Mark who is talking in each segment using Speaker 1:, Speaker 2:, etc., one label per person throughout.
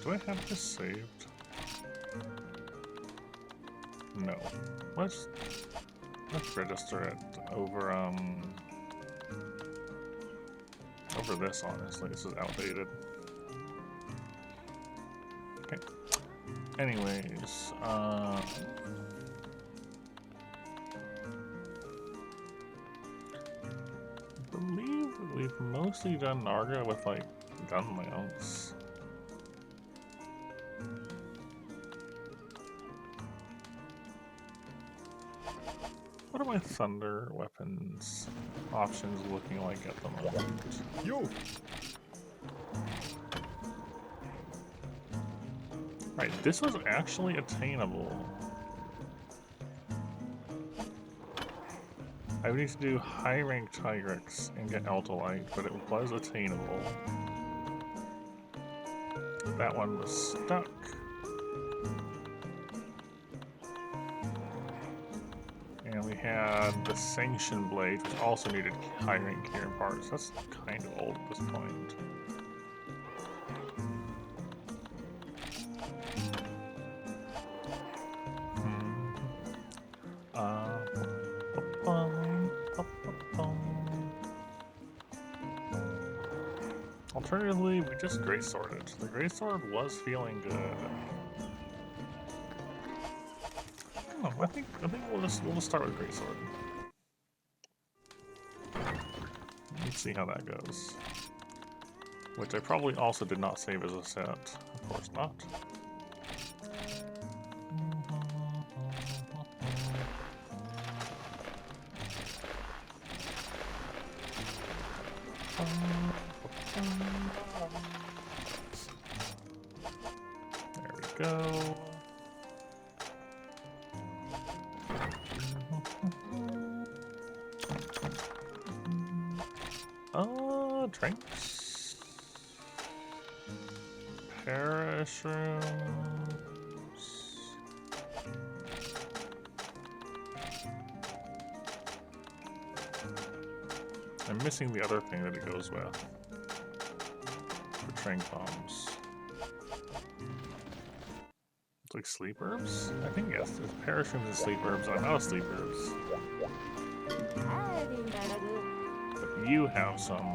Speaker 1: Do I have this saved? No. Let's register it over over this. Honestly, this is outdated. Okay. Anyways, I believe we've mostly done Narga with like gun mounts. What are my thunder weapons options looking like at the moment? Yo! Right, this was actually attainable. I would need to do high rank Tigrex and get Altolite, but it was attainable. That one was stuck. And we had the Sanction Blade, which also needed high rank gear and parts. That's kind of old at this point. Alternatively, we just greatsworded. The greatsword was feeling good. Oh, I think we'll just start with greatsword. Let's see how that goes. Which I probably also did not save as a set. Of course not. There we go. Drinks. Perish rooms. I'm missing the other thing that it goes with. The train bombs. It's like sleep herbs? I think yes, it's perish rooms and sleep herbs. I'm out of sleep herbs. But you have some.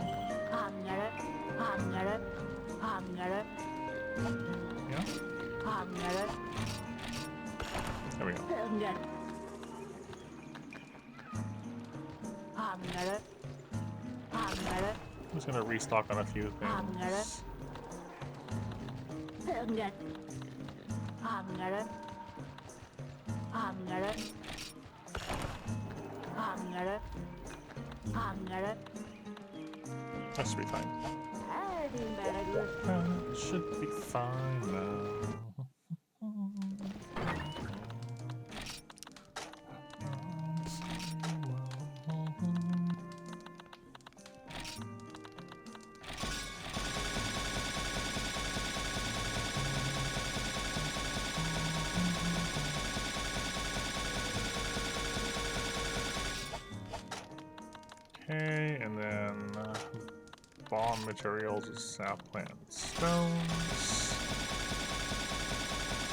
Speaker 1: Yeah? There we go. I'm just gonna restock on a few things. That should be fine. That should be fine now. Okay, and then bomb materials is sap plant stones.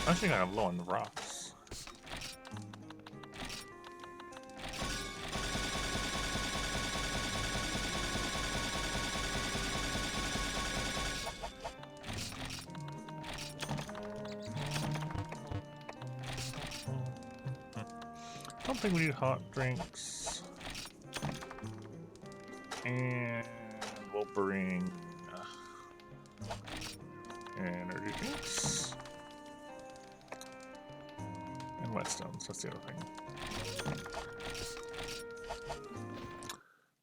Speaker 1: Actually, I'm low on the rocks. Don't think we need hot drinks. And we'll bring energy drinks. And whetstones, that's the other thing.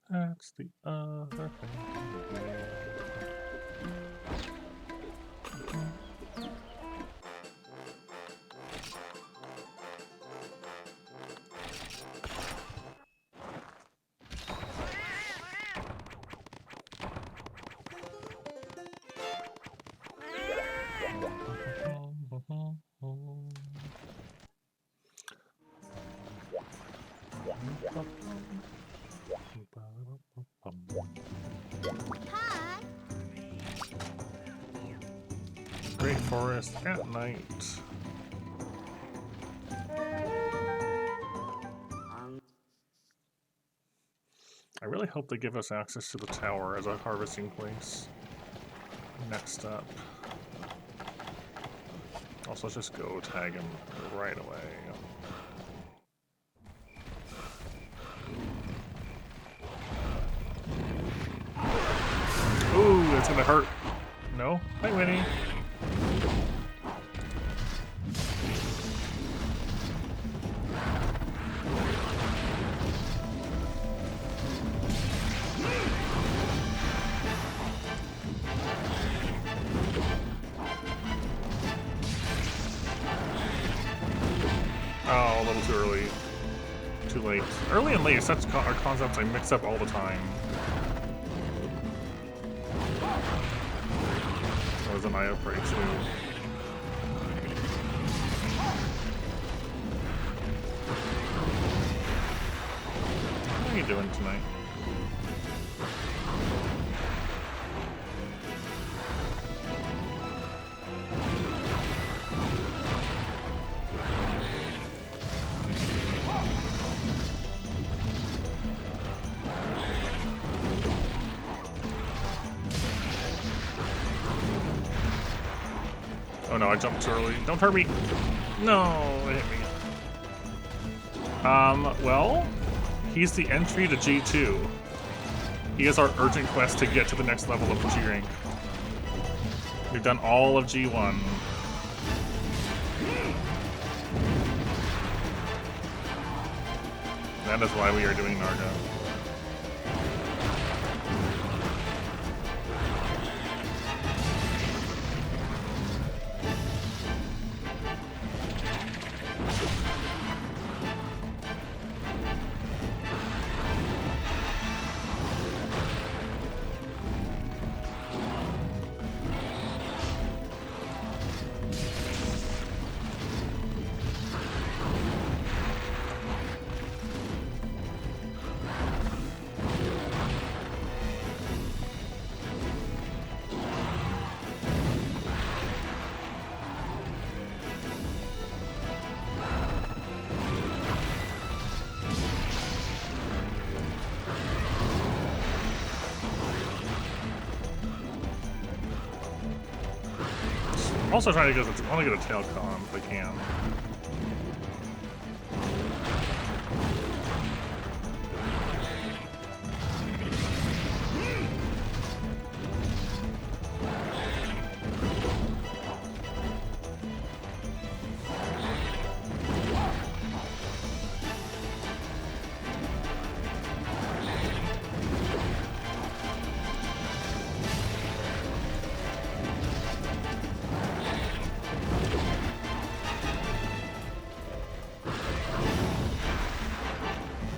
Speaker 1: That's the other thing.
Speaker 2: Hi.
Speaker 1: Great forest at night. I really hope they give us access to the tower as a harvesting place. Next up. Also, let's just go tag him right away. Ooh, that's gonna hurt. No? Hi, Winnie. Oh, a little too early. Too late. Early and late, such are concepts I mix up all the time. That was an eye upgrade too. How are you doing tonight? Oh no, I jumped too early. Don't hurt me! No, it hit me. Well, he's the entry to G2. He is our urgent quest to get to the next level of G rank. We've done all of G1. That is why we are doing Narga. I'm also trying to get I want to get a tail con if I can.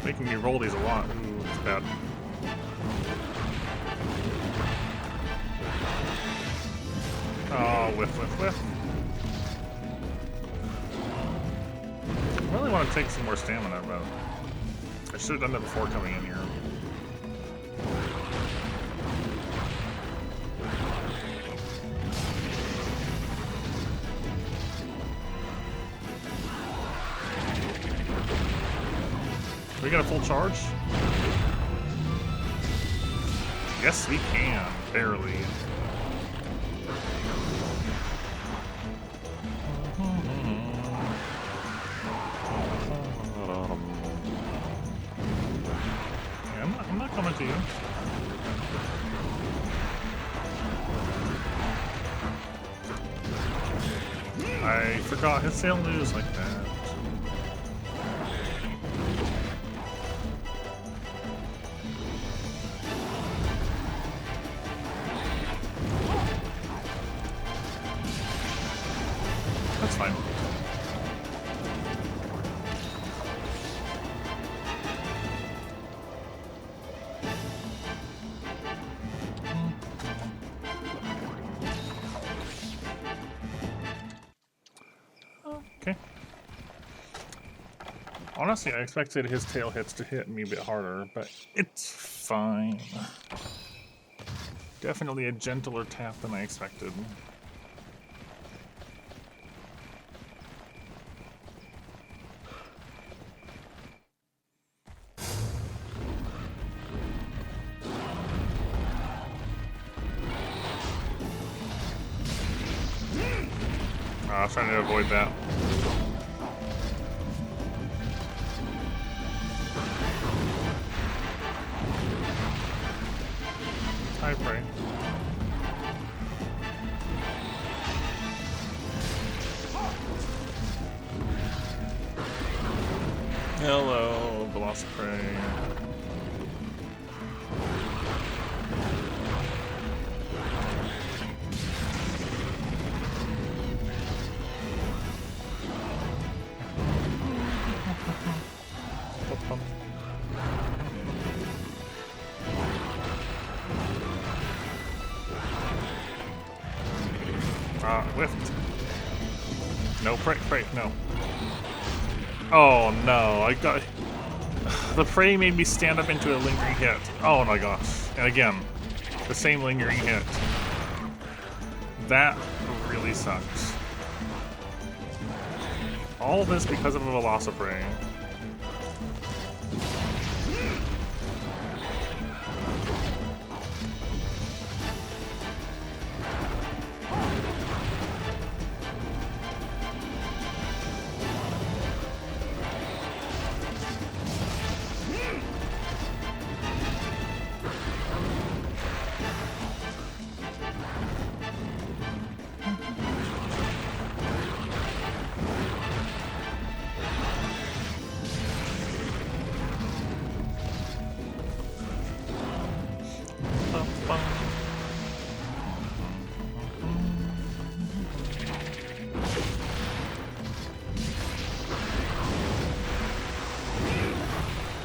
Speaker 1: Making me roll these a lot. Ooh, it's bad. Oh, whiff. I really want to take some more stamina, but I should have done that before coming in here. we get a full charge? Yes, we can. Barely. Yeah, I'm not coming to you. I forgot his sail moves like that. That's fine. Okay. Honestly, I expected his tail hits to hit me a bit harder, but it's fine. Definitely a gentler tap than I expected. I was trying to avoid that. Hi, Prey. Hello, Velociprey. Whiffed. No, Prey, no. Oh no, I got... The Prey made me stand up into a lingering hit. Oh my gosh. And again, the same lingering hit. That really sucks. All this because of a Velociprey.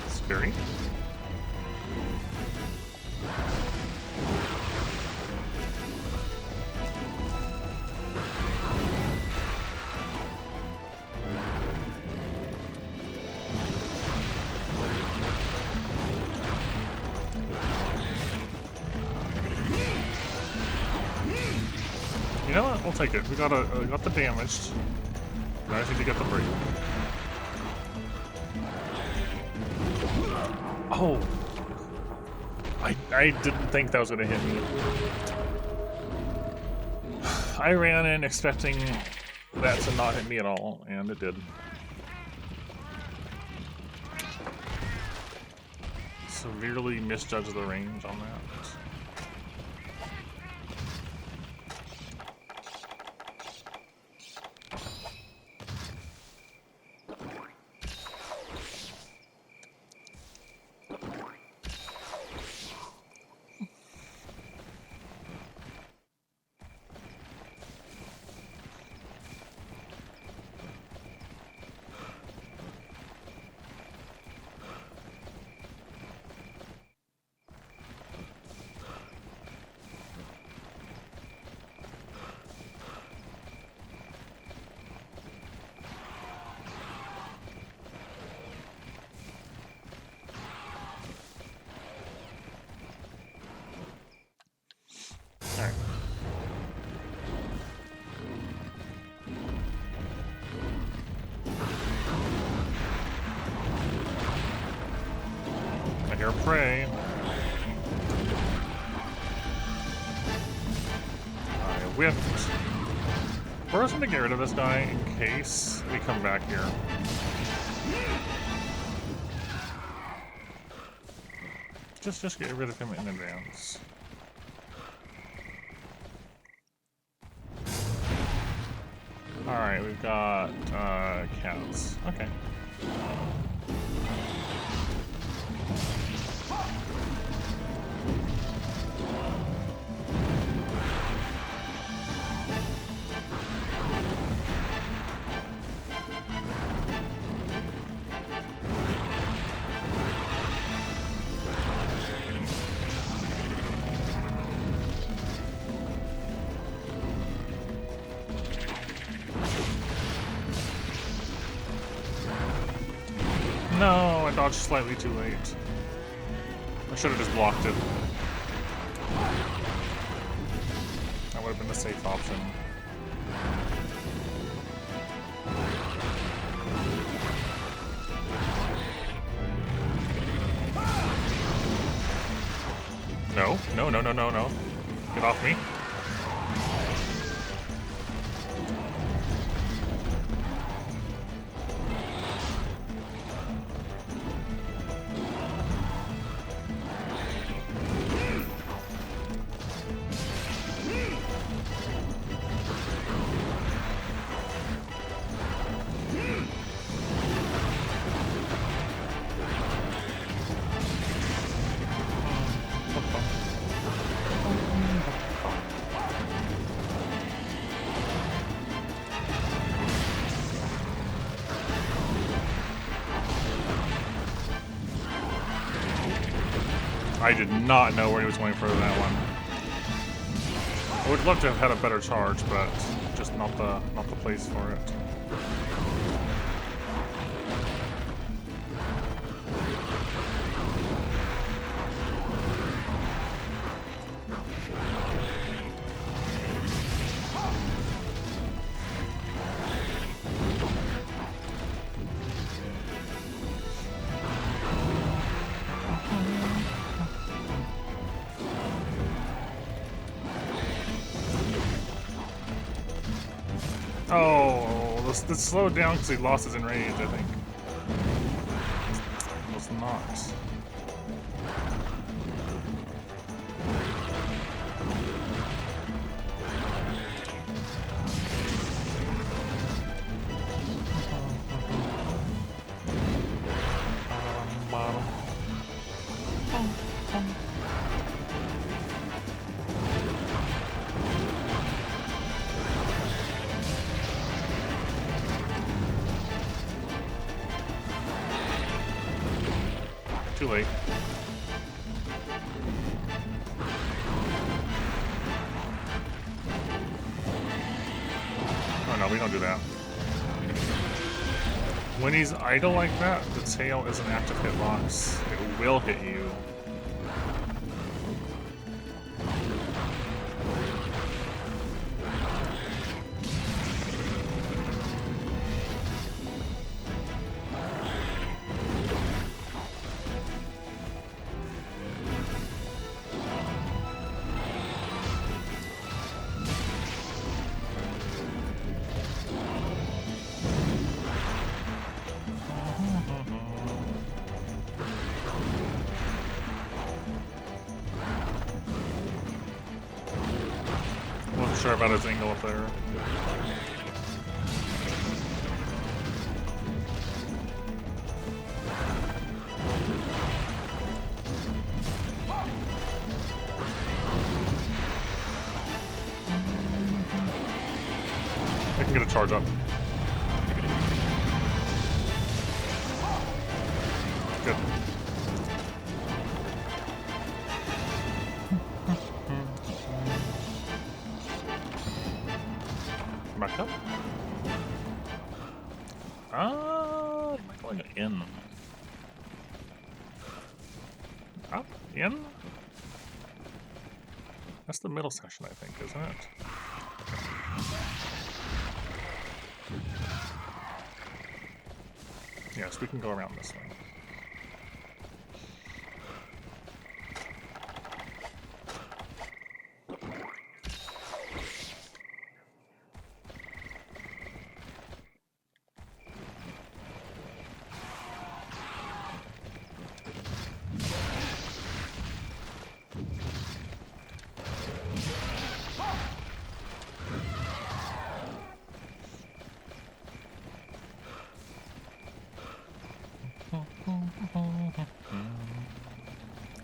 Speaker 1: Scary. You know what? We'll take it. We got the damaged. Now I just need to get the break. Oh! I didn't think that was gonna hit me. I ran in expecting that to not hit me at all, and it did. Severely misjudged the range on that. prey. I whiffed. We're just gonna get rid of this guy in case we come back here. Just get rid of him in advance. Alright, we've got cats. Okay. No, I dodged slightly too late. I should have just blocked it. That would have been the safe option. No, no, no, no, no, no. Get off me. I did not know where he was going for that one. I would love to have had a better charge, but just not the place for it. Oh, this slowed down because he lost his enrage, I think. It was not. Too late. Oh no, we don't do that. When he's idle like that, the tail is an active hitbox. It will hit you. Wasn't sure about his angle up there. I can get a charge up. Good. Back up. Am I going in? Up? In? That's the middle section, I think, isn't it? Yes, we can go around this way.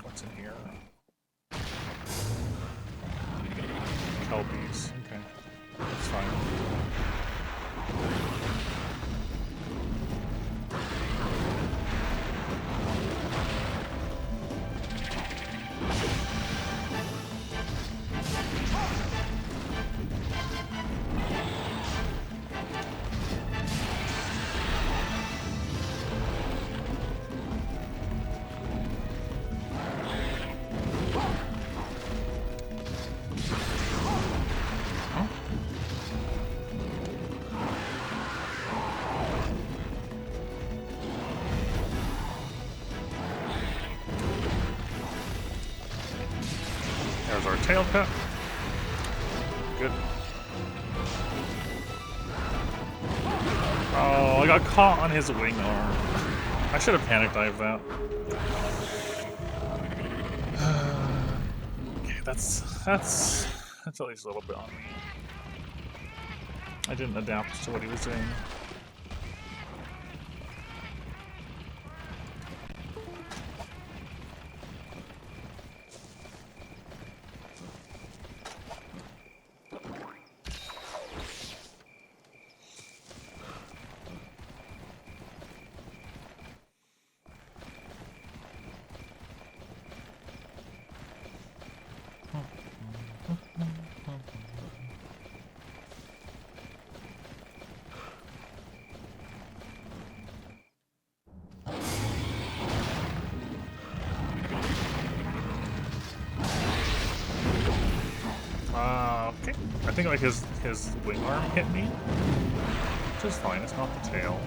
Speaker 1: What's in here? Kelpies. Okay. That's fine. There's our tail pet. Good. Oh, I got caught on his wing arm. I should have panic dived that. Okay, that's at least a little bit on me. I didn't adapt to what he was doing. Okay. I think like his wing arm hit me. Which is fine, it's not the tail.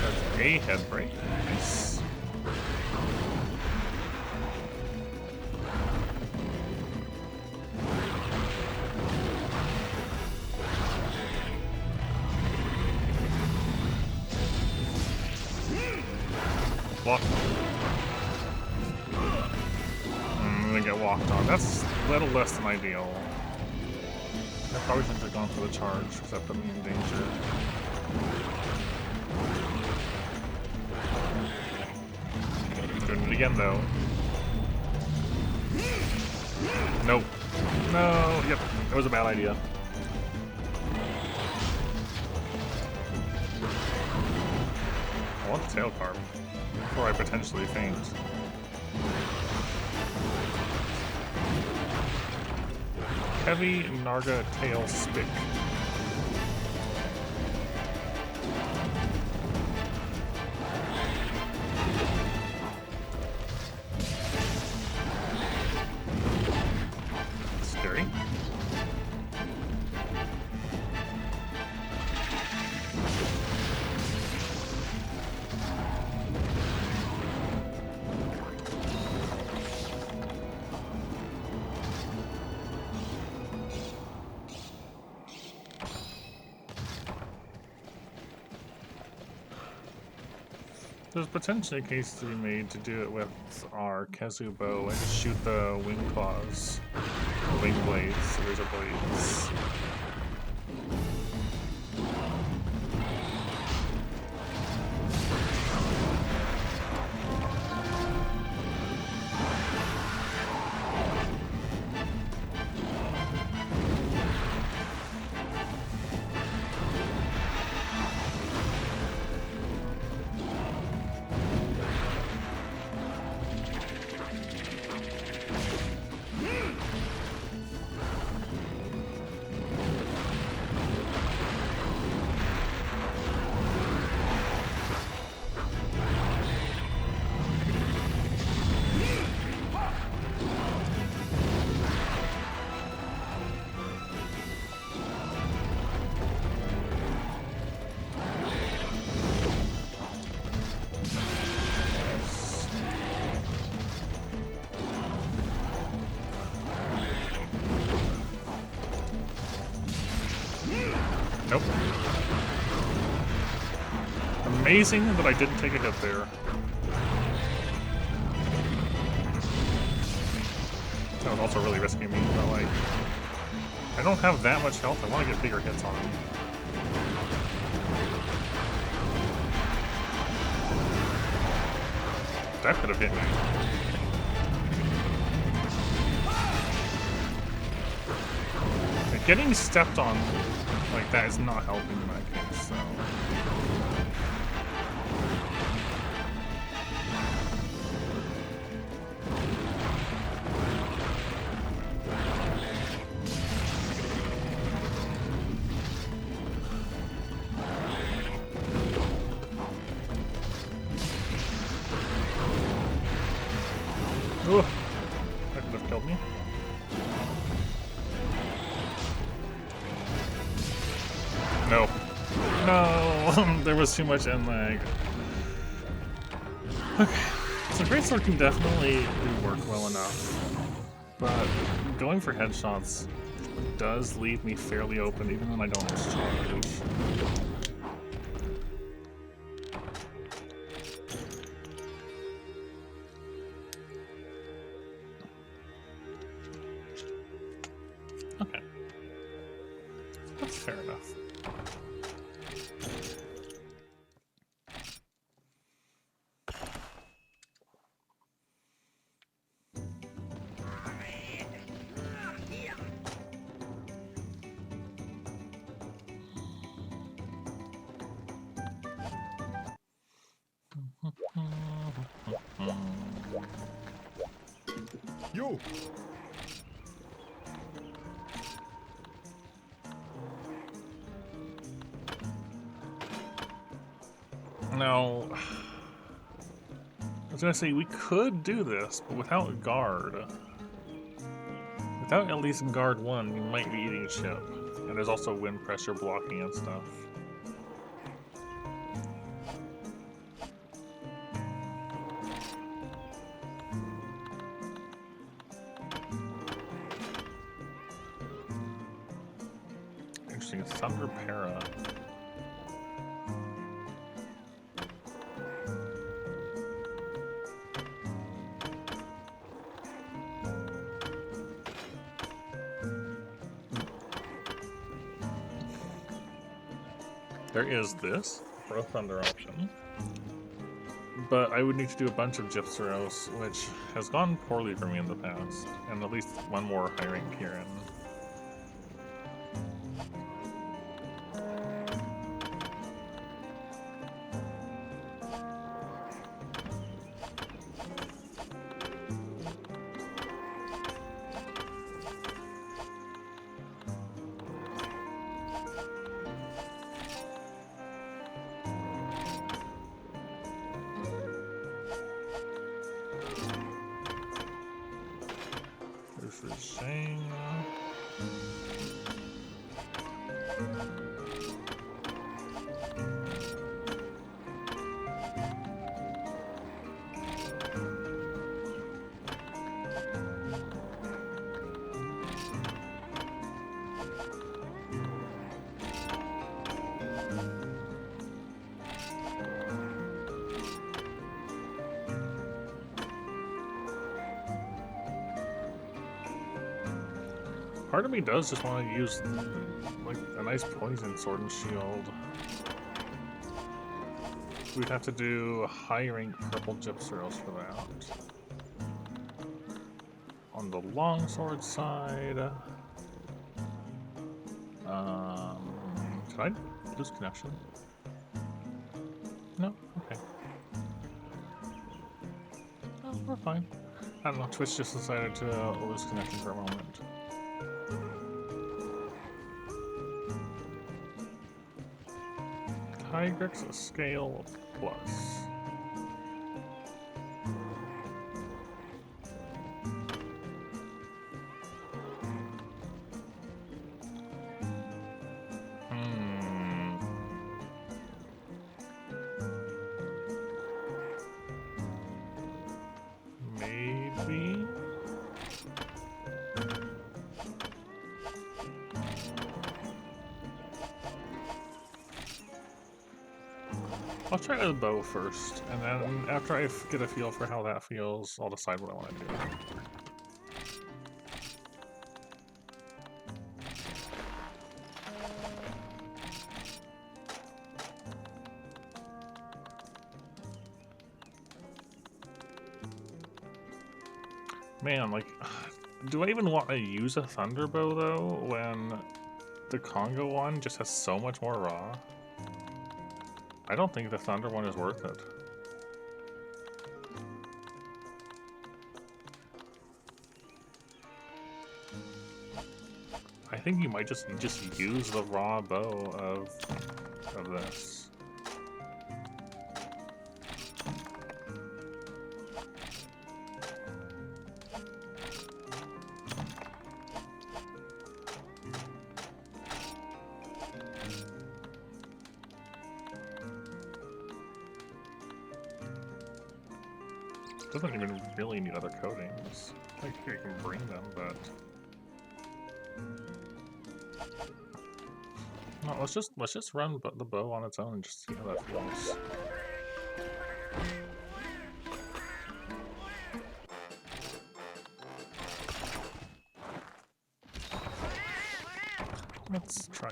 Speaker 1: That's a head break. Nice. Walk. I'm gonna get walked on. That's a little less than ideal. I probably shouldn't have gone for the charge, because that put me in danger. Doing it again, though. Nope. No, yep, that was a bad idea. I want the tail carp before I potentially faint. Heavy Narga tail spick. Scary. There's potentially a case to be made to do it with our Kezu bow and shoot the wing claws, the wing blades, the razor blades. amazing that I didn't take a hit there. That was also really risky me, but like, I don't have that much health. I want to get bigger hits on him. That could have hit me. Like, getting stepped on like that is not helping in that case, so. Ooh, that could have killed me. No. No! There was too much end lag. Okay. So Greatsword can definitely work well enough. But going for headshots does leave me fairly open even when I don't charge. Okay. That's fair enough.
Speaker 2: You.
Speaker 1: Now, I was gonna say we could do this, but without guard. Without at least guard 1, you might be eating ship. And there's also wind pressure blocking and stuff. Interesting, Thunder Para. There is this for a Thunder option. But I would need to do a bunch of Gypseros, which has gone poorly for me in the past. And at least one more high rank Kieran. This is Shane. Part of me does just want to use like a nice poison sword and shield. We'd have to do high rank purple Gypseros for that. On the longsword side, did I lose connection? No? Okay. Oh, we're fine. I don't know, Twitch just decided to lose connection for a moment. Tigrex, a scale plus. Maybe. I'll try the bow first, and then after I get a feel for how that feels, I'll decide what I want to do. Man, like, do I even want to use a Thunderbow, though, when the Congo one just has so much more raw? I don't think the Thunder one is worth it. I think you might just use the raw bow of this. Doesn't even really need other coatings. Like here you can bring them, but no. Let's just run the bow on its own and just see how that feels. Let's try.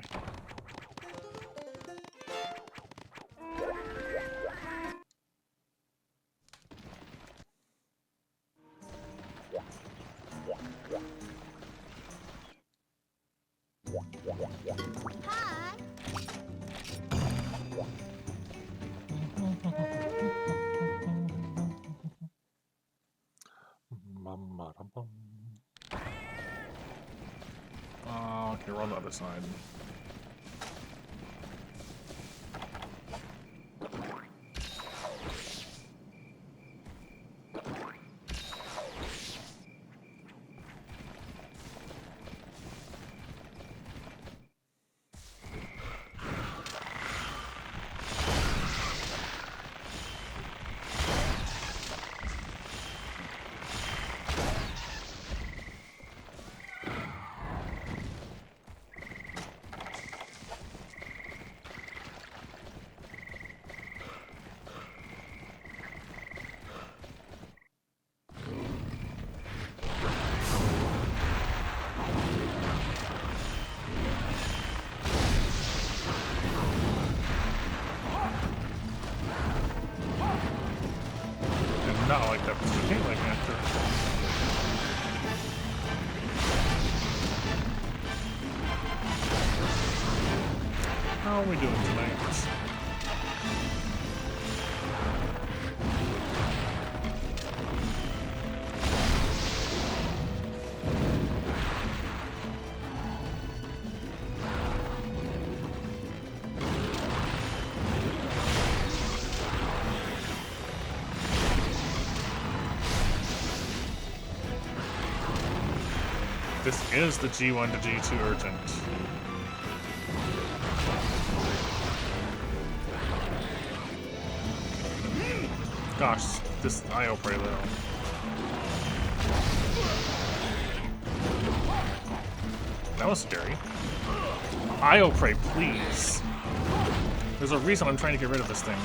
Speaker 1: Okay, we're on the other side. Not like that, but you can't like after. How are we doing tonight? This is the G1 to G2 urgent. Gosh, this IO Prey though. That was scary. IO Prey, please. There's a reason I'm trying to get rid of this thing.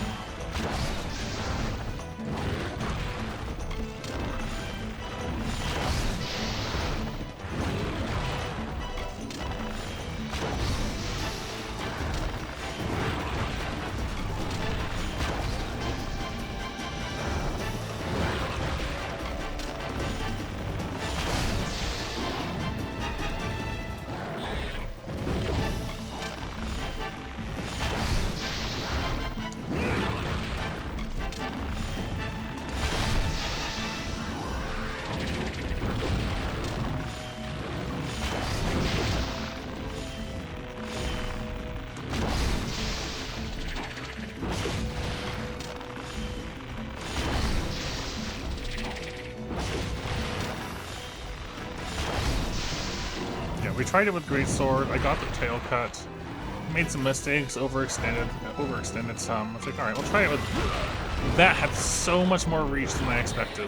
Speaker 1: We tried it with Greatsword. I got the tail cut. Made some mistakes. Overextended some. It's like, all right, we'll try it with. That had so much more reach than I expected.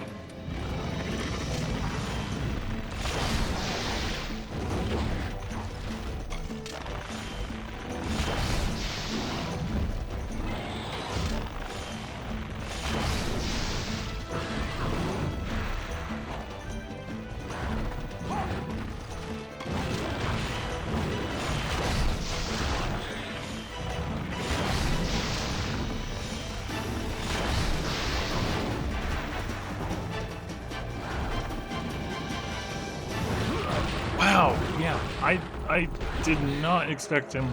Speaker 1: I did not expect him.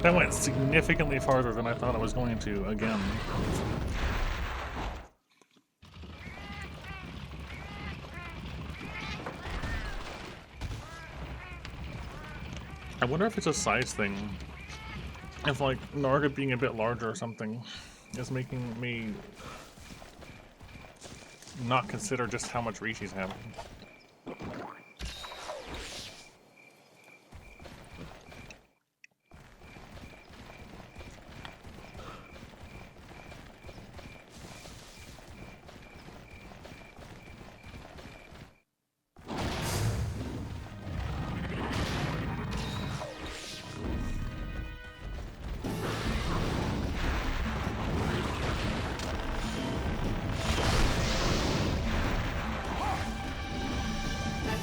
Speaker 1: That went significantly farther than I thought it was going to, again. I wonder if it's a size thing. If, like, Narga being a bit larger or something is making me not consider just how much reach he's having.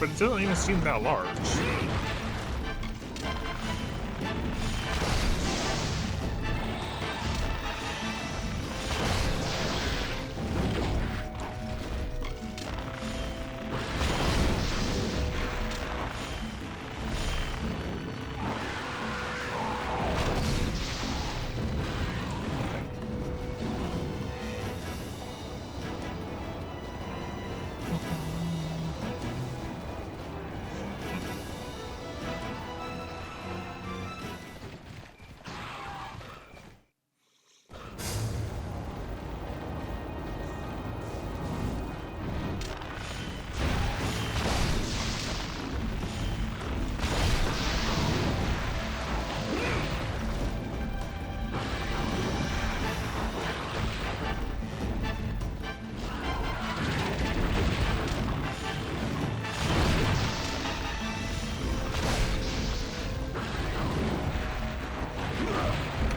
Speaker 1: But it doesn't even seem that large.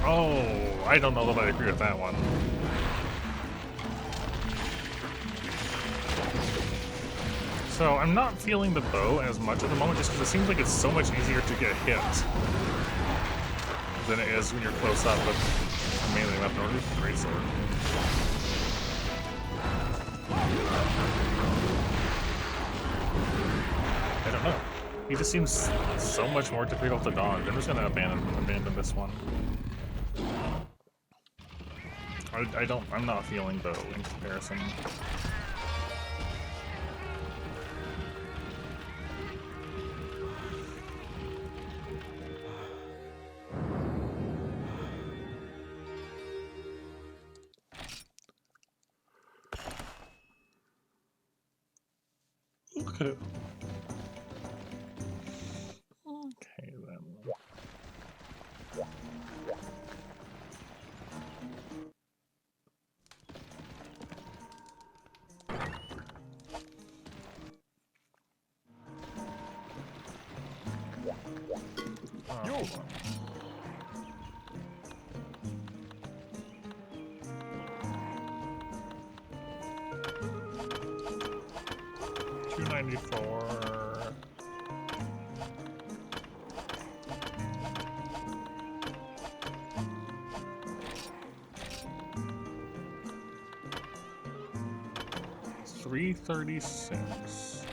Speaker 1: Oh, I don't know that I agree with that one. So I'm not feeling the bow as much at the moment just because it seems like it's so much easier to get hit than it is when you're close up with a melee weapon or a great sword. I don't know. He just seems so much more difficult to dodge. I'm just gonna abandon this one. I'm not feeling bow in comparison. Okay. Okay then. Oh. 294. $336.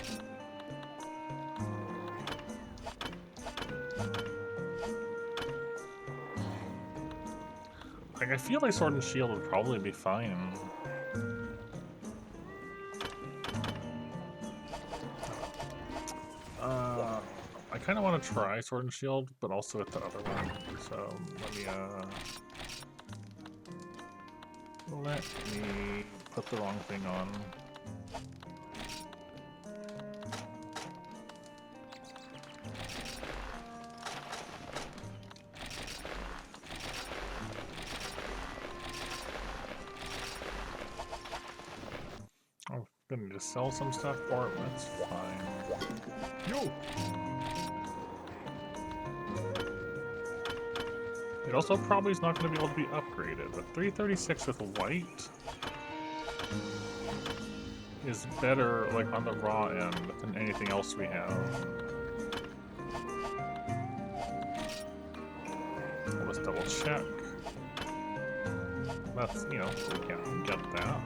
Speaker 1: Like, I feel like Sword and Shield would probably be fine. I kind of want to try Sword and Shield, but also with the other one. So let me put the wrong thing on. I'm gonna just sell some stuff for it, that's fine. Yo! It also probably is not going to be able to be upgraded, but 336 with white is better, like, on the raw end than anything else we have. Let's double check. That's, you know, we can get that.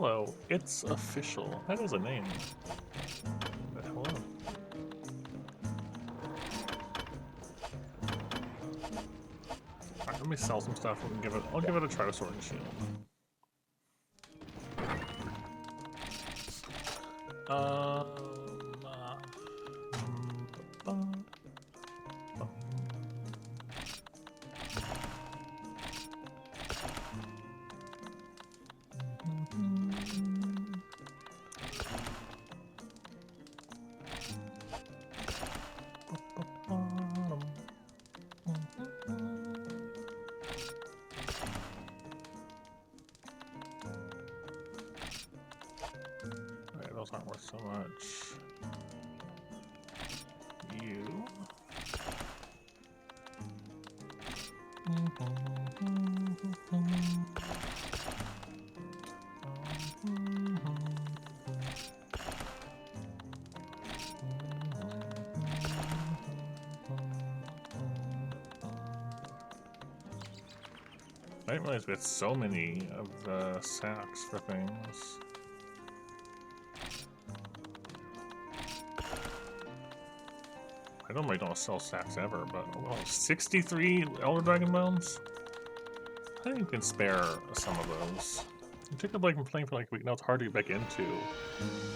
Speaker 1: Hello, it's official. That is a name. But hello. Alright, let me sell some stuff and give it. I'll give it a try with Sword and Shield. Alright, those aren't worth so much. You. I didn't realize we had so many of the sacks for things. I normally don't sell sacks ever, but oh, 63 Elder Dragon Bones? I think you can spare some of those. You took a break from playing for like a week, now it's hard to get back into.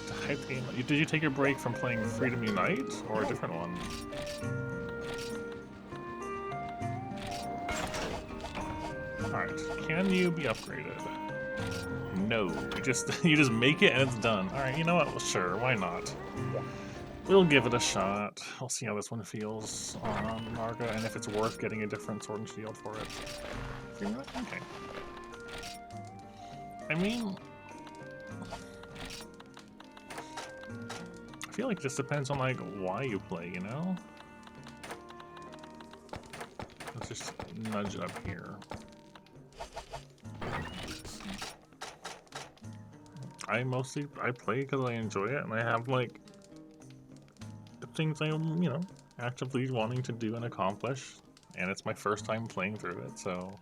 Speaker 1: The hype game. Did you take a break from playing Freedom Unite, or a different one? Alright, can you be upgraded? No, you just make it and it's done. Alright, you know what? Well, sure, why not? We'll give it a shot. We'll see how this one feels on Marga, and if it's worth getting a different Sword and Shield for it. Okay. I mean, I feel like this depends on like why you play, you know? Let's just nudge it up here. I play because I enjoy it, and I have like things I'm, you know, actively wanting to do and accomplish, and it's my first time playing through it, so.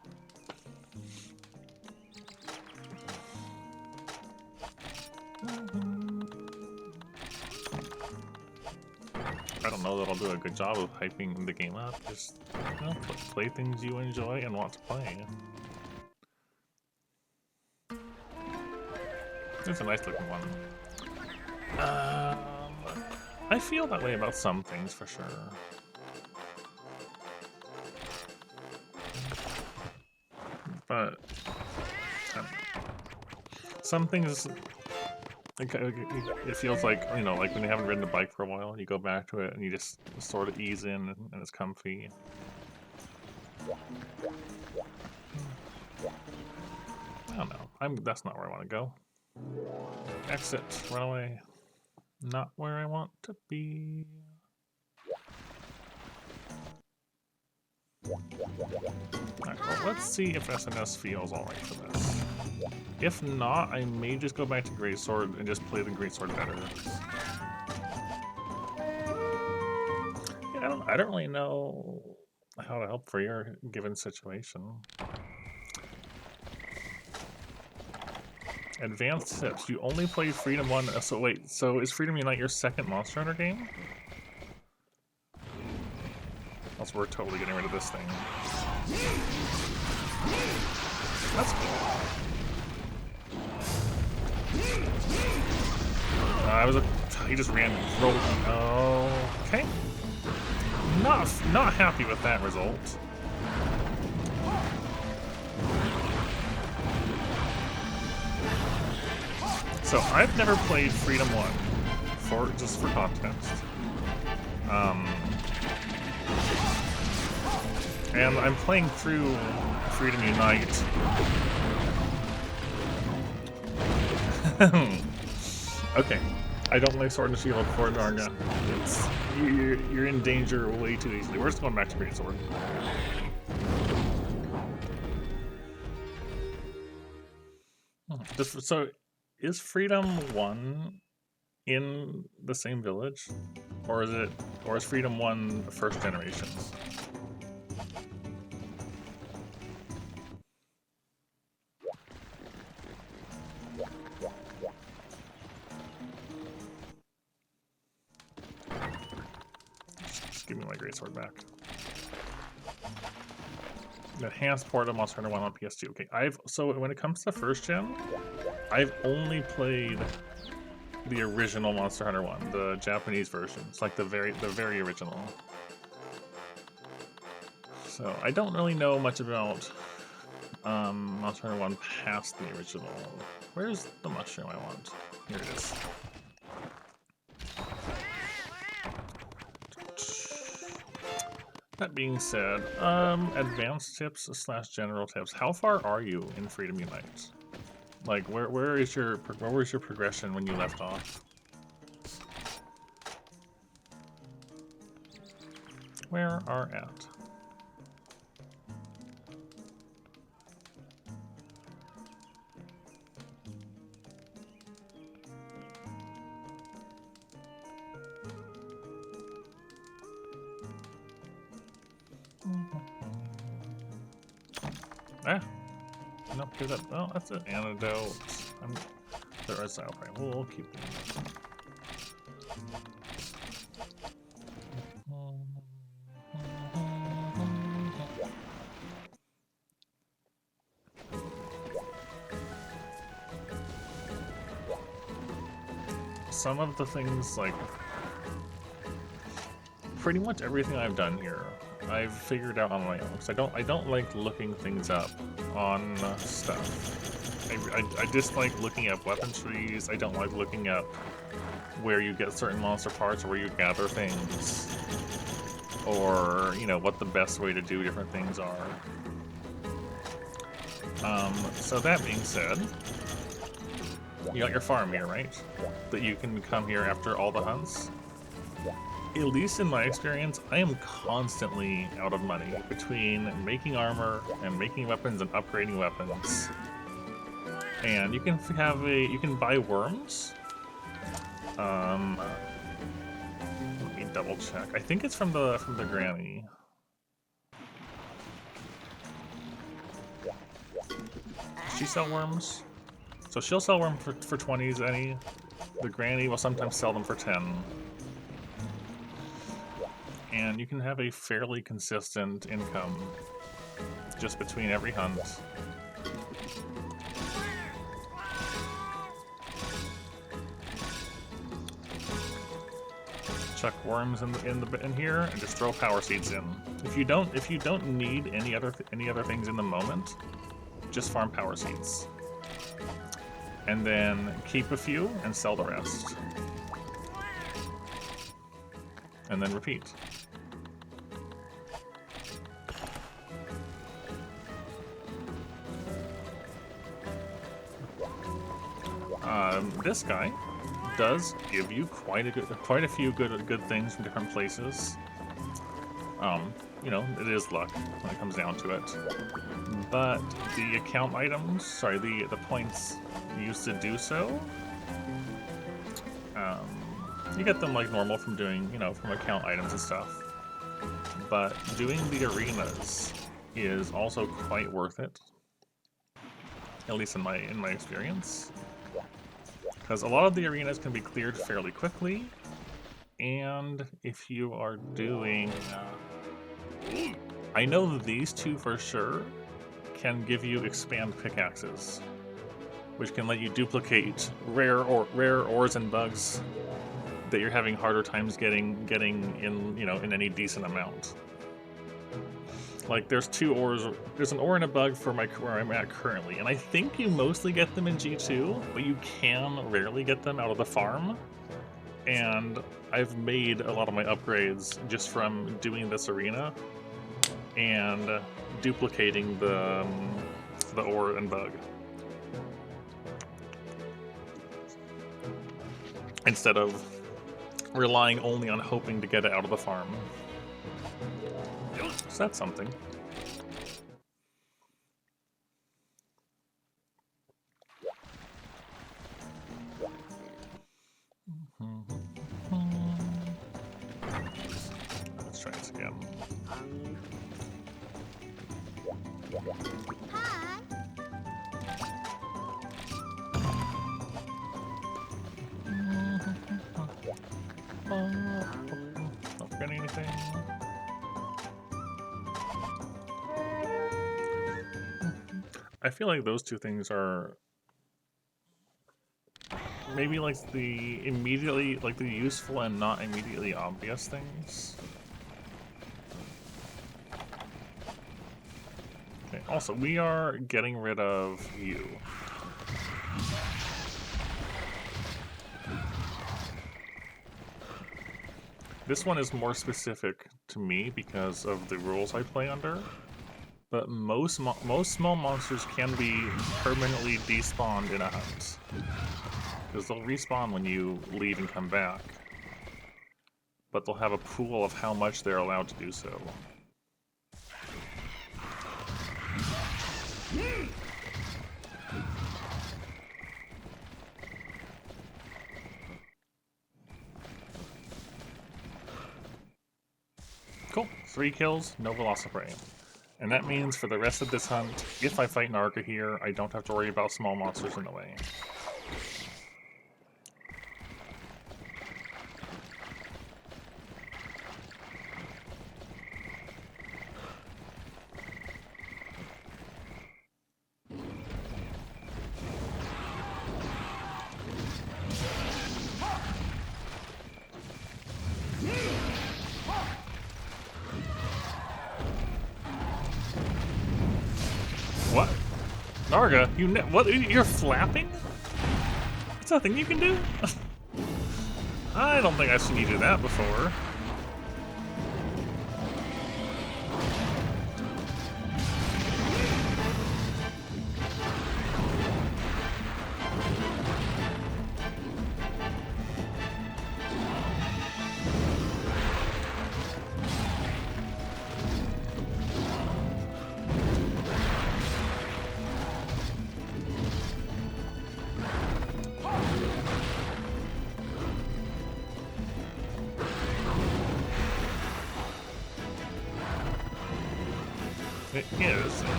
Speaker 1: I don't know that I'll do a good job of hyping the game up. Just, you know, play things you enjoy and want to play. It's a nice looking one. I feel that way about some things for sure. But some things, it feels like, you know, like when you haven't ridden a bike for a while, you go back to it and you just sort of ease in and it's comfy. I don't know. That's not where I want to go. Exit. Run away. Not where I want to be. Alright, well, let's see if SNS feels alright for this. If not, I may just go back to Greatsword and just play the Greatsword better. Yeah, I don't really know how to help for your given situation. Advanced tips. You only play Freedom 1. So wait, so is Freedom Unite your second Monster Hunter game? Also, we're totally getting rid of this thing. That's cool. He just ran rolled. Oh, okay. Not happy with that result. So I've never played Freedom 1, just for context. And I'm playing through Freedom Unite. Okay, I don't like Sword and Shield for Narga. You're in danger way too easily. We're just going back to Greatsword. So, is Freedom 1 in the same village, or is Freedom 1 first generation? Give me my greatsword back. Enhanced port of Monster Hunter 1 on PS2. Okay, so when it comes to first gen, I've only played the original Monster Hunter 1, the Japanese version. It's like the very original. So I don't really know much about Monster Hunter 1 past the original. Where's the mushroom I want? Here it is. That being said, advanced tips / general tips. How far are you in Freedom Unite? Like, where was your progression when you left off? Where are at? Ah! No, give that. Oh, that's an antidote. There is okay. We'll keep them. Some of the things, like pretty much everything I've done here, I've figured out on my own. Because I don't like looking things up on stuff. I dislike looking up weapon trees. I don't like looking up where you get certain monster parts or where you gather things, or you know what the best way to do different things are. So that being said, you got your farm here, right? That you can come here after all the hunts. At least in my experience, I am constantly out of money between making armor and making weapons and upgrading weapons. And you can buy worms. Let me double check. I think it's from the granny. Does she sell worms? So she'll sell worms for 20s, any. The granny will sometimes sell them for 10. And you can have a fairly consistent income just between every hunt. Chuck worms in here and just throw power seeds in. If you don't need any other things in the moment, just farm power seeds. And then keep a few and sell the rest. And then repeat. This guy does give you quite a few good things from different places. You know, it is luck when it comes down to it. But the account items, sorry, the points used to do so, you get them like normal from doing, you know, from account items and stuff. But doing the arenas is also quite worth it, at least in my experience. Because a lot of the arenas can be cleared fairly quickly, and if you are doing... I know these two for sure can give you expand pickaxes, which can let you duplicate rare ores and bugs that you're having harder times getting in, you know, in any decent amount. Like there's 2 ores, there's an ore and a bug for where I'm at currently, and I think you mostly get them in G2, but you can rarely get them out of the farm. And I've made a lot of my upgrades just from doing this arena and duplicating the ore and bug, instead of relying only on hoping to get it out of the farm. So that's something. Let's try this again. Not forgetting anything anything? I feel like those two things are maybe like the immediately, like the useful and not immediately obvious things. Okay, also, we are getting rid of you. This one is more specific to me because of the rules I play under. But most small monsters can be permanently despawned in a hunt. Because they'll respawn when you leave and come back. But they'll have a pool of how much they're allowed to do so. Cool. 3 kills, no Velociprey. And that means for the rest of this hunt, if I fight Narga here, I don't have to worry about small monsters in the way. What? Narga, what? You're flapping? That's nothing you can do? I don't think I've seen you do that before.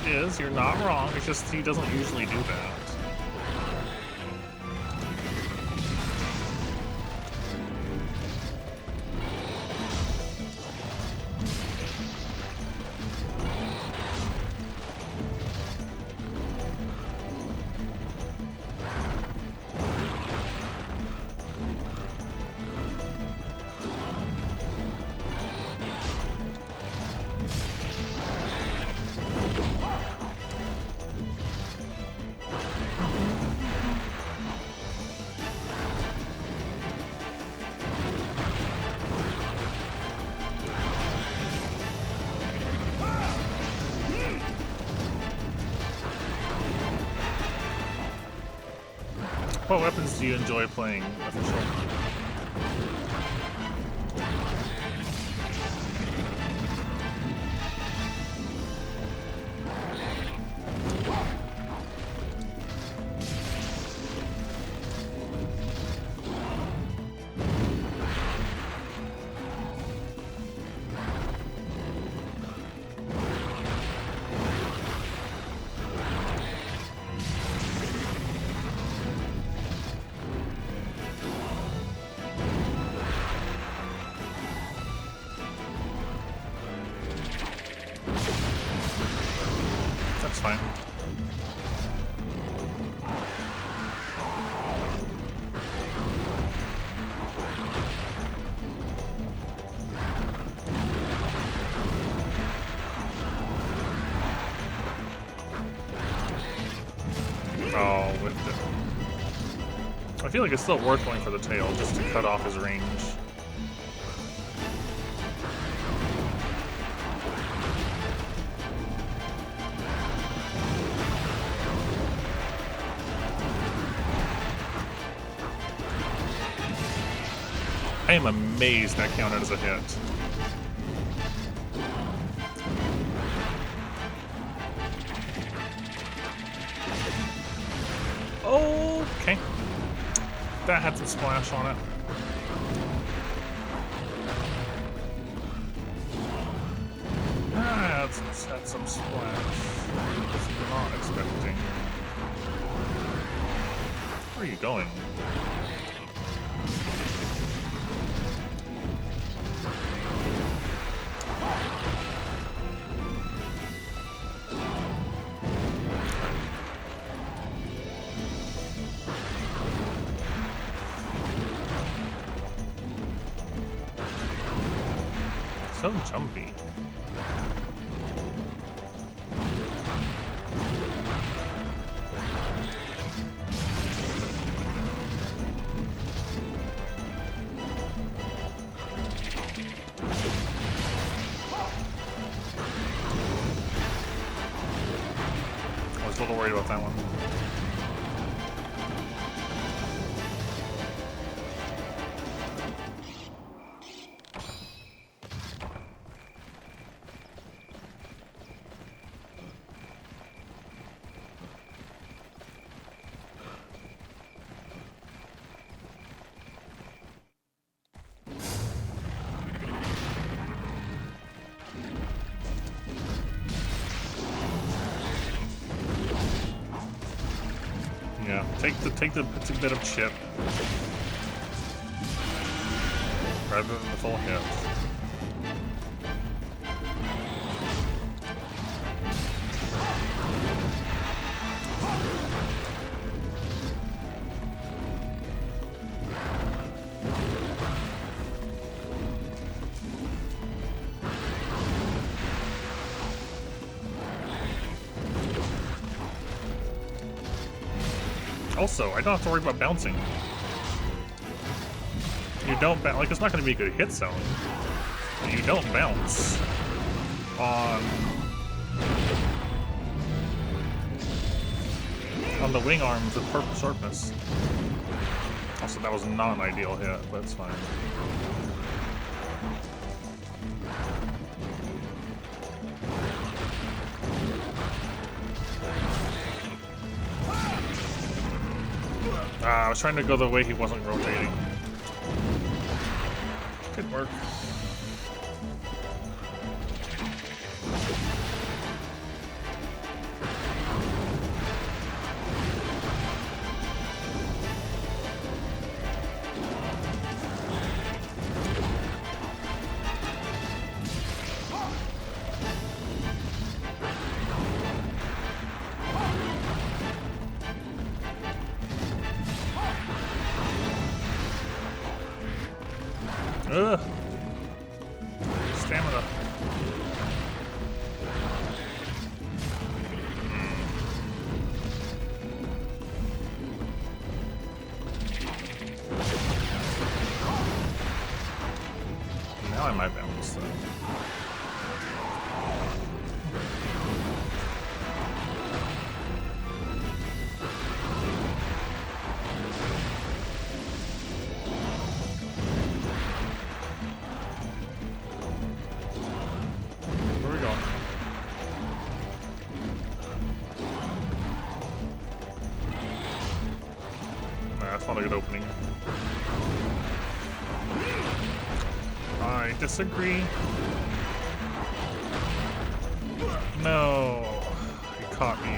Speaker 1: It is, you're not wrong, it's just he doesn't usually do that. What weapons do you enjoy playing, Official? That's fine. Oh, with it. I feel like it's still worth going for the tail just to cut off his range. I am amazed that counted as a hit. Okay. That had some splash on it. Ah, it's had some splash. I was not expecting. Where are you going? So jumpy. I was a little worried about that one. Yeah, take the bit of chip rather than the full hit. Also, I don't have to worry about bouncing. You don't bounce, like, it's not going to be a good hit zone. You don't bounce on the wing arms with purple sharpness. Also, that was not an ideal hit, but it's fine. I was trying to go the way he wasn't rotating. Good work. Ugh. Stamina. Now I might bounce though. That's not a good opening. I disagree. No, he caught me.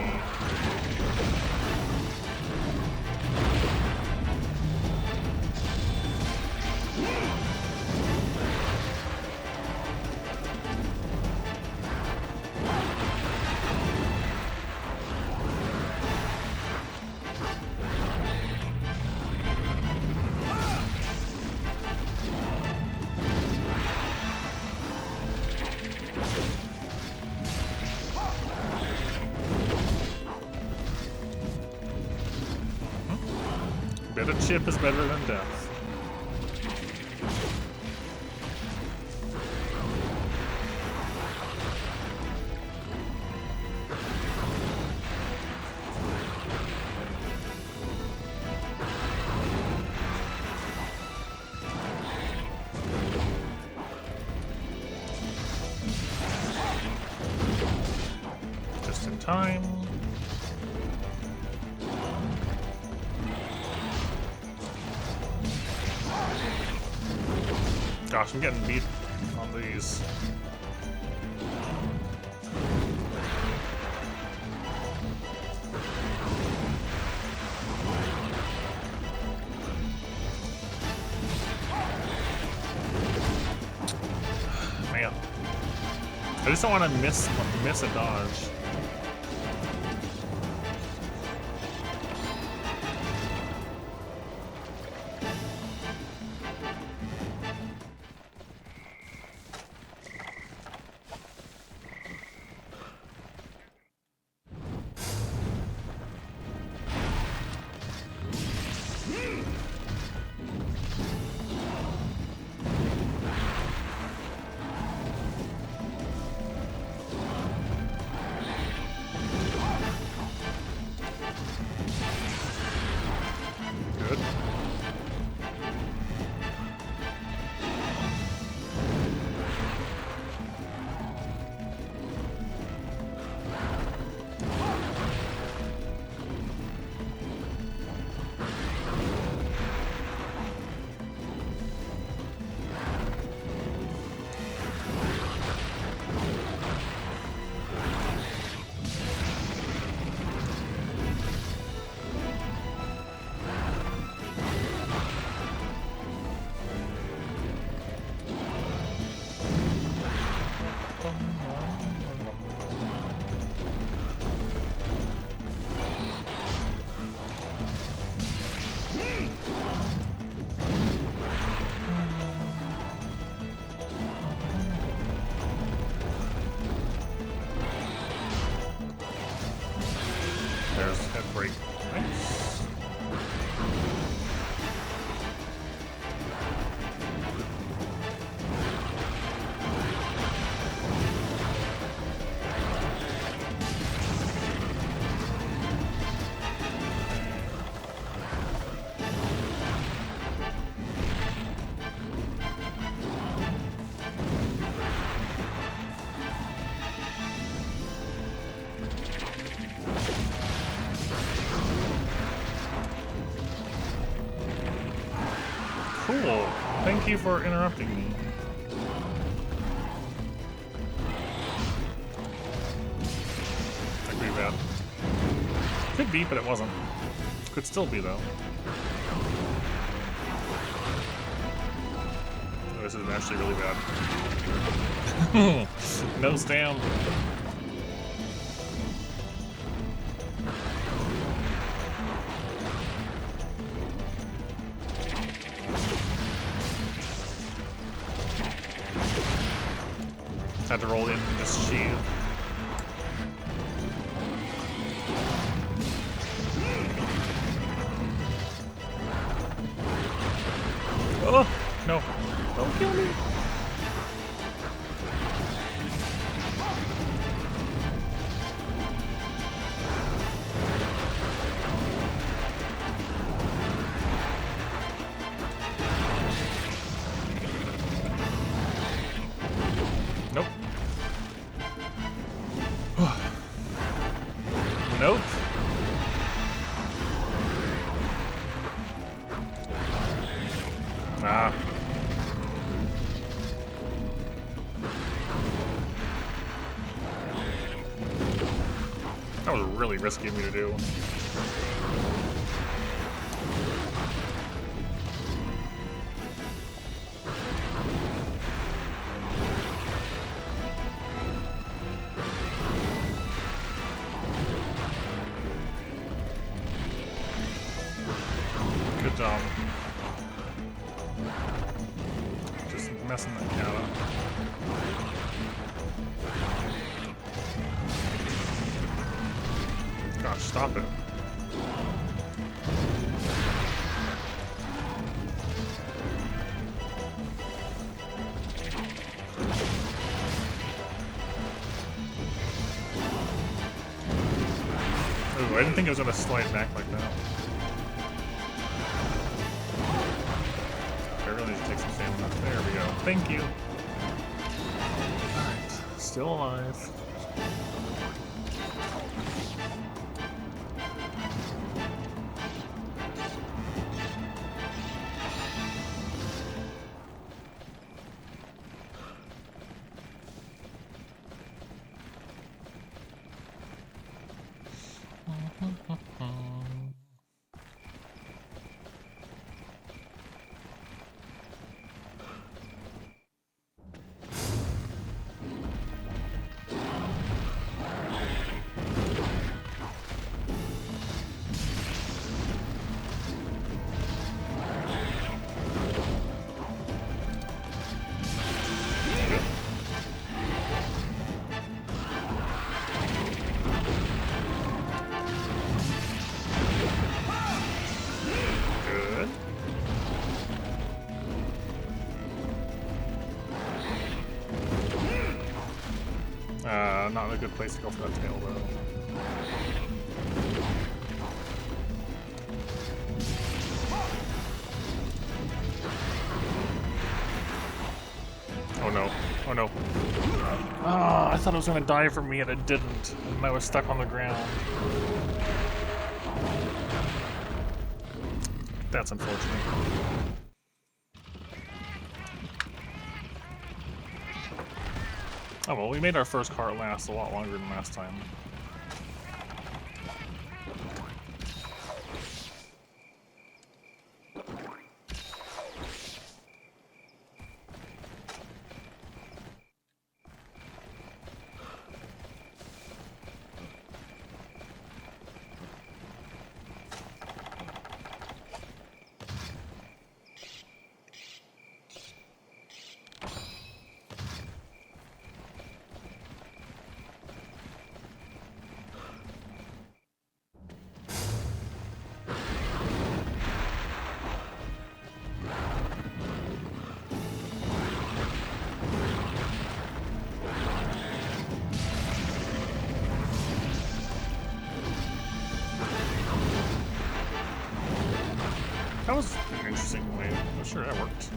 Speaker 1: Better chip is better than death. Just in time. Gosh, I'm getting beat on these. Man. I just don't want to miss a dodge. There's head break. Nice. Cool. Thank you for interrupting me. That could be bad. Could be, but it wasn't. Could still be, though. Oh, this is actually really bad. Nose down. Had to roll in this shield. Oh, no. Don't kill me. Nope. Nope. Ah. That was really risky of me to do. Good job. Just messing that cat up. Gosh, stop it. Ooh, I didn't think it was going to slide back like that. I really need to take some stamina. There we go. Thank you. Alright, still alive. Not a good place to go for that tail, though. Oh no. Oh no. Ah, I thought it was gonna die for me and it didn't. And I was stuck on the ground. That's unfortunate. Oh well, we made our first cart last a lot longer than last time. That was an interesting way. I'm not sure that worked.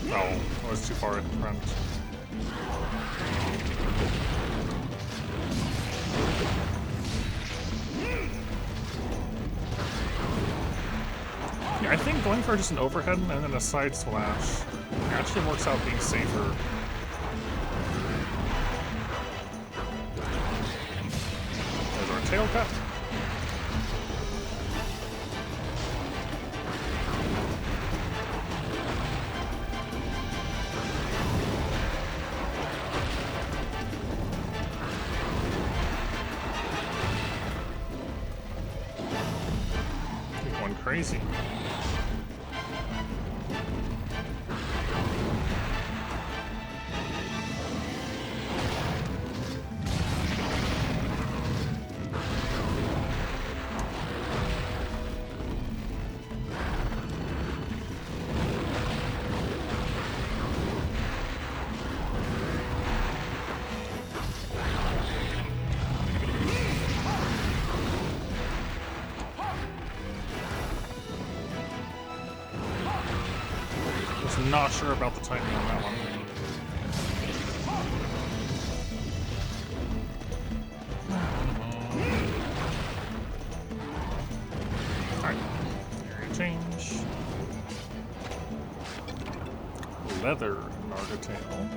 Speaker 1: Oh, I was too far in front. Yeah, I think going for just an overhead and then a side slash actually works out being safer. There's our tail cut. Going crazy. Not sure about the timing on that one. Alright, area change. Leather Nargatail.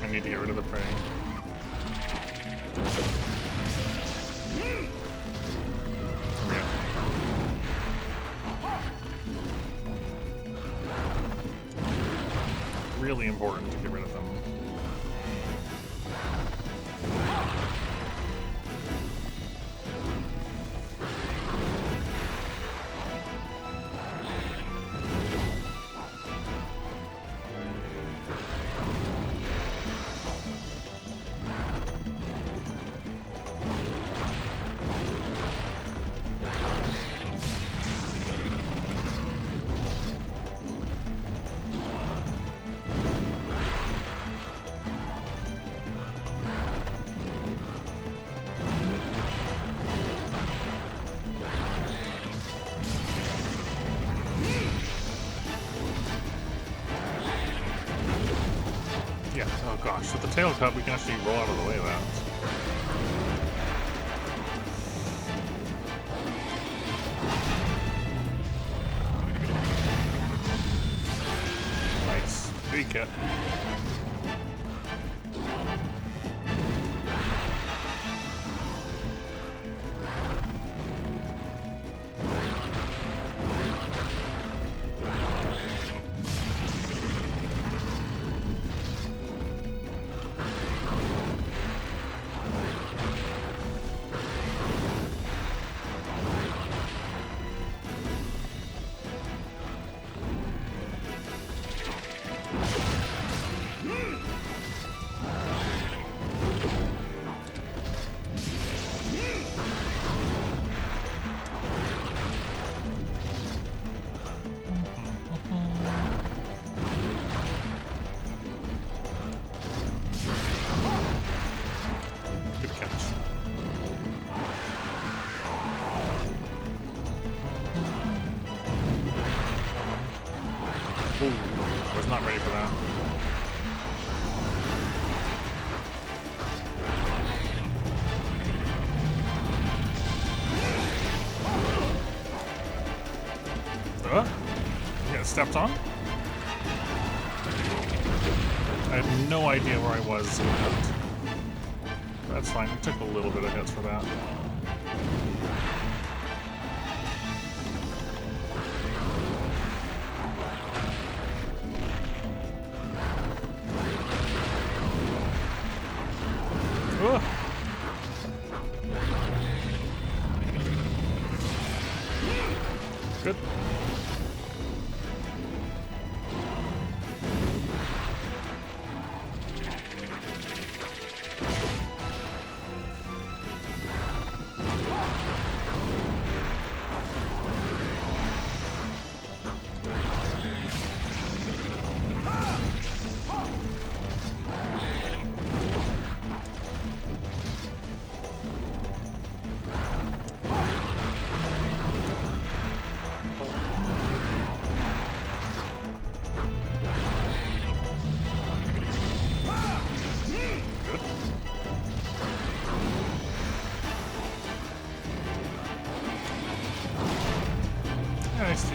Speaker 1: I need to get rid of the prey. Yeah. Really important to get rid of them. Yeah, oh gosh, with the tail cut we can actually roll out of the way of that. Nice, big cut. not ready for that. You got stepped on? I have no idea where I was. That's fine. We took a little bit of hits for that. Ugh. Good. I see.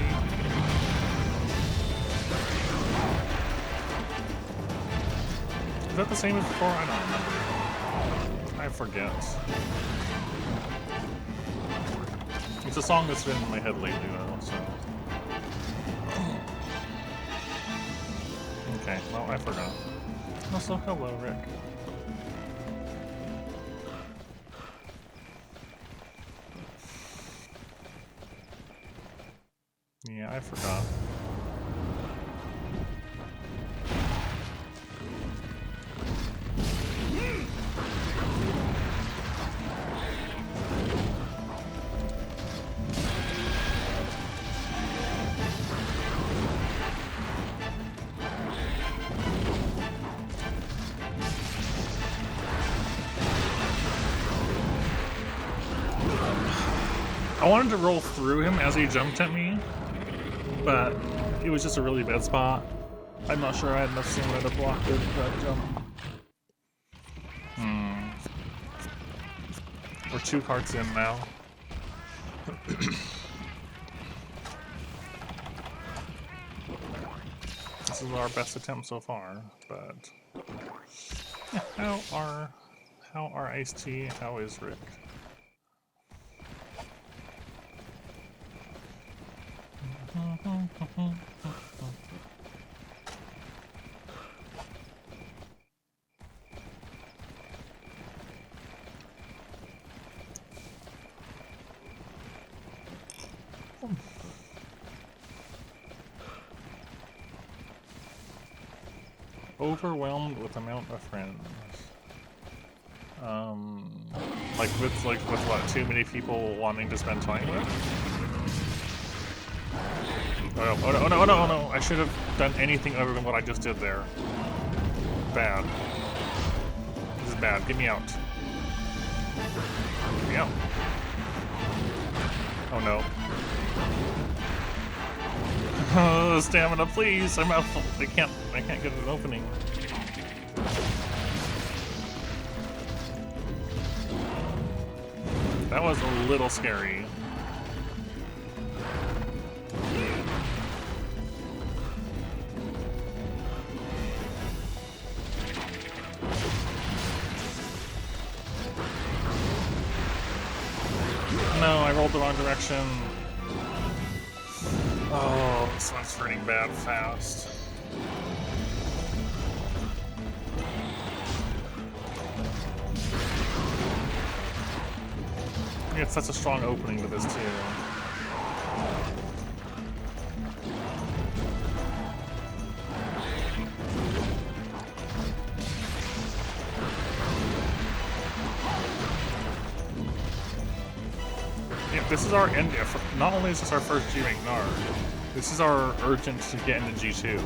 Speaker 1: Is that the same as before? I don't remember. I forget. It's a song that's been in my head lately, though, so. Okay, well, I forgot. Also, hello, Rick. Yeah, I forgot. I wanted to roll through him as he jumped at me, but it was just a really bad spot. I'm not sure I had enough stamina to block that jump. We're 2 carts in now. This is our best attempt so far, but yeah, how are Iced Tea? How is Rick? Overwhelmed with amount of friends. Like with what? Too many people wanting to spend time with? Oh no! I should have done anything other than what I just did there. Bad. This is bad. Get me out. Get me out. Oh no. Oh, stamina, please! I'm out. I can't get an opening. That was a little scary. No, I rolled the wrong direction. Oh, this one's turning bad fast. It's such a strong opening to this too. Yeah, this is our end. Not only is this our first G-Rank NAR, this is our urgent to get into G2.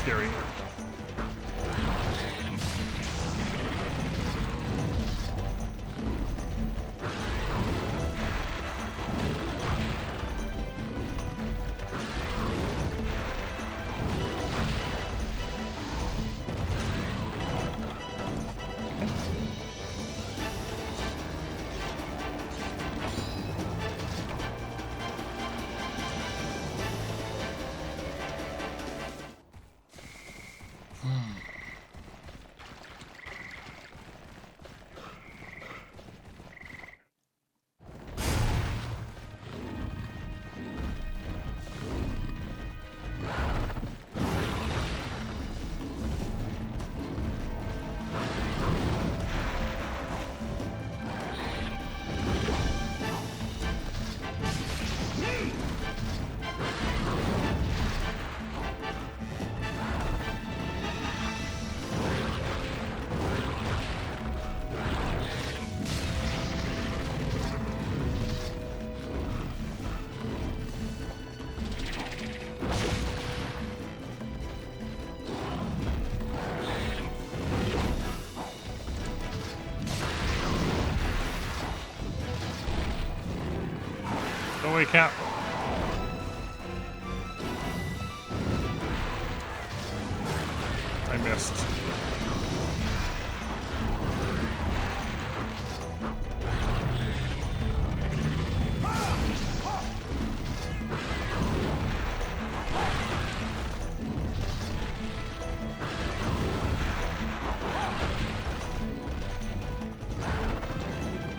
Speaker 1: scary. Go away, cat. I missed.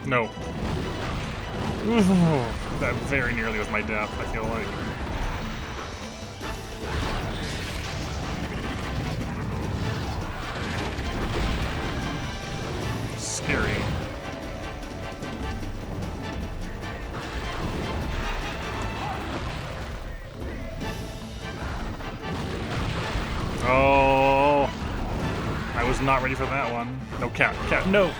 Speaker 1: No. Ooh, that very nearly was my death, I feel like. Scary. Oh, I was not ready for that one. No, cat, no!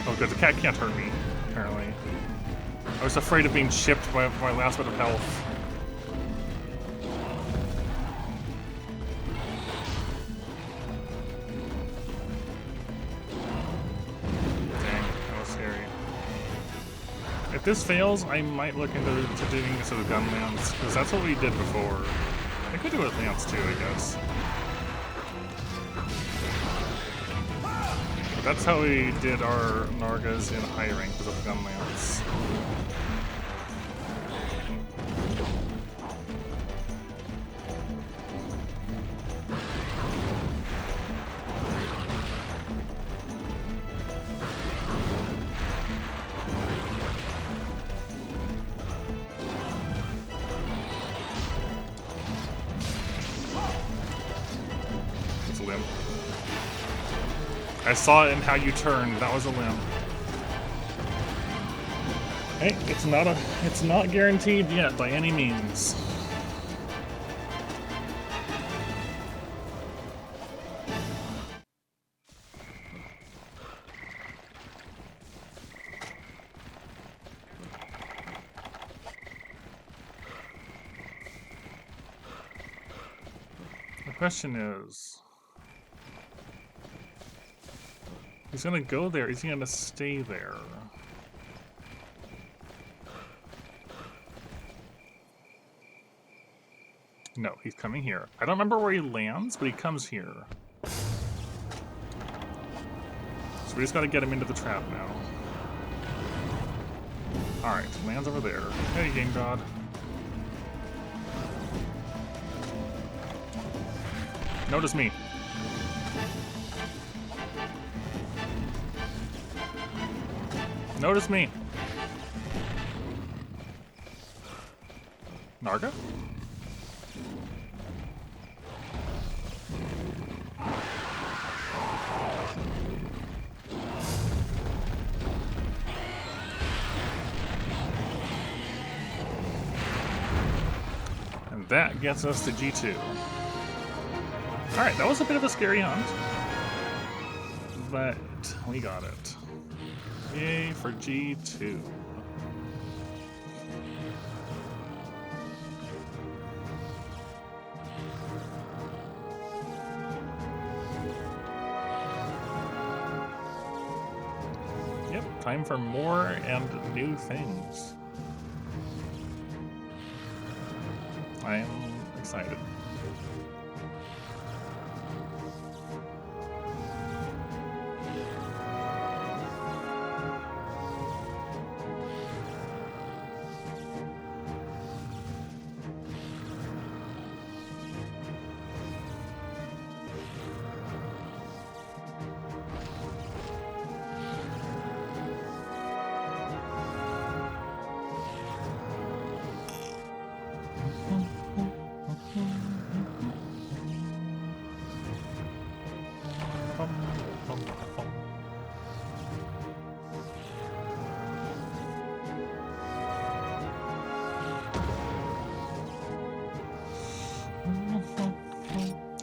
Speaker 1: Oh, good, the cat can't hurt me, apparently. I was afraid of being chipped by my last bit of health. Dang, that was scary. If this fails, I might look into doing this with gun lance, because that's what we did before. I could do it with lance too, I guess. But that's how we did our Nargas in high rank, was with gun lance. It's a limb. I saw it in how you turned. That was a limb. Hey, it's not guaranteed yet by any means. The question is, he's gonna go there. Is he gonna stay there? No, he's coming here. I don't remember where he lands, but he comes here. So we just gotta get him into the trap now. Alright, lands over there. Hey, Game God. Notice me. Notice me. Narga? And that gets us to G2. Alright, that was a bit of a scary hunt. But we got it. Yay for G2. Time for more and new things. I am excited.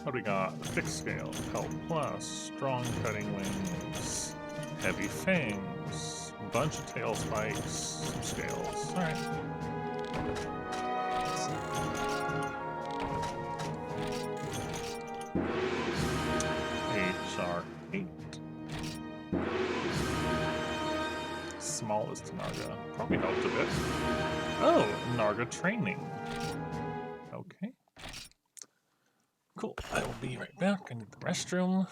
Speaker 1: What do we got? Fixed scale, health plus, strong cutting wings, heavy fangs, bunch of tail spikes, some scales. Alright. HR8. Smallest Narga. Probably helped a bit. Oh, Narga training. Okay. Cool. I will be right back. I need the restroom.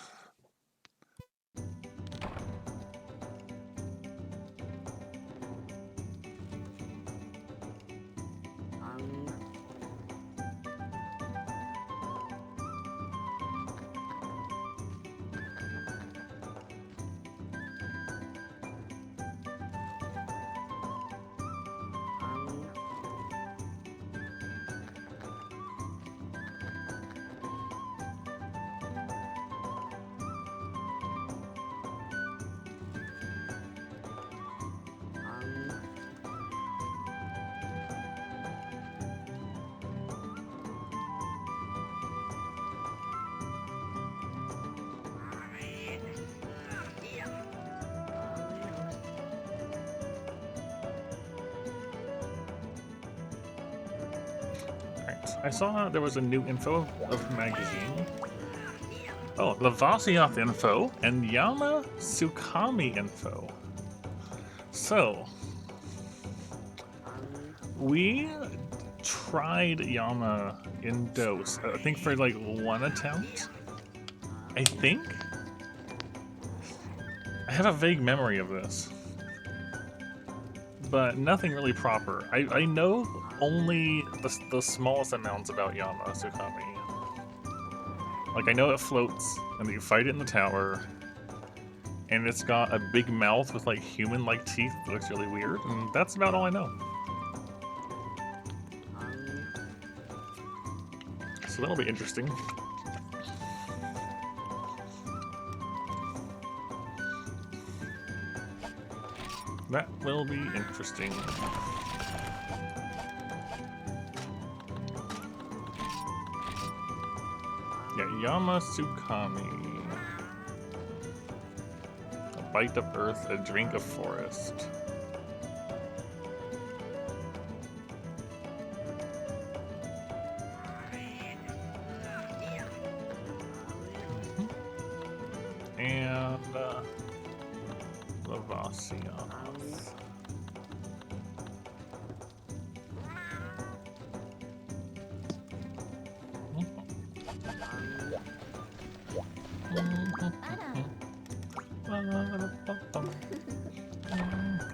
Speaker 1: I saw there was a new info of magazine. Oh, Lavasioth info and Yama Tsukami info. So, we tried Yama in Dose, I think for like one attempt. I think? I have a vague memory of this. But nothing really proper. I know only the smallest amounts about Yama Tsukami. Like, I know it floats, and you fight it in the tower, and it's got a big mouth with, like, human-like teeth that looks really weird, and that's about all I know. So that'll be interesting. That will be interesting. Yeah, Yama Tsukami. A bite of earth, a drink of forest. And Lavasioth.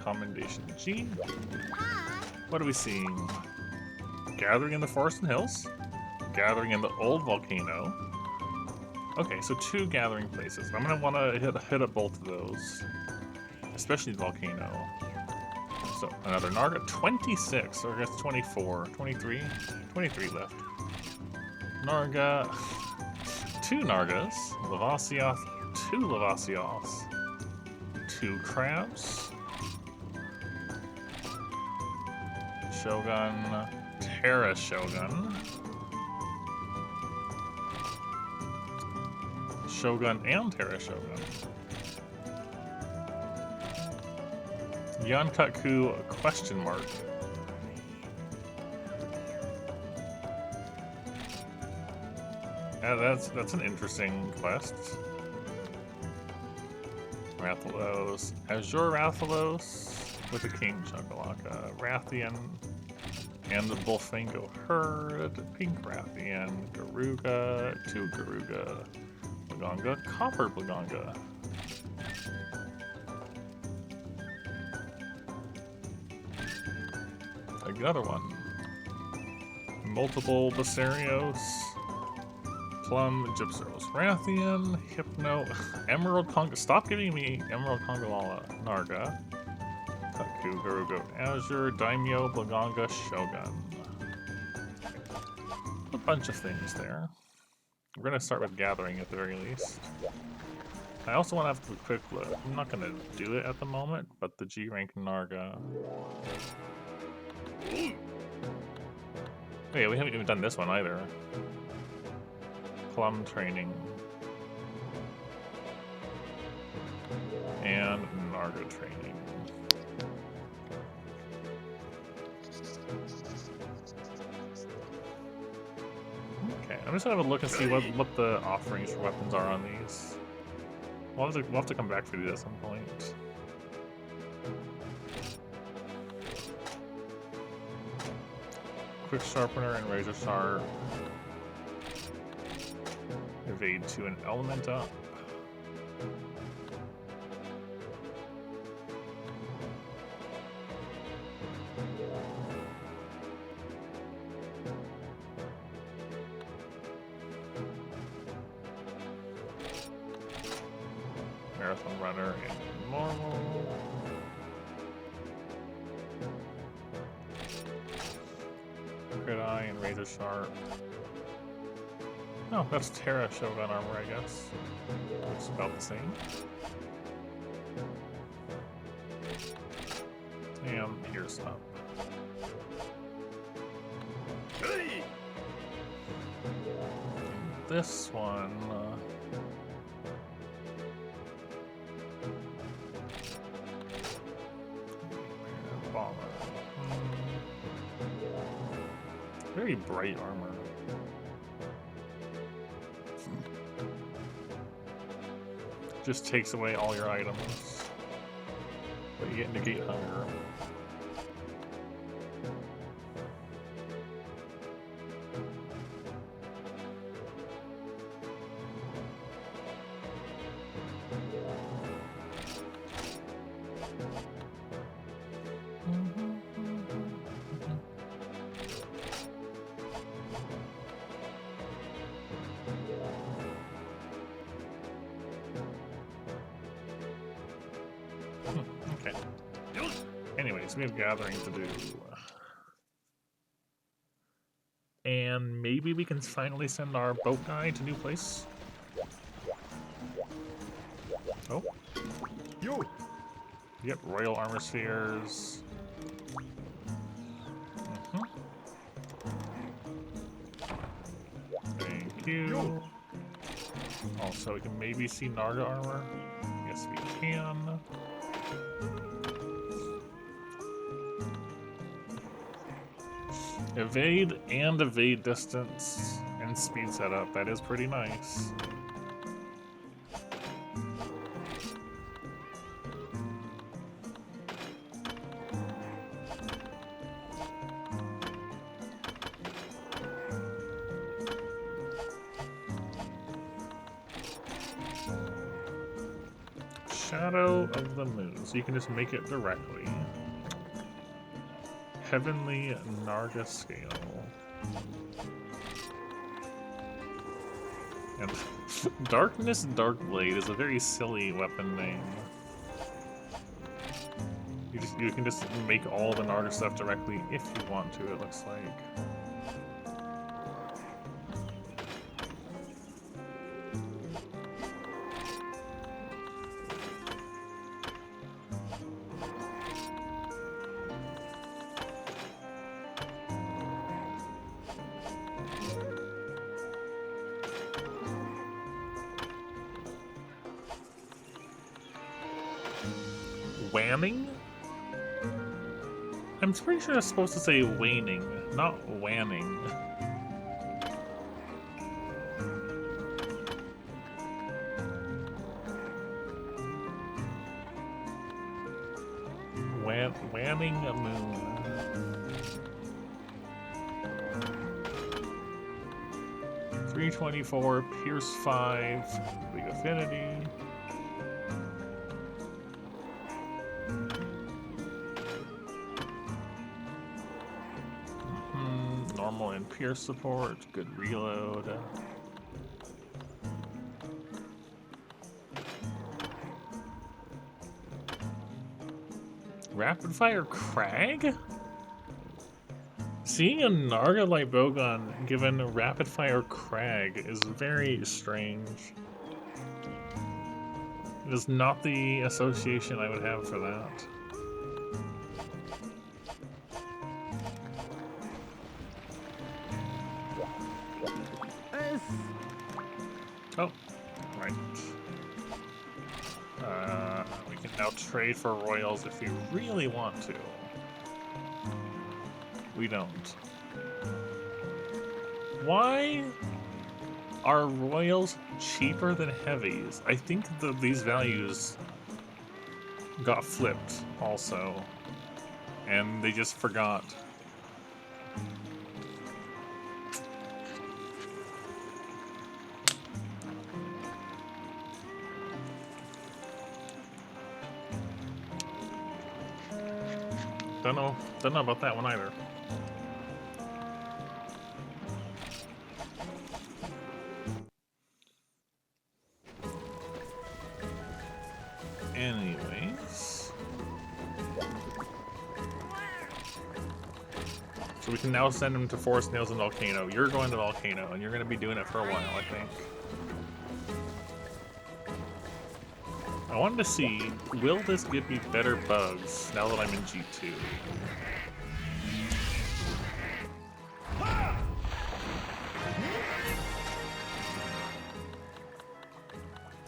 Speaker 1: Commendation G. What are we seeing? Gathering in the forest and hills. Gathering in the old volcano. Okay, so 2 gathering places. I'm gonna want to hit up both of those, especially the volcano. So another Narga, 26. So I guess 24, 23, 23 left. Narga, 2 Nargas. Lavasioth, 2 Lavasioths. 2 crabs. Shogun, Terra Shogun. Shogun and Terra Shogun. Yankaku question mark. Yeah, that's an interesting quest. Rathalos. Azure Rathalos with a King Chuckalaka. Rathian and the Bullfango Herd. Pink Rathian. Garuga. 2 Garuga. Blaganga. Copper Blaganga. Another one. Multiple Basarios. Plum, Gypseros, Rathian, Hypno, Emerald Conga. Stop giving me Emerald Kongawala, Narga, Taku, Garugo, Azure, Daimyo, Blaganga, Shogun. A bunch of things there. We're gonna start with gathering at the very least. I also want to have a quick look. I'm not gonna do it at the moment, but the G rank Narga. Oh yeah, we haven't even done this one either. Plum training. And Narga training. Okay, I'm just gonna have a look and see what the offerings for weapons are on these. We'll have to come back for these at some point. Quick Sharpener and Razor Sharp. Evade to an element up. Marathon Runner and normal. Crit Eye and Razor Sharp. Oh, that's Terra Shogun armor, I guess. Looks about the same. And Pierce up. And this one. Bomber. Very bright armor. Just takes away all your items, but you get negate hunger. Okay. Anyways, we have gathering to do. And maybe we can finally send our boat guy to new place. Oh. Yo! Yep, Royal Armor Spheres. Thank you. Also, we can maybe see Narga armor. Yes, we can. Evade and evade distance and speed setup. That is pretty nice. Shadow of the Moon, so you can just make it directly. Heavenly Narga Scale. And Darkness Darkblade is a very silly weapon name. You can just make all the Narga stuff directly if you want to, it looks like. Wanning? I'm pretty sure it's supposed to say waning, not wanning. Wanning a moon. .324, Pierce 5, Big Affinity. Normal and Pierce support, good reload. Rapid Fire Crag? Seeing a Narga Light Bowgun given Rapid Fire Crag is very strange. It is not the association I would have for that. Oh, right. We can now trade for royals if we really want to. We don't. Why are royals cheaper than heavies? I think that these values got flipped also, and they just forgot. Don't know about that one either. Anyways. So we can now send him to Forest Nails and Volcano. You're going to Volcano, and you're going to be doing it for a while, I think. I wanted to see, will this give me better bugs now that I'm in G2?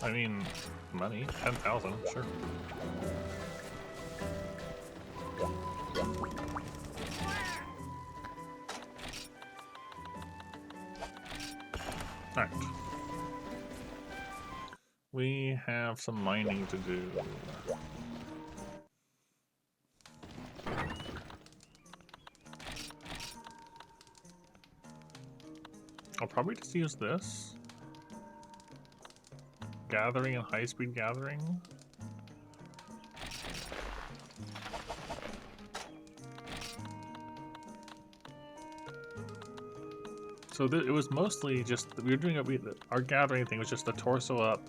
Speaker 1: I mean, money, 10,000, sure. Alright. We have some mining to do. I'll probably just use this. Gathering and high-speed gathering. So it was mostly just, we were doing our gathering thing was just the torso up,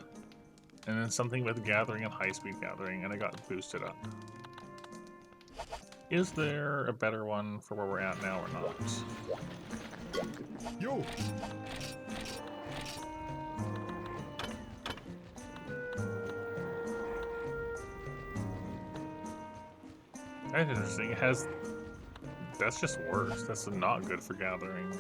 Speaker 1: and then something with gathering and high-speed gathering, and it got boosted up. Is there a better one for where we're at now or not? Yo! That's interesting. It has... That's just worse. That's not good for gathering.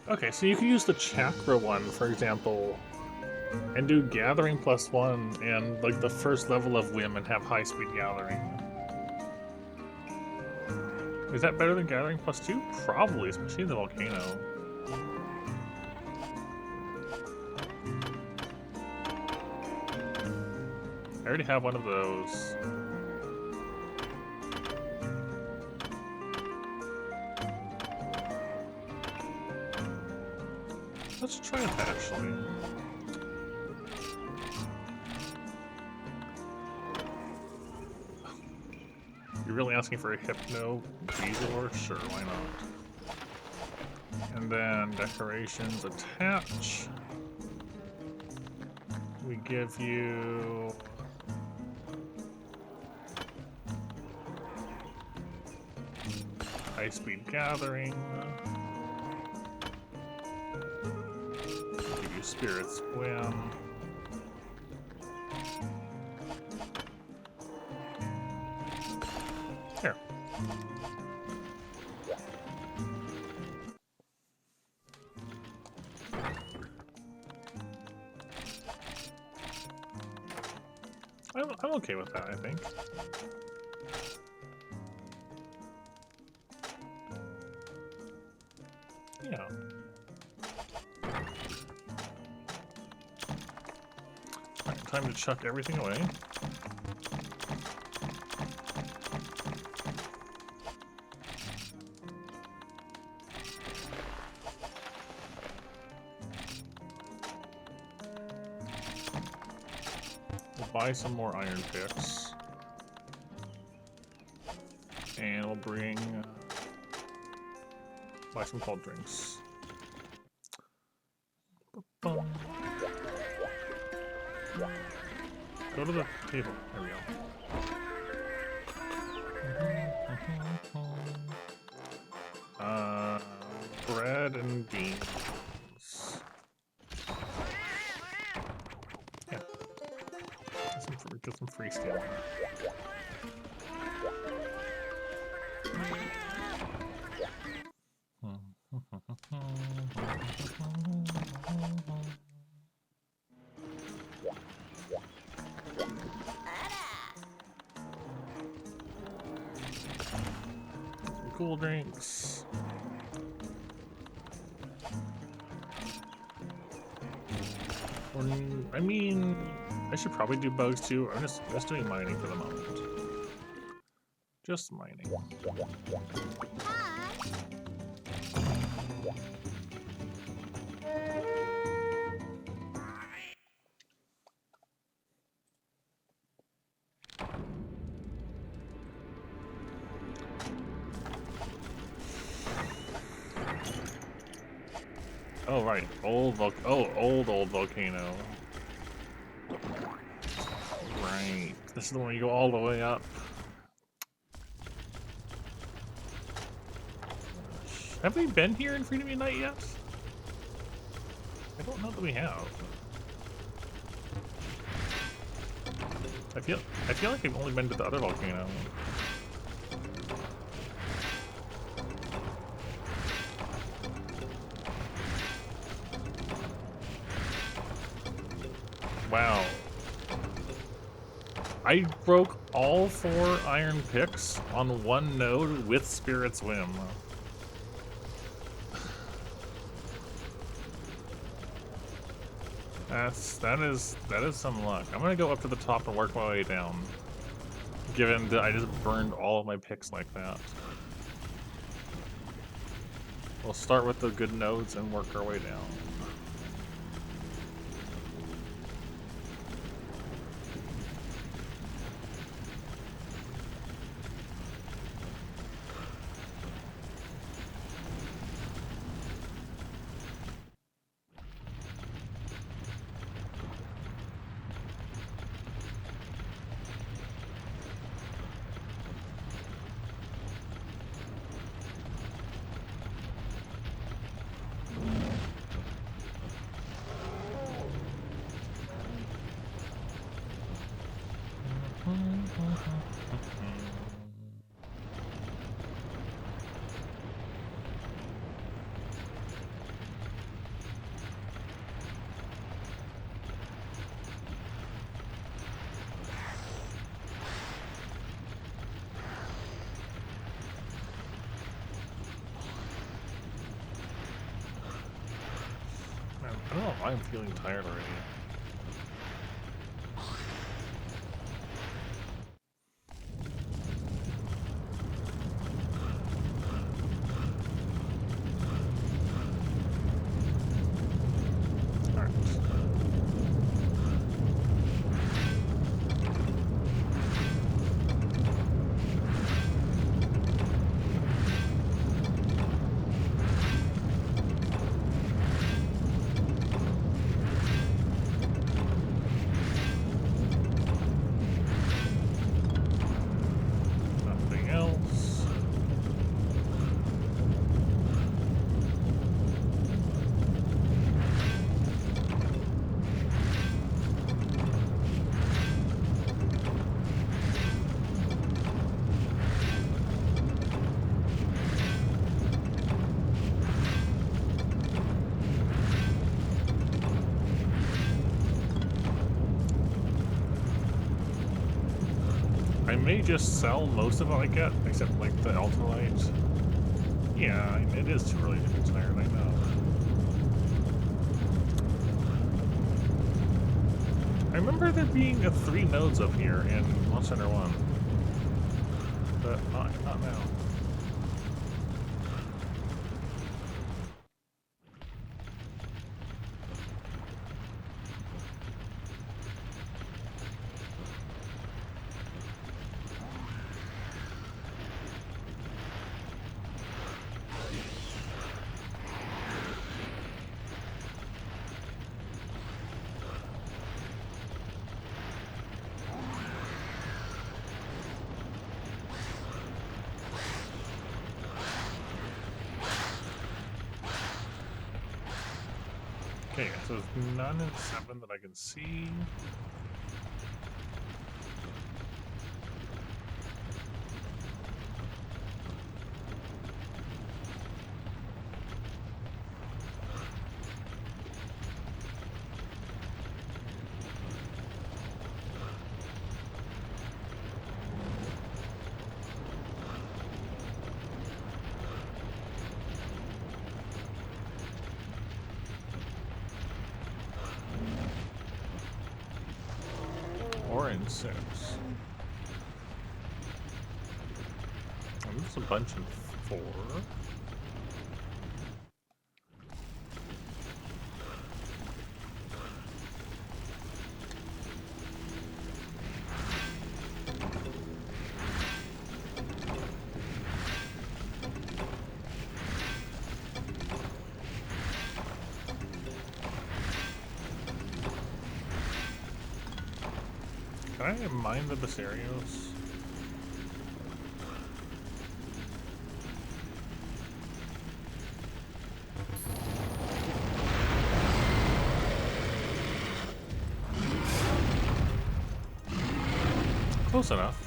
Speaker 1: Okay, so you can use the chakra one, for example, and do gathering +1 and like the first level of whim and have high-speed gathering. Is that better than gathering +2? Probably, especially in the volcano. I already have one of those. Let's try that actually. You're really asking for a Hypno Weasel? Sure, why not? And then decorations attach. We give you... high speed gathering. Give you Spirit Swim. Here. I'm okay with that, I think. Yeah. Alright, time to chuck everything away. We'll buy some more iron picks. And we'll bring... buy some cold drinks. Go to the table. There we go. Bread and beans. Yeah. Get some free stamina. Cool drinks. I mean, I should probably do bugs too. I'm just doing mining for the moment. Just mining. Oh right, old volcano. Right, this is the one you go all the way up. Have we been here in Freedom Unite yet? I don't know that we have. I feel like we've only been to the other volcano. Wow. I broke all 4 iron picks on one node with Spirit Swim. That is some luck. I'm gonna go up to the top and work my way down. Given that I just burned all of my picks like that. We'll start with the good nodes and work our way down. I don't know why I'm feeling tired already. may just sell most of what I get, except like the ultralight. Yeah, I mean, it is too early to be tired, I know. I remember there being 3 nodes up here in Launch Center 1. But not now. Okay, so there's none in 7 that I can see. Or in 6. And there's a bunch in 4. Can I mine the Basarios? Close enough.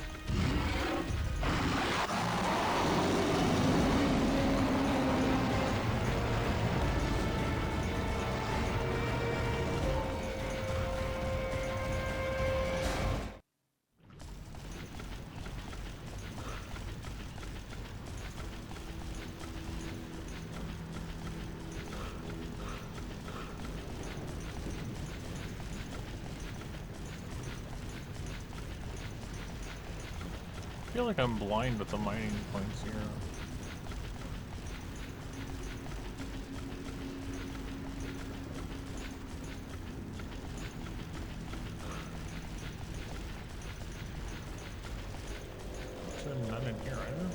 Speaker 1: I feel like I'm blind with the mining points here. There's none in here either.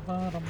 Speaker 1: Bottom.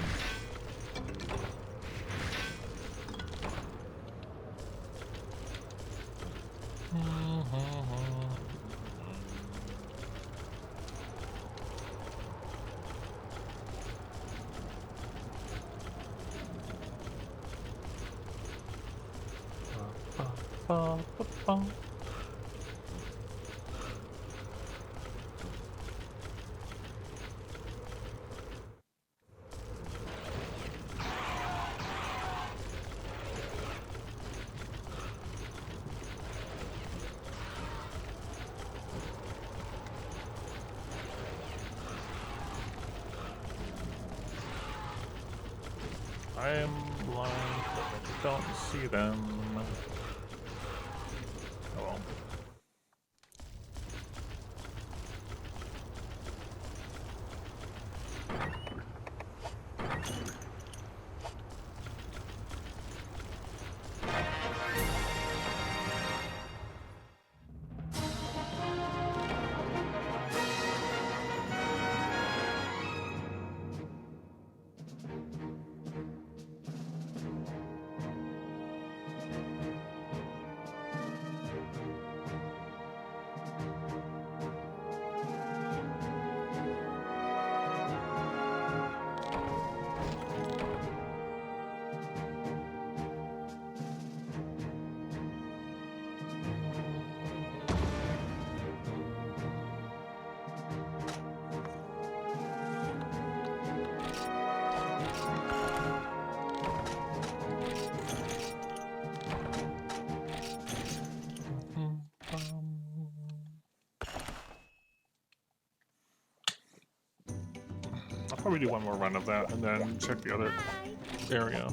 Speaker 1: I am blind, but I don't see them. Oh well. I'll probably do one more run of that and then check the other area.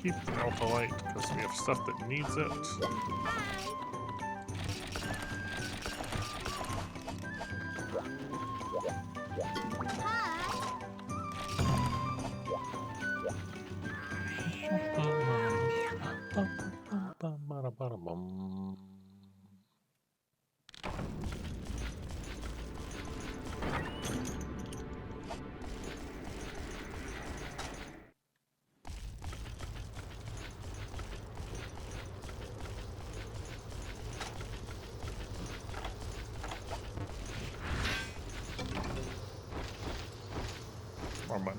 Speaker 1: Keep the alpha light because we have stuff that needs it. More button.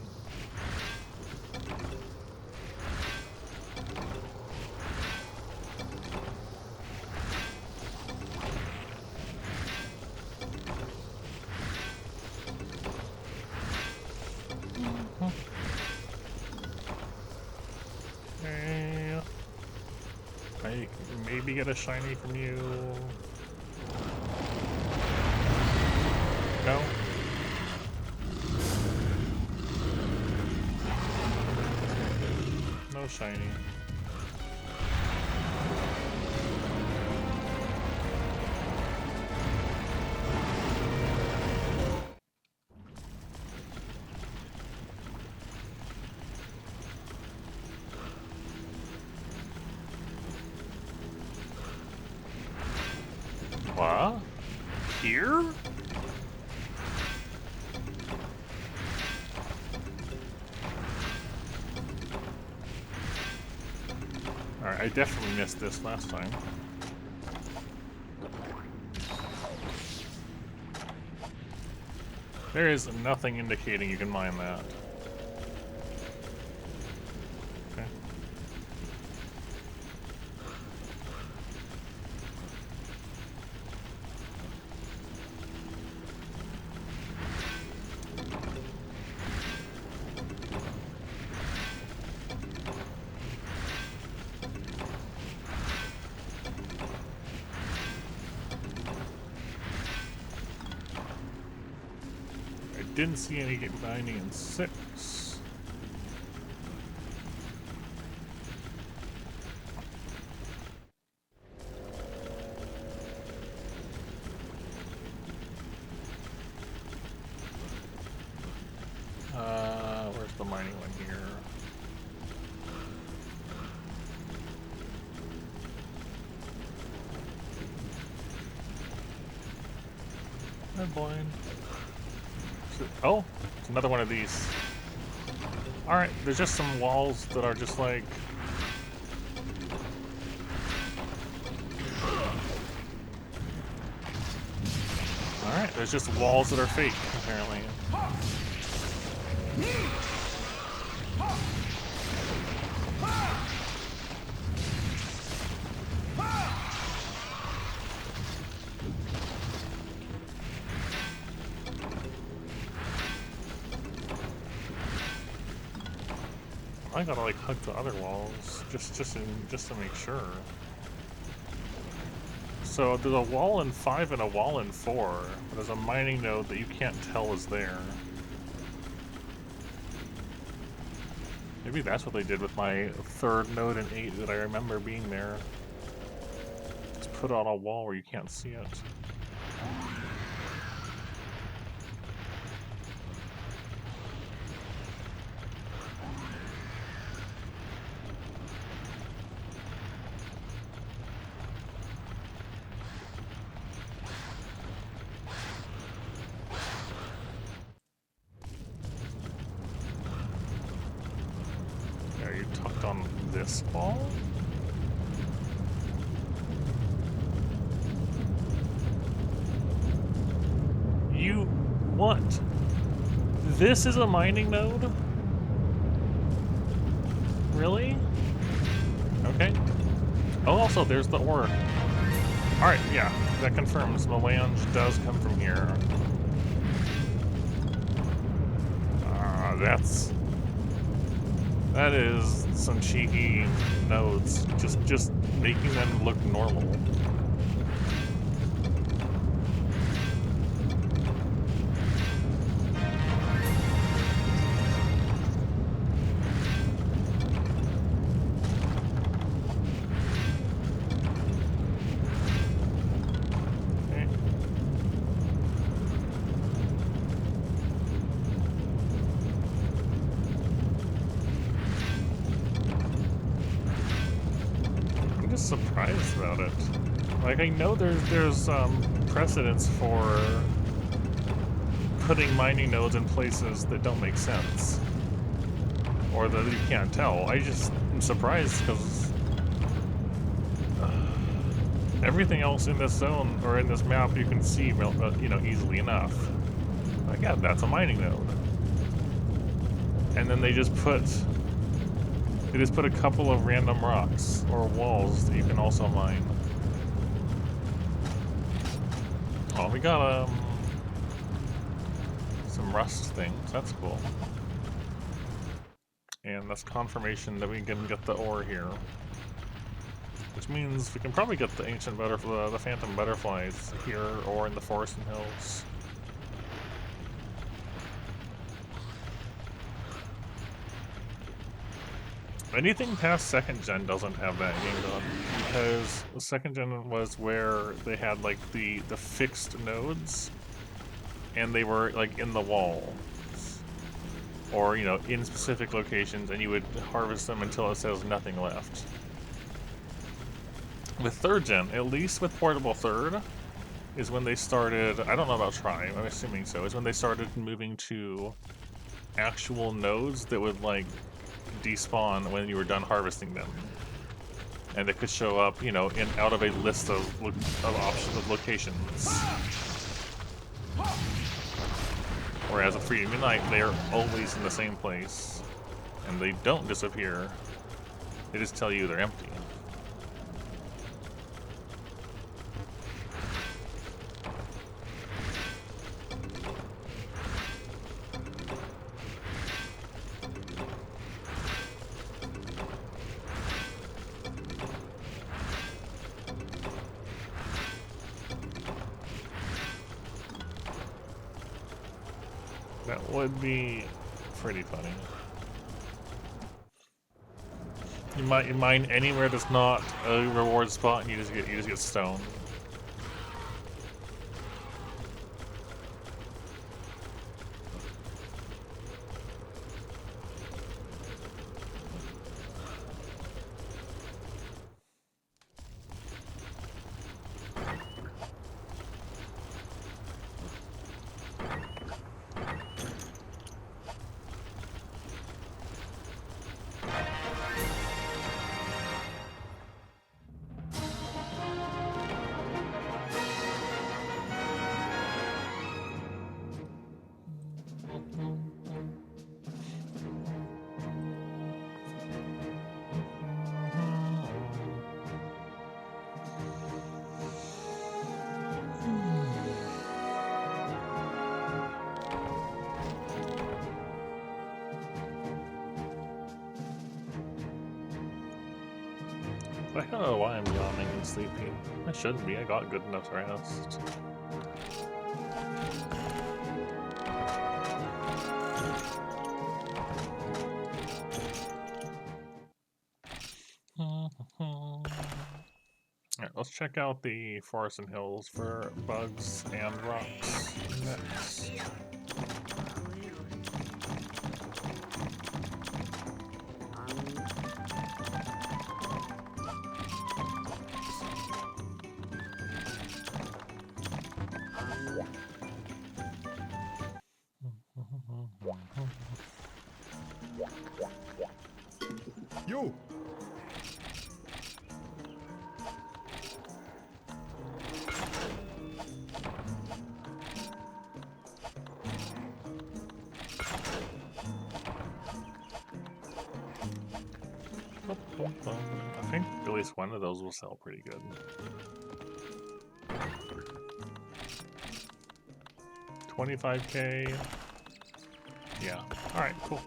Speaker 1: Okay. I maybe get a shiny from you. No? No shiny. What? Here? Alright, I definitely missed this last time. There is nothing indicating you can mine that. Okay. Didn't see any get mining in 6. Where's the mining one here? Red blind. Oh, it's another one of these. Alright, there's just some walls that are just like... Alright, there's just walls that are fake, apparently. I gotta like hug the other walls just to make sure. So there's a wall in 5 and a wall in 4, but there's a mining node that you can't tell is there. Maybe that's what they did with my 3rd node in 8 that I remember being there. Just put it on a wall where you can't see it. On this wall? You... what? This is a mining node? Really? Okay. Oh, also, there's the ore. Alright, yeah, that confirms melange does come from here. That's... That is some cheeky nodes, just making them look normal. Surprised about it. Like, I know there's precedence for putting mining nodes in places that don't make sense, or that you can't tell. I just am surprised because everything else in this zone or in this map you can see, you know, easily enough. Like, yeah, that's a mining node, and then they just put a couple of random rocks or walls that you can also mine. Oh, we got some rust things. That's cool. And that's confirmation that we can get the ore here. Which means we can probably get the ancient butterfly, the phantom butterflies here or in the forest and hills. Anything past second gen doesn't have that game on, because the second gen was where they had like the fixed nodes, and they were like in the wall, or you know, in specific locations, and you would harvest them until it says nothing left. With third gen, at least with portable third, is when they started. I don't know about Tri, I'm assuming so. Is when they started moving to actual nodes that would like despawn when you were done harvesting them, and it could show up, you know, in out of a list of options of locations. Whereas with Freedom Unite, they are always in the same place, and they don't disappear. They just tell you they're empty. That would be pretty funny. You mine anywhere that's not a reward spot, and you just get stone. I don't know why I'm yawning and sleepy. I shouldn't be. I got good enough rest. Alright, let's check out the forests and hills for bugs and rocks next.
Speaker 2: You!
Speaker 1: I think at least one of those will sell pretty good. $25K. Yeah. Alright, cool.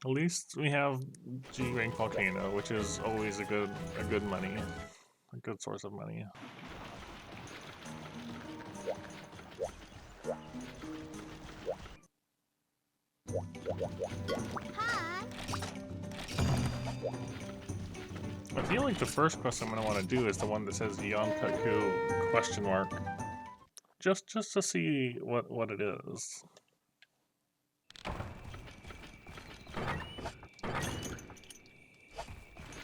Speaker 1: At least we have G rank volcano, which is always a good money, a good source of money. I feel like the first quest I'm gonna want to do is the one that says Yonkaku question mark, just to see what it is.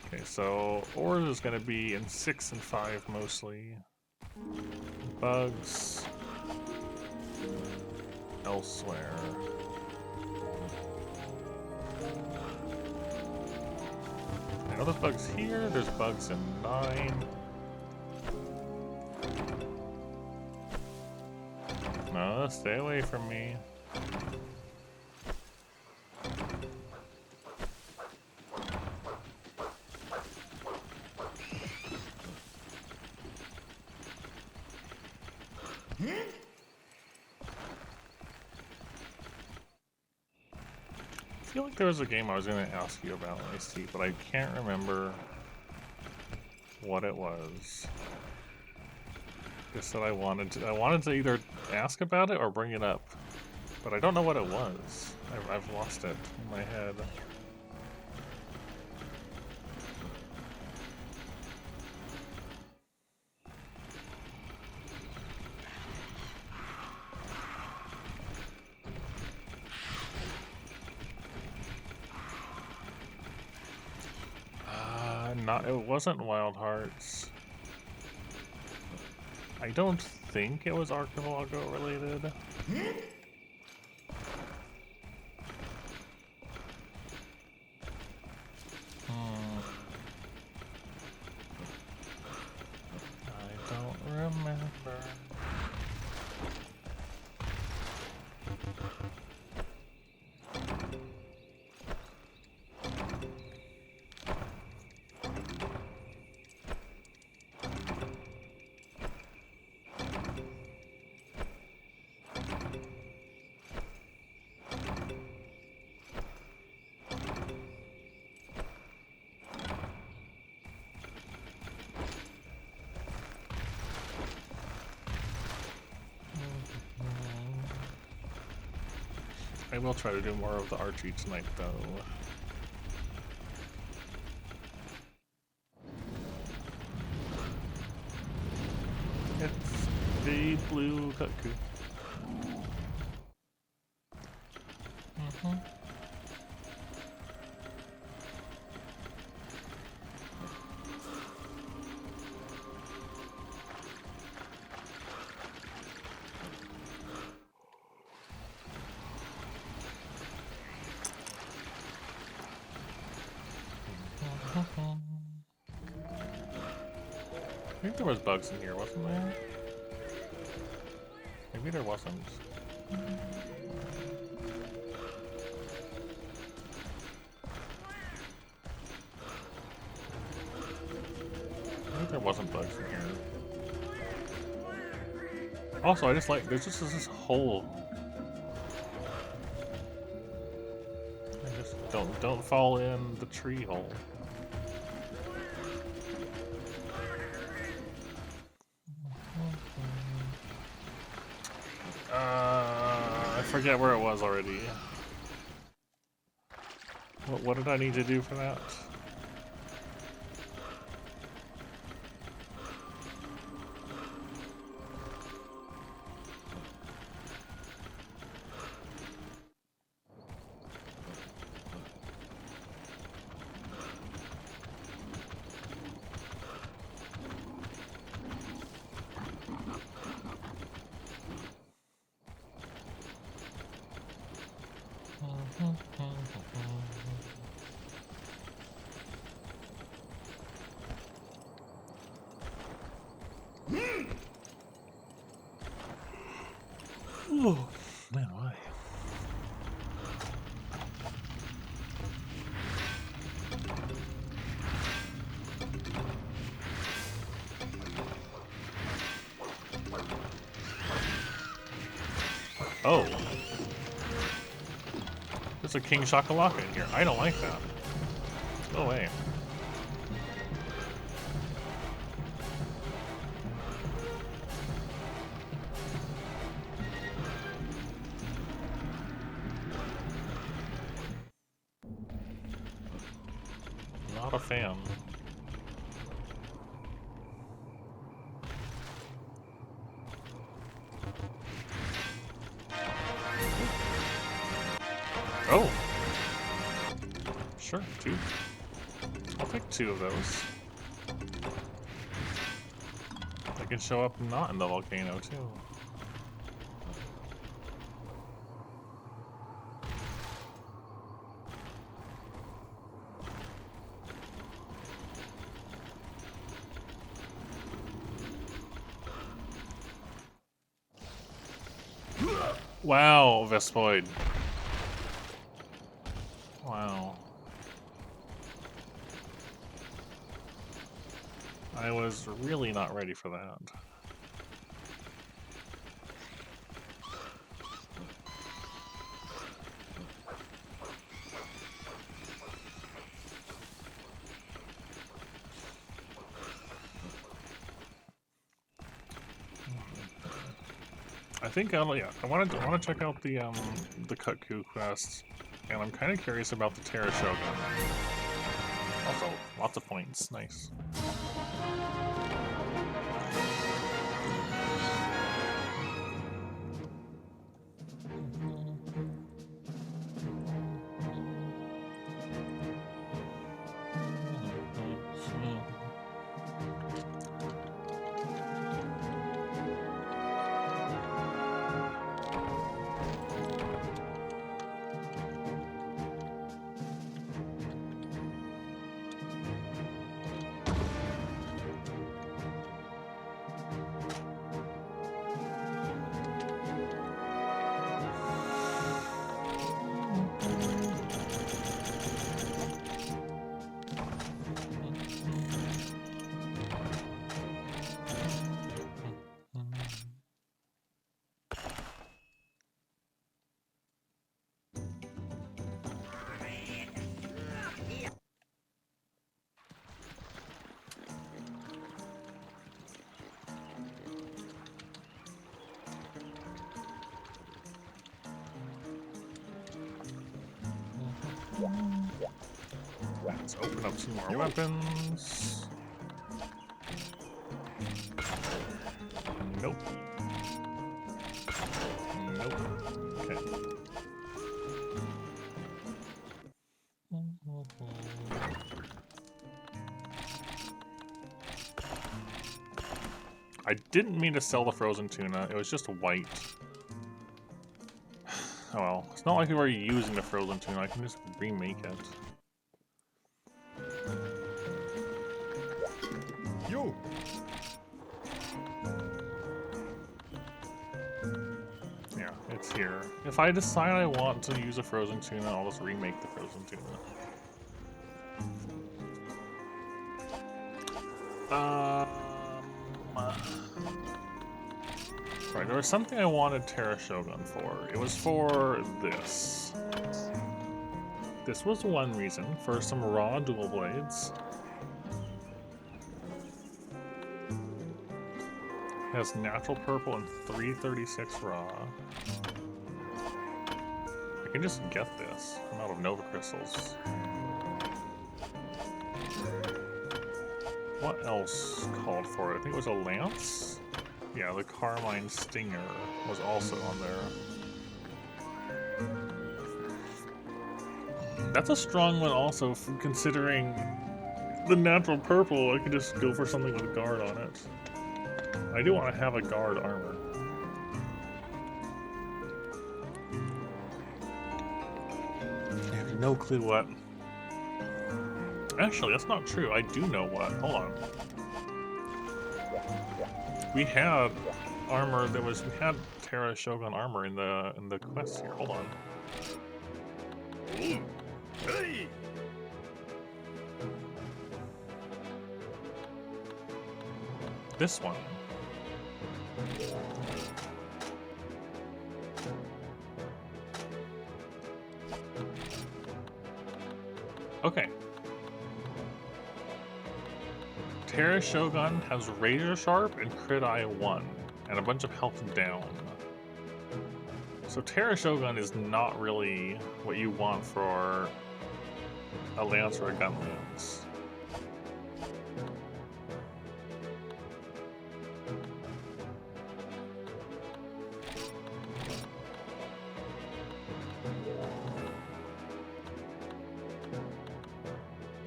Speaker 1: Okay, so ores is gonna be in 6 and 5 mostly. Bugs elsewhere. I know there's bugs here, there's bugs in 9. No, stay away from me. I feel like there was a game I was going to ask you about, Lacey, but I can't remember what it was. Just that I wanted to either ask about it or bring it up, but I don't know what it was. I've lost it in my head. It wasn't Wild Hearts. I don't think it was Archipelago related. I don't remember. I will try to do more of the archery tonight, though. It's the blue cuckoo. I think there was bugs in here, wasn't there? Maybe there wasn't. I think there wasn't bugs in here. Also, I just like, there's just this hole. I just don't fall in the tree hole. I forget where it was already. What did I need to do for that? Oh, man, why? Oh. There's a King Shakalaka in here. I don't like that. Go away. Not a fan. Oh! Sure, 2. I'll take 2 of those. They can show up not in the volcano, too. Wow, Vespoid. Wow. I was really not ready for that. I think I want to check out the Kutku quest, and I'm kind of curious about the Terra Shogun. Also, lots of points, nice. Let's open up some more weapons. Nope. Nope. Okay. I didn't mean to sell the frozen tuna, it was just white. Oh well, it's not like we were using the frozen tuna, I can just remake it.
Speaker 2: You!
Speaker 1: Yeah, it's here. If I decide I want to use a frozen tuna, I'll just remake the frozen tuna. Right, there was something I wanted Terra Shogun for. It was for this. This was one reason, for some raw dual blades. It has natural purple and 336 raw. I can just get this. I'm out of Nova Crystals. What else called for it? I think it was a lance? Yeah, the Carmine Stinger was also on there. That's a strong one also, considering the natural purple. I could just go for something with a guard on it. I do want to have a guard armor. I have no clue what. Actually, that's not true. I do know what. Hold on. We had armor that was. We had Terra Shogun armor in the quest here. Hold on.
Speaker 2: Hey!
Speaker 1: This one. Okay. Terra Shogun has Razor Sharp and Crit Eye 1, and a bunch of health down. So Terra Shogun is not really what you want for a lance or a gun lance.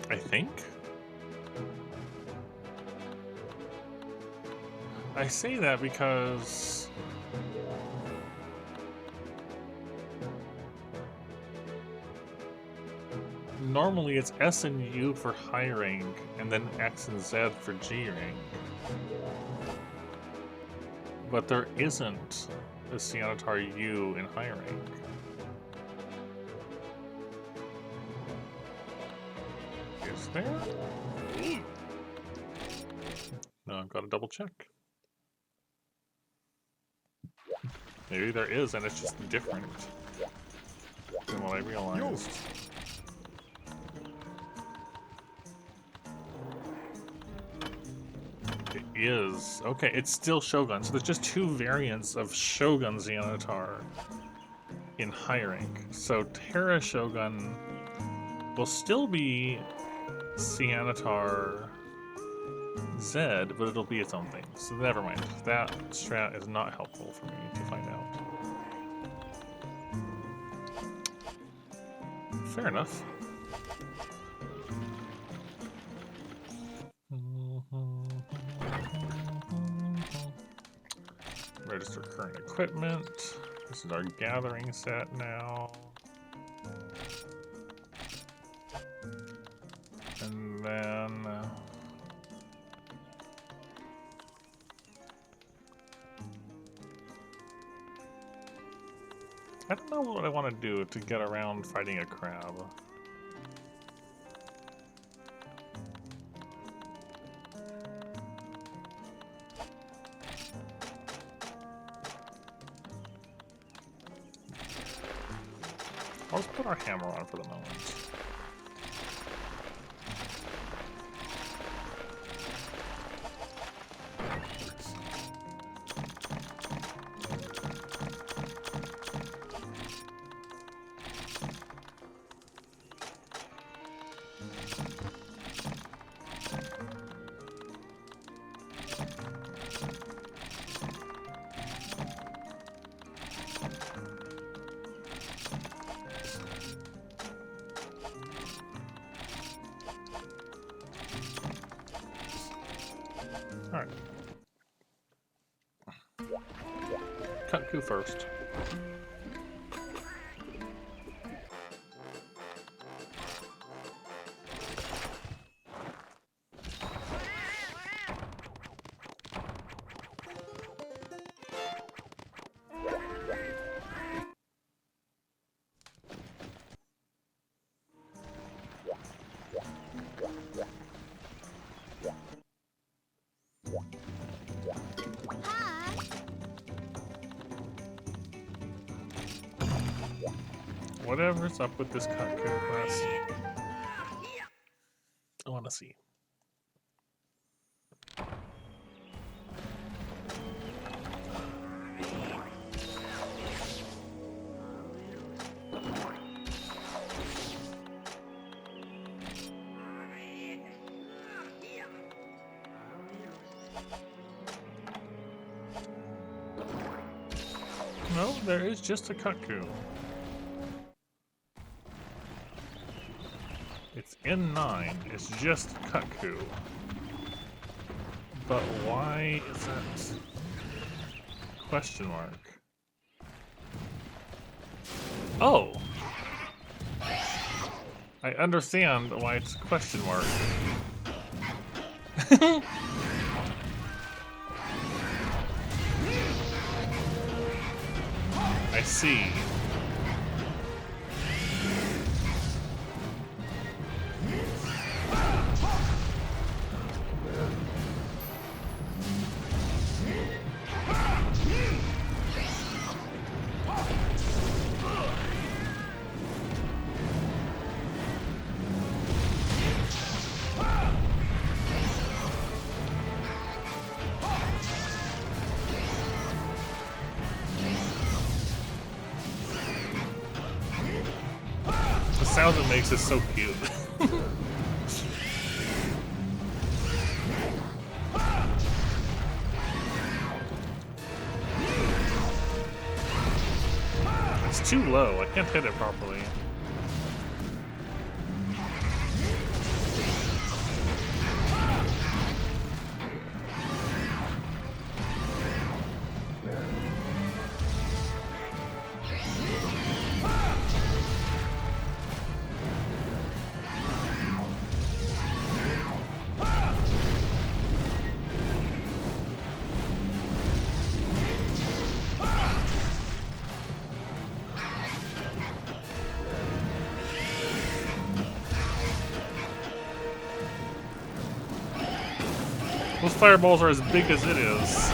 Speaker 1: I think? I say that because normally it's S and U for high rank, and then X and Z for G rank. But there isn't a Cianatar U in high rank. Is there? No, I've got to double check. Maybe there is, and it's just different than what I realized. It is. Okay, it's still Shogun. So there's just two variants of Shogun Cianatar in high rank. So Terra Shogun will still be Cianatar Z, but it'll be its own thing. So never mind. That strat is not helpful for me to find out. Fair enough. Register current equipment. This is our gathering set now. And then I don't know what I want to do to get around fighting a crab. Let's put our hammer on for the moment. Alright. Kutku first. Whatever's up with this Kutku quest, I want to see. No, there is just a Kutku. It's N9, it's just Kutku. But why is that question mark? Oh! I understand why it's question mark. I see. sound it makes is so cute. It's too low. I can't hit it properly. Those fireballs are as big as it is.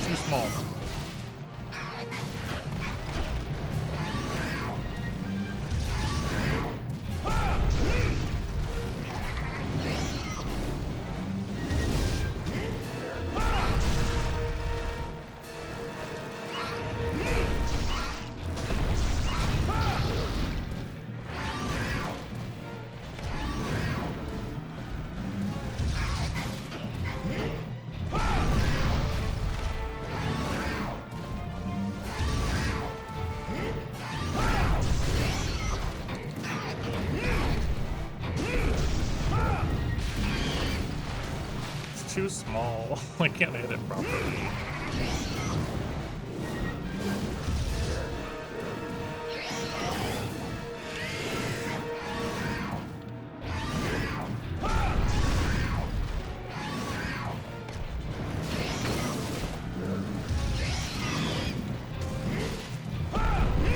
Speaker 1: Too small. Too small. I can't hit it properly.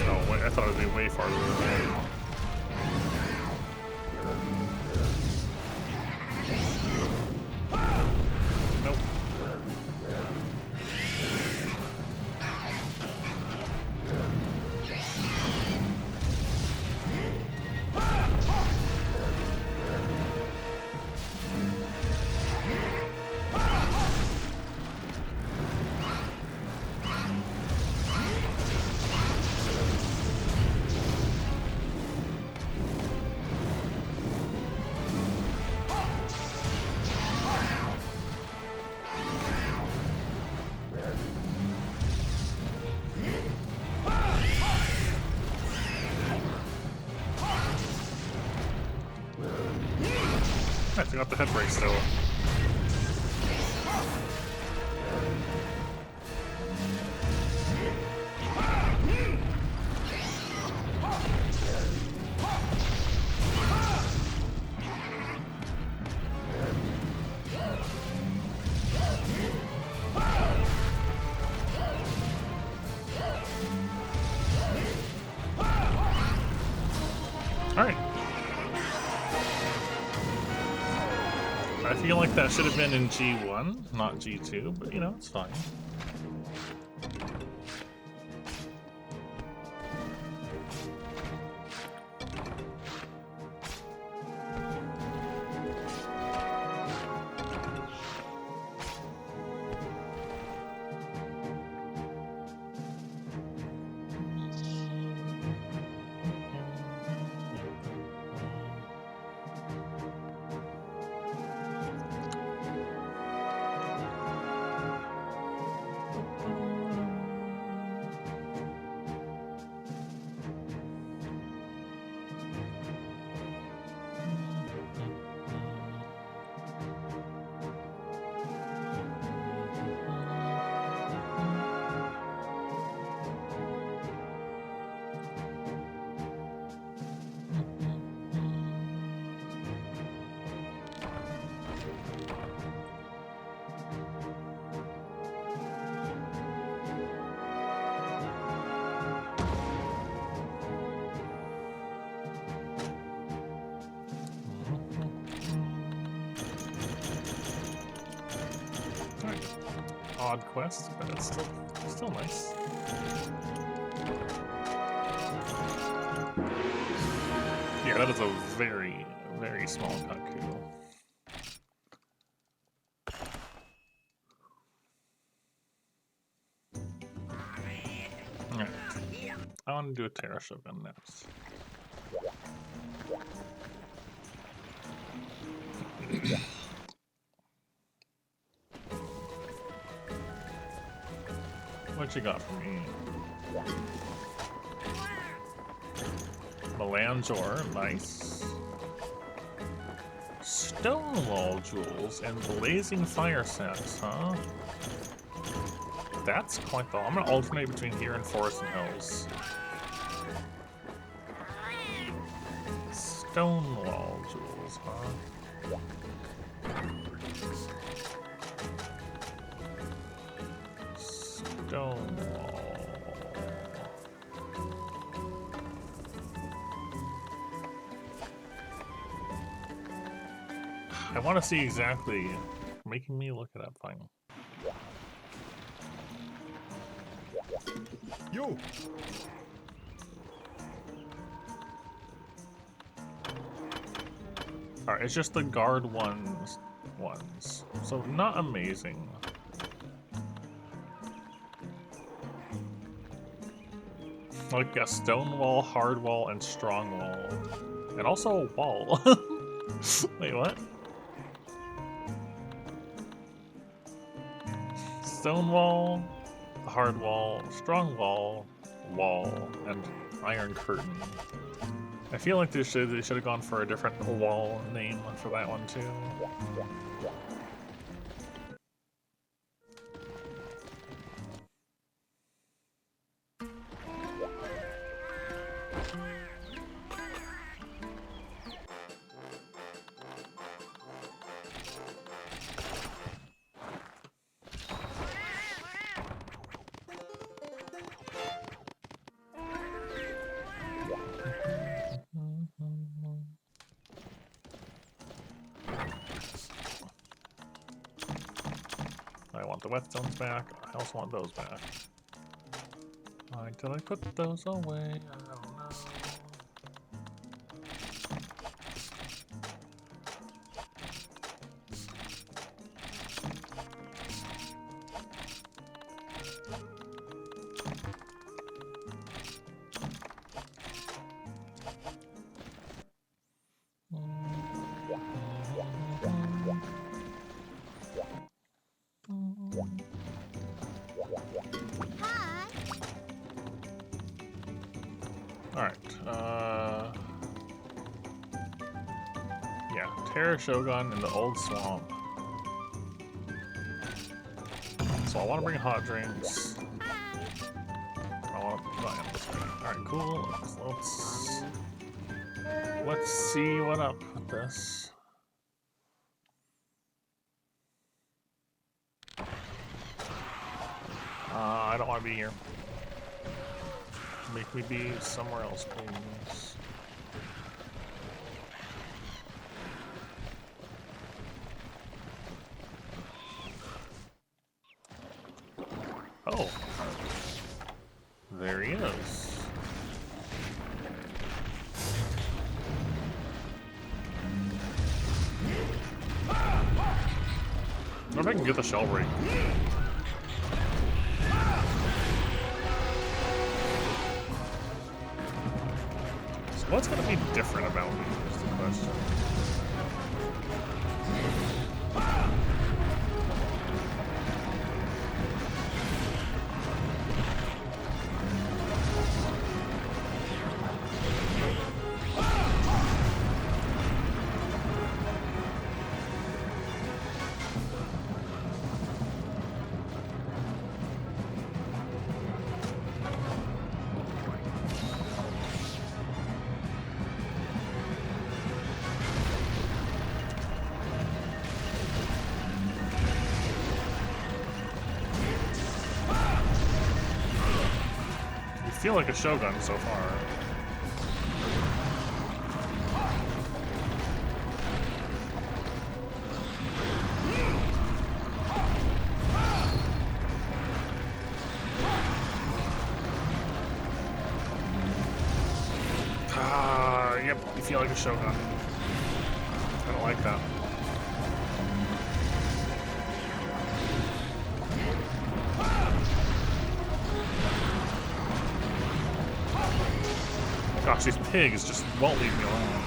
Speaker 1: Oh wait, I thought it would be way farther away. I forgot the head break still. Alright. I feel like that should have been in G1, not G2, but you know, it's fine. odd quest, but it's still nice. Yeah, that is a very, very small cuckoo. Alright. I want to do a Terra Shogun next. What you got for me? Melangor, nice. Stonewall jewels and blazing fire sets, huh? That's quite the. I'm gonna alternate between here and Forest and Hills. Stonewall jewels, huh? Stonewall. I want to see exactly. Making me look it up. Fine.
Speaker 2: You.
Speaker 1: Alright, it's just the guard ones. So not amazing. Like a stone wall, hard wall, and strong wall. And also a wall. Wait, what? Stone wall, hard wall, strong wall, and iron curtain. I feel like they should have gone for a different wall name for that one too. I want the whetstones back. I also want those back. Why did I put those away? I don't know. Alright, yeah, Terra Shogun in the Old Swamp. So I want to bring hot drinks. I want to Alright, cool. Let's see what up with this. I don't want to be here. Make me be somewhere else, please. Oh. There he is. I wonder if I can get the shell break. What's going to be different about me is the question. I feel like a Shogun so far. Yep, you feel like a Shogun. I don't like that. Gosh, these pigs just won't leave me alone.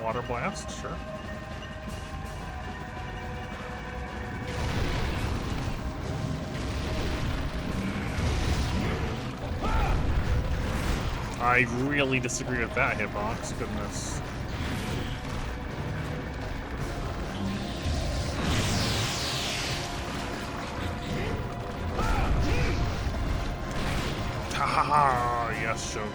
Speaker 1: Water blast, sure. I really disagree with that hitbox, goodness. Ha ha ha! Yes, Shogun.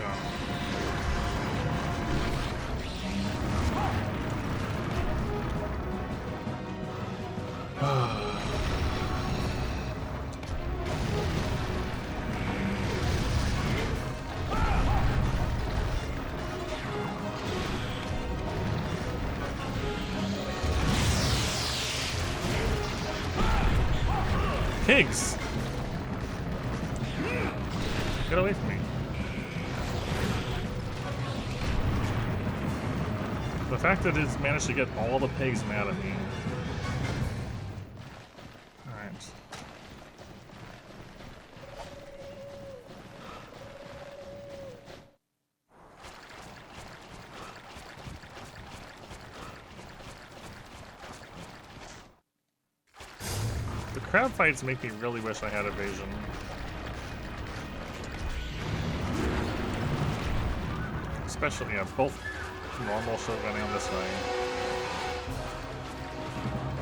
Speaker 1: Pigs! Get away from me. The fact that it's managed to get all the pigs mad at me. Alright. The crab fights make me really wish I had evasion. Especially, yeah, both normal Shogun and this way.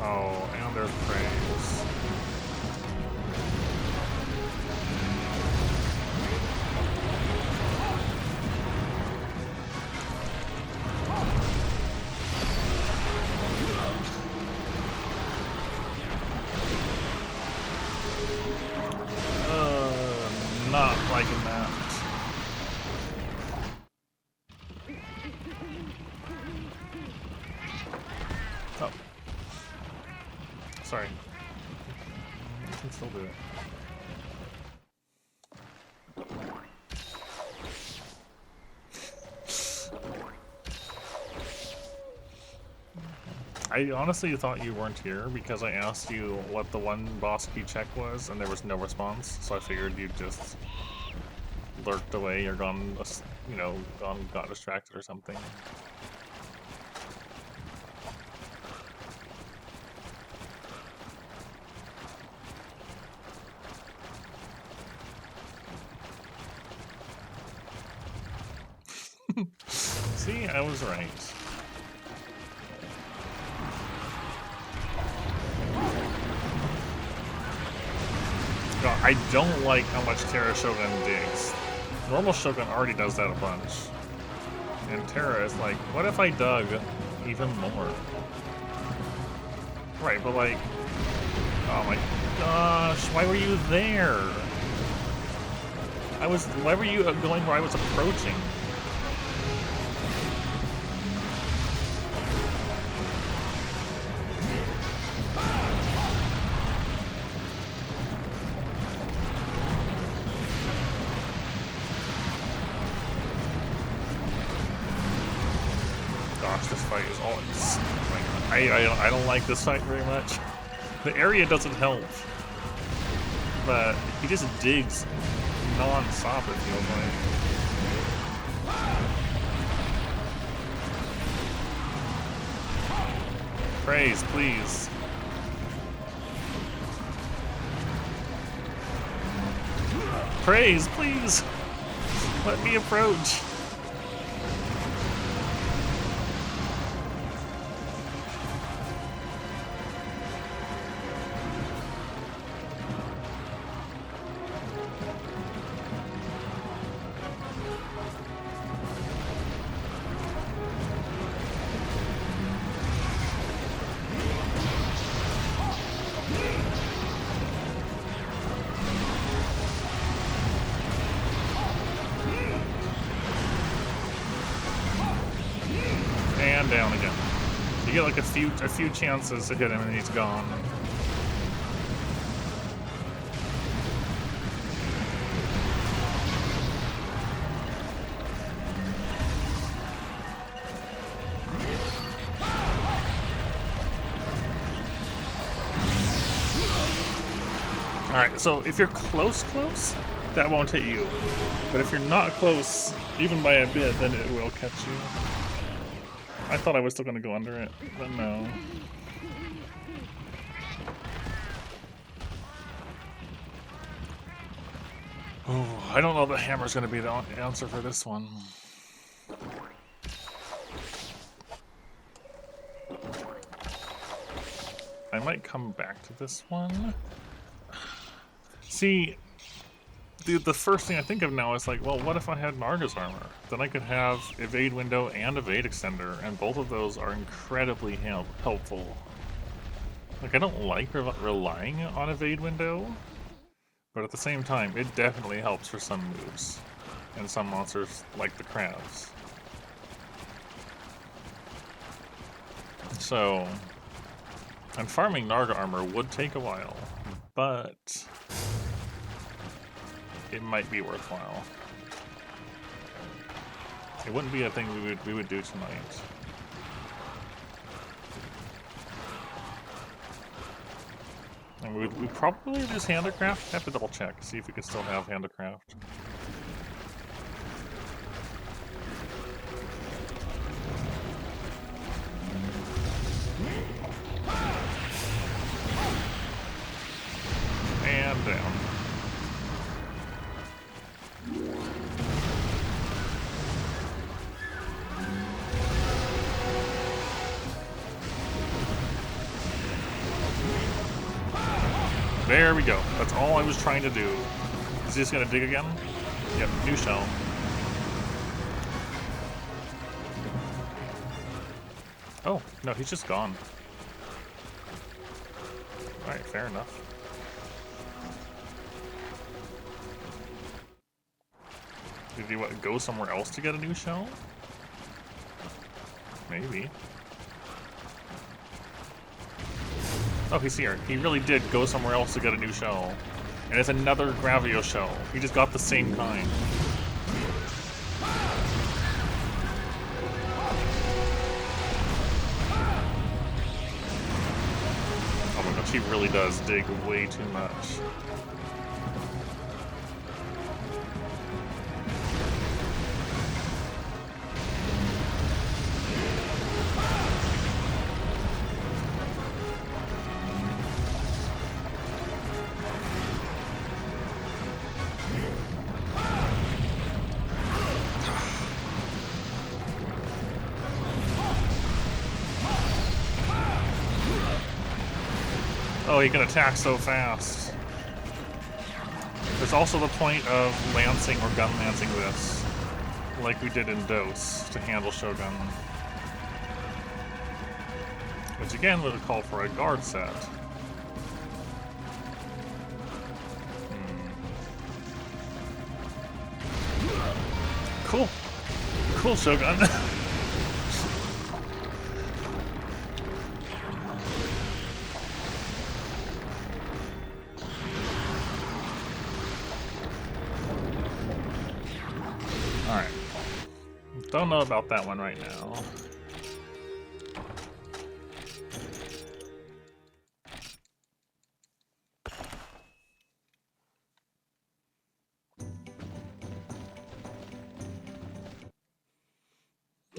Speaker 1: Oh, and there's praise. Not liking that. Oh. Sorry. You can still do it. I honestly thought you weren't here because I asked you what the one boss key check was and there was no response, so I figured you just lurked away or gone, you know, got distracted or something. See, I was right. No, I don't like how much Terra Shogun digs. Normal Shogun already does that a bunch. And Terra is like, what if I dug even more? Right, but like, oh my gosh, why were you there? Why were you going where I was approaching? Gosh, this fight is all I don't like this fight very much. The area doesn't help, but he just digs non-stop, it feels like. Praise, please. Praise, please. Let me approach. You get like a few chances to hit him and he's gone. Alright, so if you're close, that won't hit you. But if you're not close, even by a bit, then it will catch you. I thought I was still going to go under it, but no. Oh, I don't know if the hammer's going to be the answer for this one. I might come back to this one. See, the first thing I think of now is like, well, what if I had Narga's armor? Then I could have evade window and evade extender, and both of those are incredibly helpful. Like, I don't like relying on evade window, but at the same time, it definitely helps for some moves and some monsters like the crabs. So, and farming Narga armor would take a while, but it might be worthwhile. It wouldn't be a thing we would do tonight. And we probably use handicraft. Have to double check, see if we can still have handicraft. And down. There we go. That's all I was trying to do. Is he just gonna dig again? Yep, new shell. Oh, no, he's just gone. Alright, fair enough. Did he go somewhere else to get a new shell? Maybe. Oh, he's here. He really did go somewhere else to get a new shell. And it's another Gravio shell. He just got the same kind. Oh my gosh, he really does dig way too much. Oh, he can attack so fast. There's also the point of lancing or gun lancing this, like we did in Dose, to handle Shogun. Which again would call for a guard set. Cool. Cool, Shogun. Alright. Don't know about that one right now.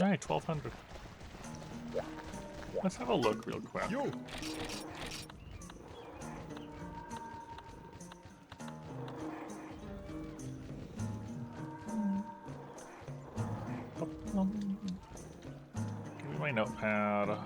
Speaker 1: Alright, 1200. Let's have a look real quick. Yo. Give me my notepad.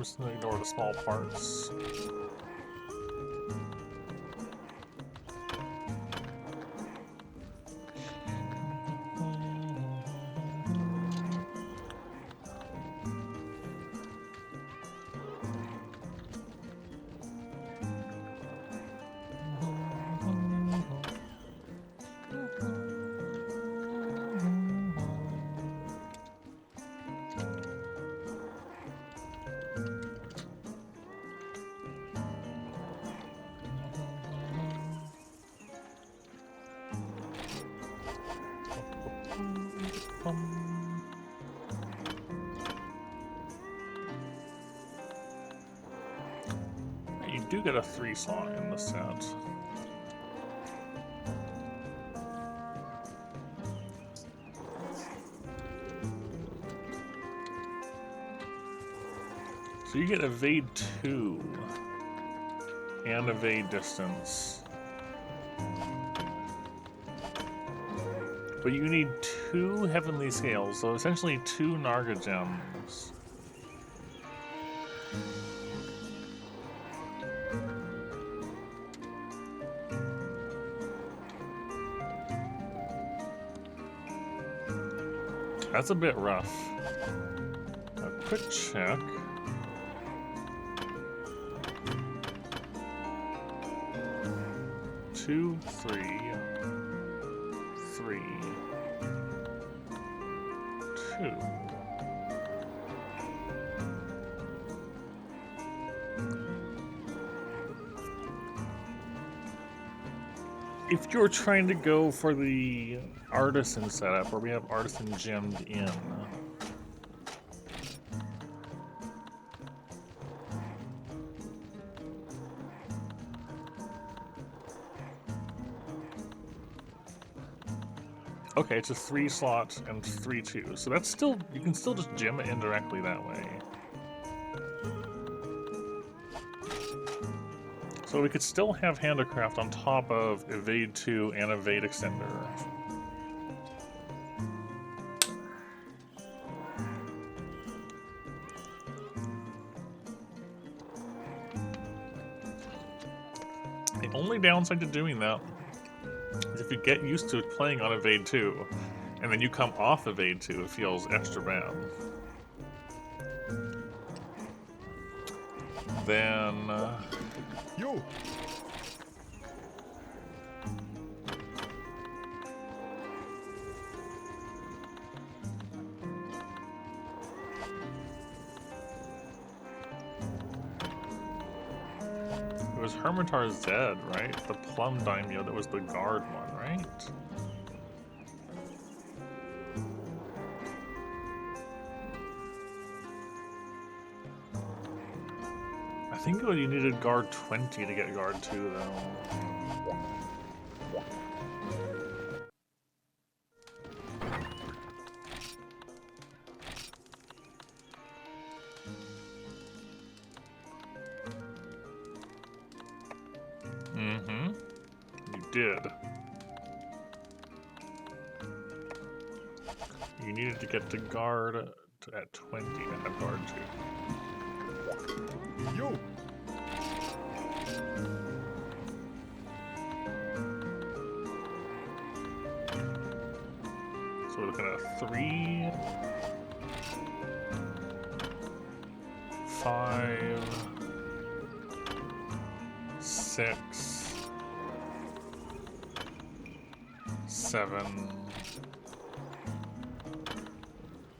Speaker 1: Just ignore the small parts. You do get a 3 slot in the set. So you get evade 2 and evade distance. But you need 2 heavenly scales, so essentially 2 Narga gems. That's a bit rough. A quick check. Two, three, 2. If you're trying to go for the artisan setup, where we have artisan gemmed in, okay, it's a 3 slot and 3 2. So that's still, you can still just gem it indirectly that way. So we could still have handicraft on top of evade 2 and evade extender. The only downside to doing that is if you get used to playing on evade 2, and then you come off evade 2, it feels extra bad. Then...
Speaker 2: Yo!
Speaker 1: It was Hermitar Zed, right? The Plum Daimyo that was the guard one, right? I think you needed guard 20 to get guard 2, though. Mm-hmm. You did. You needed to get to guard at 20 to have guard 2.
Speaker 2: Yo!
Speaker 1: So we're looking at 3, 5, 6, 7,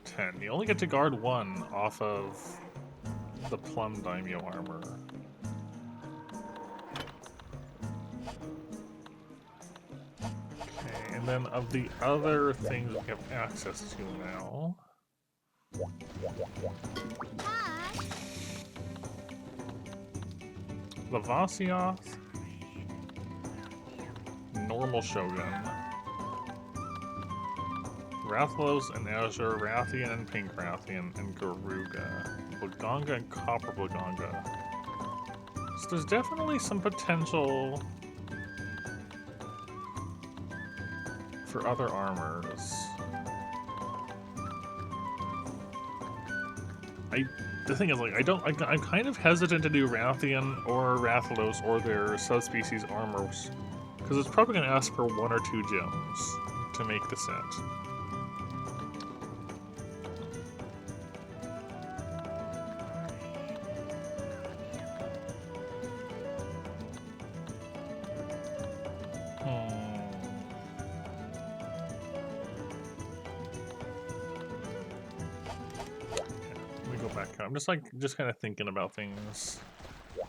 Speaker 1: 10. You only get to guard 1 off of the Plum Daimyo armor. Okay, and then of the other things we have access to now. Lavasioth, normal Shogun, Rathalos and Azure, Rathian and Pink Rathian, and Garuga, Blaganga and Copper Blaganga. So there's definitely some potential for other armors. I The thing is, like, I'm kind of hesitant to do Rathian or Rathalos or their subspecies armors, because it's probably going to ask for 1 or 2 gems to make the set. I'm just kind of thinking about things.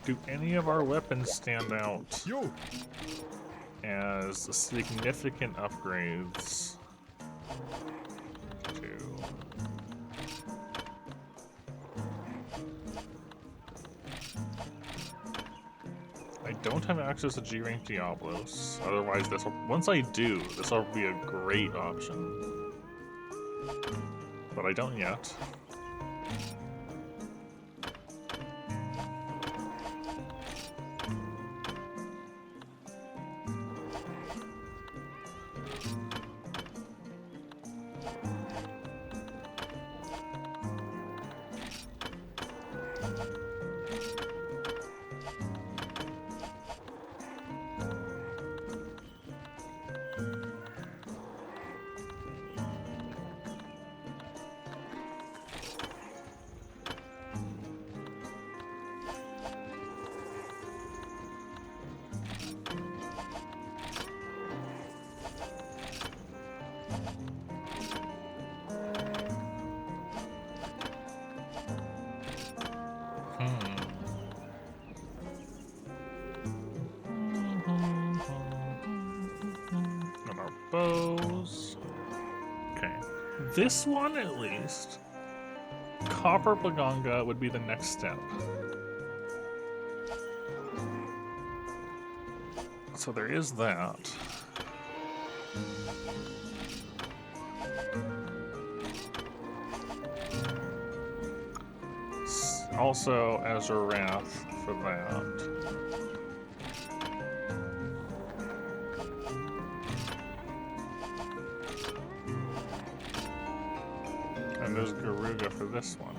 Speaker 1: Do any of our weapons stand out as significant upgrades to? I don't have access to G-rank Diablos. Otherwise, once I do, this will be a great option. But I don't yet. And our bows. Okay. This one, at least. Copper Baganga would be the next step. So there is that. Also, Azure Wrath for that. And there's Garuga for this one.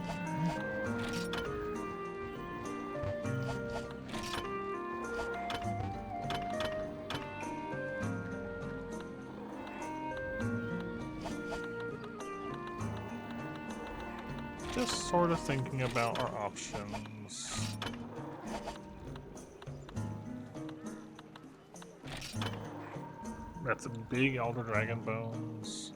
Speaker 1: Just sort of thinking about our options. That's a big Elder Dragon Bones.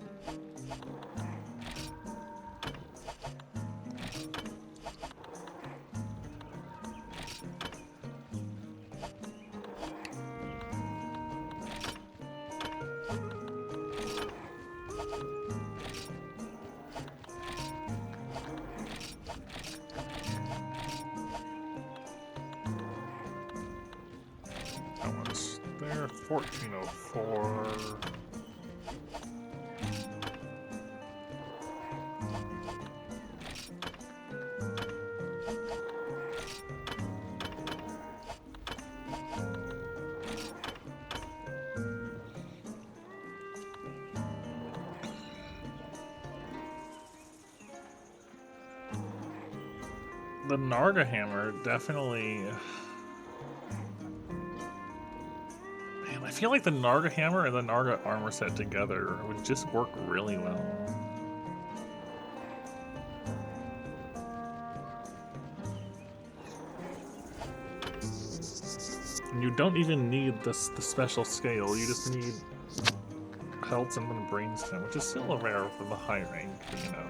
Speaker 1: That one's there, 1404. The Narga Hammer definitely. Man, I feel like the Narga Hammer and the Narga armor set together would just work really well. And you don't even need the special scale, you just need pelts and then brainstem, which is still a rare for the high rank, you know.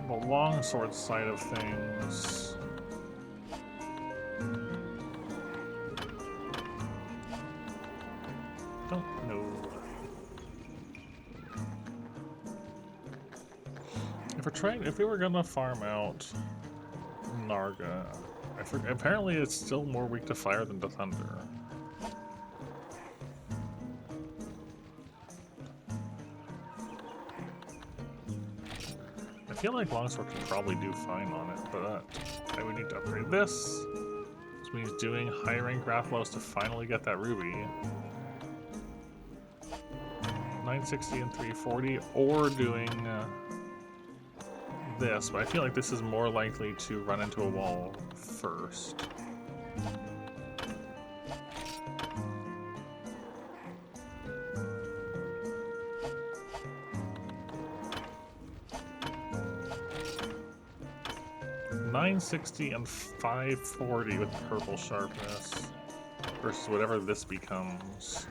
Speaker 1: The longsword side of things. Don't know. If we were gonna farm out Narga, apparently it's still more weak to fire than to thunder. I feel like Longsword can probably do fine on it, but okay, we need to upgrade this. This means doing high rank Rathalos to finally get that ruby. 960 and 340, or doing this, but I feel like this is more likely to run into a wall first. $960 and $540 with purple sharpness versus whatever this becomes.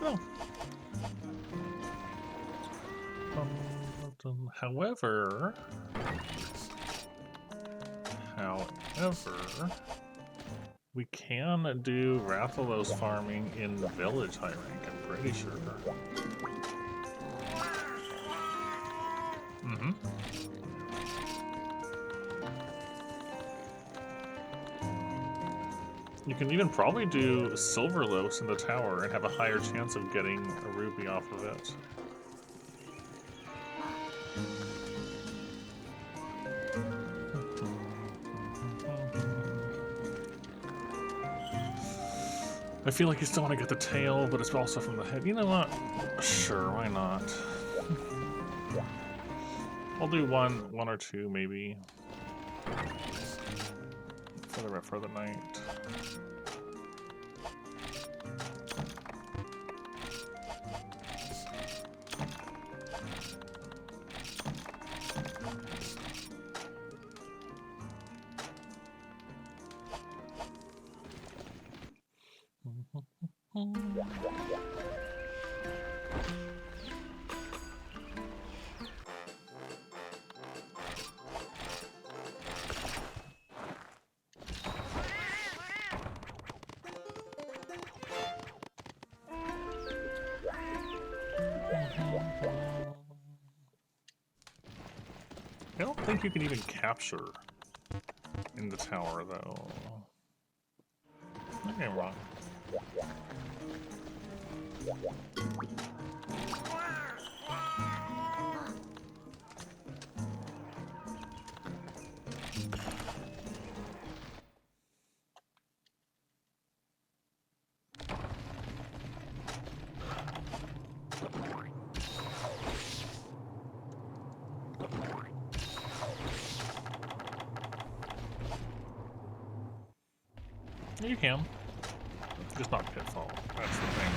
Speaker 1: Oh. However, we can do Rathalos farming in the village high rank, I'm pretty sure. Mm-hmm. You can even probably do Silverlos in the tower and have a higher chance of getting a ruby off of it. I feel like you still want to get the tail, but it's also from the head. You know what? Sure, why not? I'll do one or two maybe for the night. I don't think you can even capture in the tower, though. Maybe I'm wrong. You can. Just not Pitfall. That's the thing.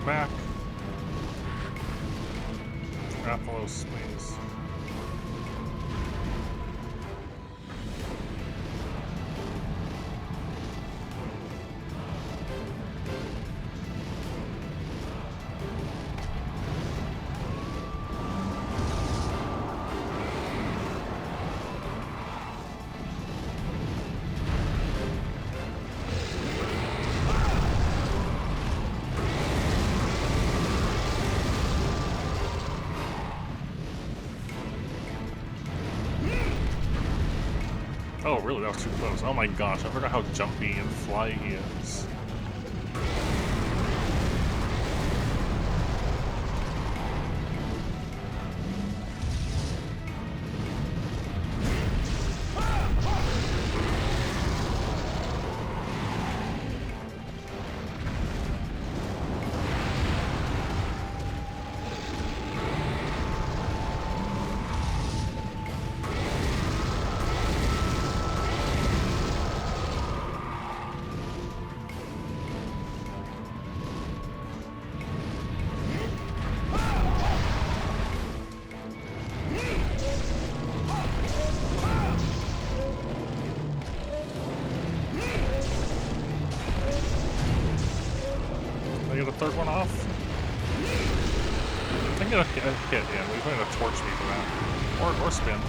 Speaker 1: Back. Rathalos, please. Oh, really? That was too close. Oh my gosh, I forgot how jumpy and fly he is. first one off? I'm gonna hit, yeah, we're gonna torch me for that. Or spin.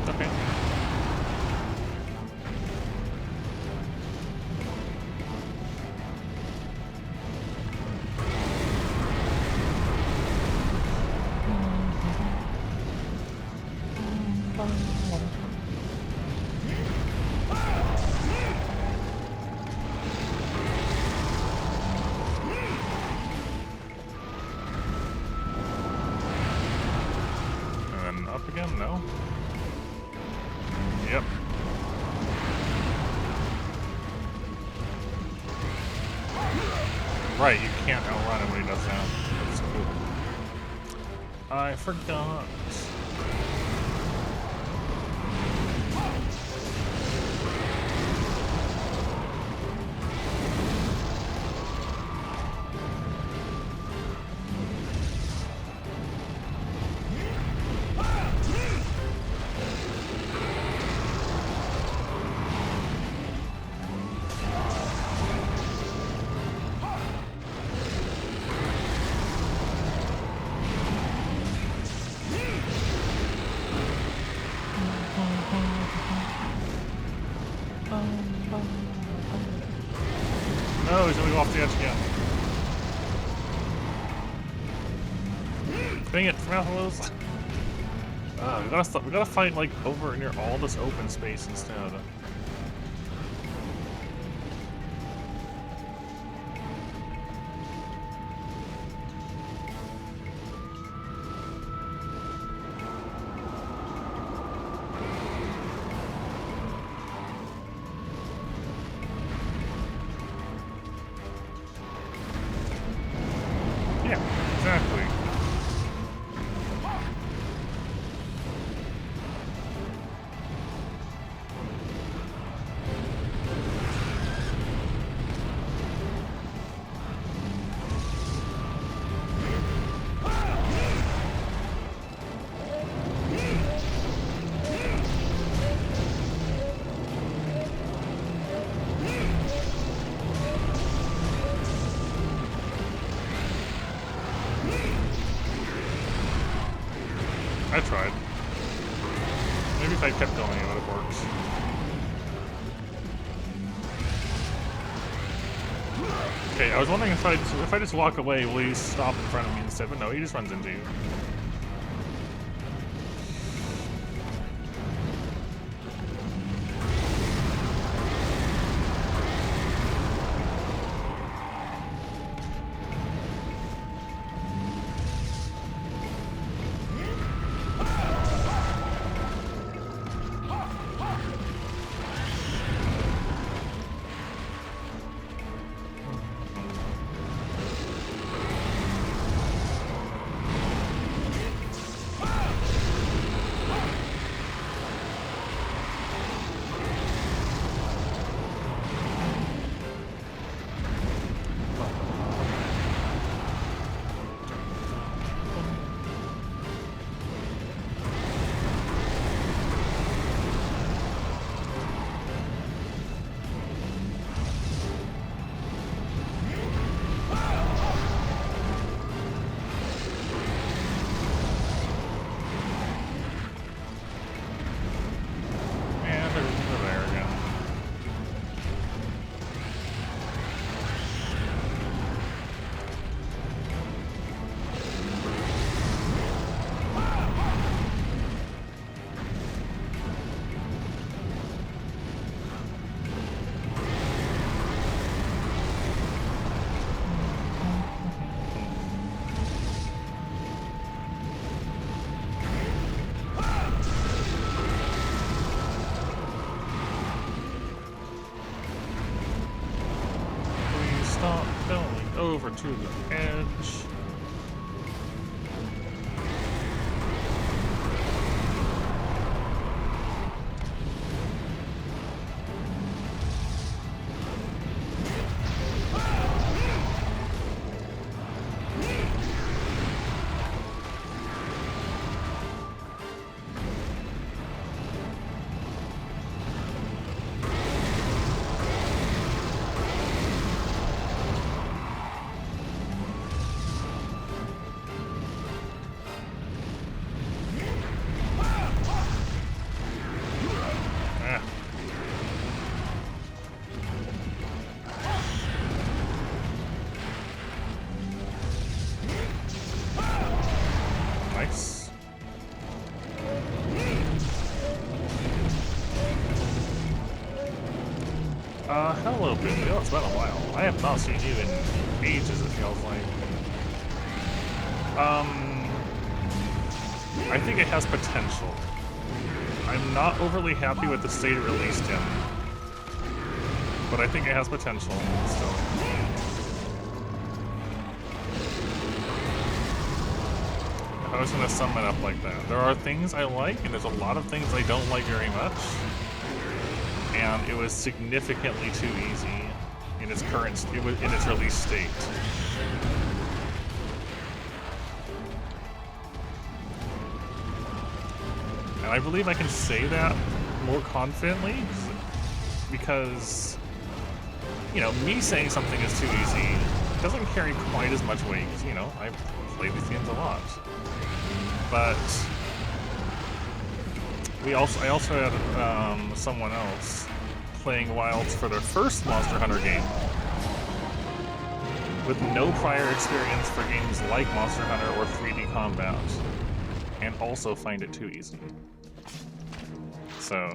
Speaker 1: Okay. And then up again? No? Yep. Right, you can't outrun him when he does that. That's cool. I forgot. No, he's gonna go off the edge again. Dang it, Mouthlos. We gotta fight like over near all this open space instead. Yeah, exactly. I tried. Maybe if I kept going, it would have worked. Okay, I was wondering if I just walk away, will he stop in front of me instead? But no, he just runs into you. Stop going over to the edge. Hello, Billy. Oh, it's been a while. I have not seen you in ages, it feels like. I think it has potential. I'm not overly happy with the state it released in, but I think it has potential still. I was gonna sum it up like that. There are things I like, and there's a lot of things I don't like very much. And it was significantly too easy in its release state. And I believe I can say that more confidently because, you know, me saying something is too easy doesn't carry quite as much weight because, you know, I've played these games a lot. But I also had someone else playing Wilds for their first Monster Hunter game with no prior experience for games like Monster Hunter or 3D Combat, and also find it too easy. So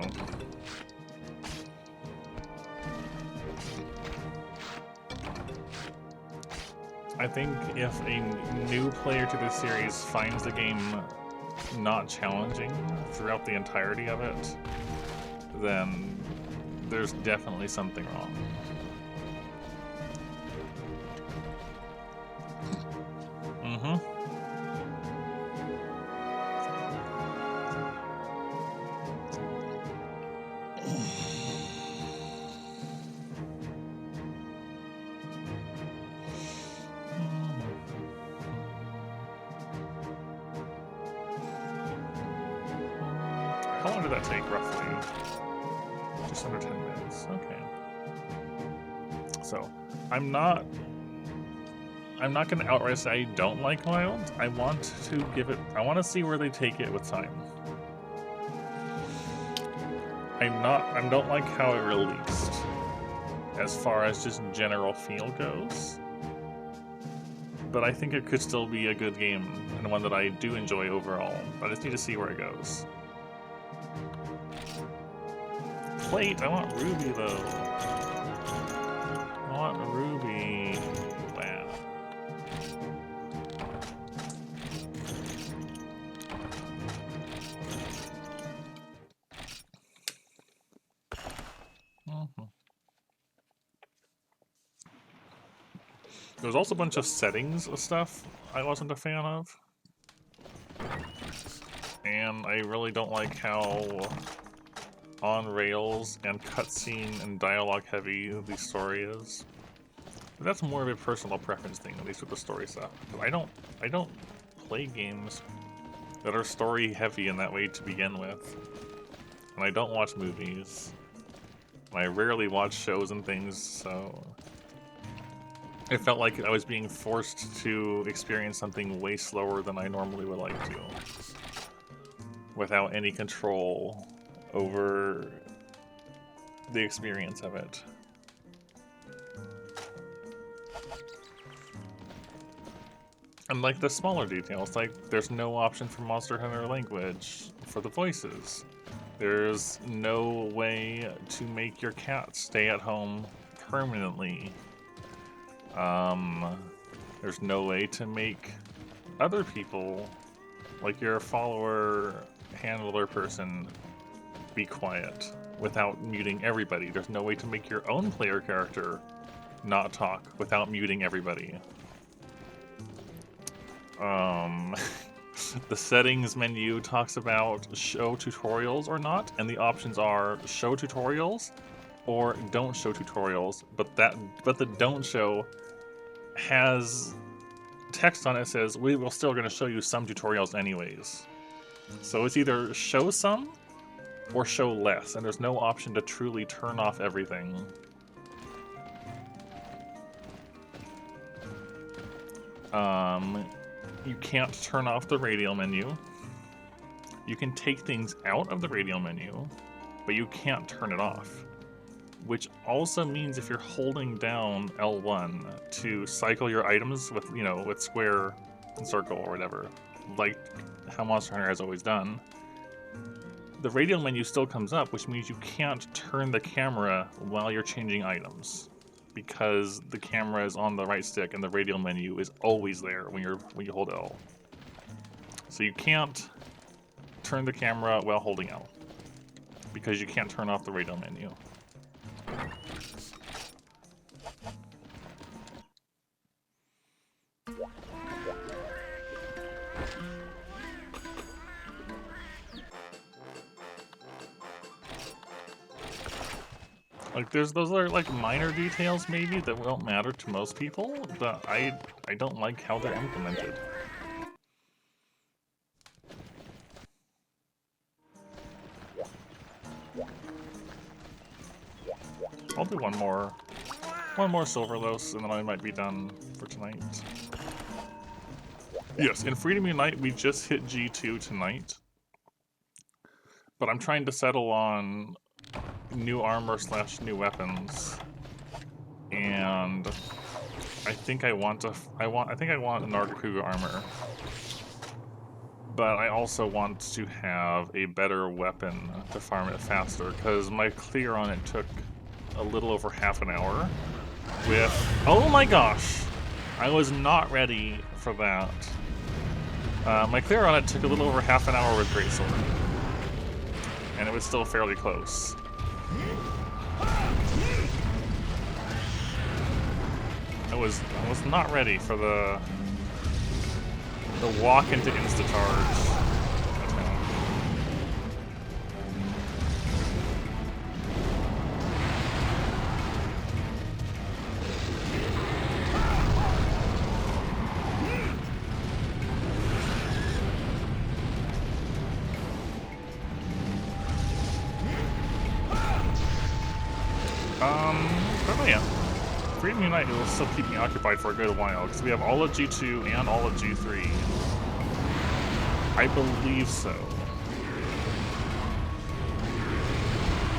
Speaker 1: I think if a new player to this series finds the game not challenging throughout the entirety of it, then there's definitely something wrong. How long did that take, roughly? Just under 10 minutes. Okay. So, I'm not gonna outright say I don't like Wild. I want to see where they take it with time. I don't like how it released, as far as just general feel goes. But I think it could still be a good game, and one that I do enjoy overall. I just need to see where it goes. Plate, I want Ruby though. I want Ruby. Wow. There's also a bunch of settings of stuff I wasn't a fan of. And I really don't like how on rails and cutscene and dialogue heavy the story is. But that's more of a personal preference thing, at least with the story stuff. I don't play games that are story heavy in that way to begin with. And I don't watch movies. And I rarely watch shows and things, so it felt like I was being forced to experience something way slower than I normally would like to, without any control over the experience of it. And like the smaller details, like there's no option for Monster Hunter language for the voices. There's no way to make your cat stay at home permanently. There's no way to make other people, like your follower, handler person, be quiet without muting everybody. There's no way to make your own player character not talk without muting everybody. The settings menu talks about show tutorials or not, and the options are show tutorials or don't show tutorials, but the don't show has text on it that says we will still going to show you some tutorials anyways. So it's either show some or show less, and there's no option to truly turn off everything. You can't turn off the radial menu. You can take things out of the radial menu, but you can't turn it off. Which also means if you're holding down L1 to cycle your items with, you know, with square and circle or whatever, like how Monster Hunter has always done, the radial menu still comes up, which means you can't turn the camera while you're changing items, because the camera is on the right stick and the radial menu is always there when you hold L. So you can't turn the camera while holding L, because you can't turn off the radial menu. Like, those are like minor details maybe that won't matter to most people, but I don't like how they're implemented. I'll do one more Silverlos, and then I might be done for tonight. Yes, in Freedom Unite we just hit G2 tonight, but I'm trying to settle on new armor / new weapons, and I think I want a Nargacuga armor, but I also want to have a better weapon to farm it faster, because my clear on it took a little over half an hour with, oh my gosh, I was not ready for that. My clear on it took a little over half an hour with Greatsword, and it was still fairly close. I was not ready for the walk into insta-charge. But yeah. Freedom Unite will still keep me occupied for a good while, because we have all of G2 and all of G3. I believe so.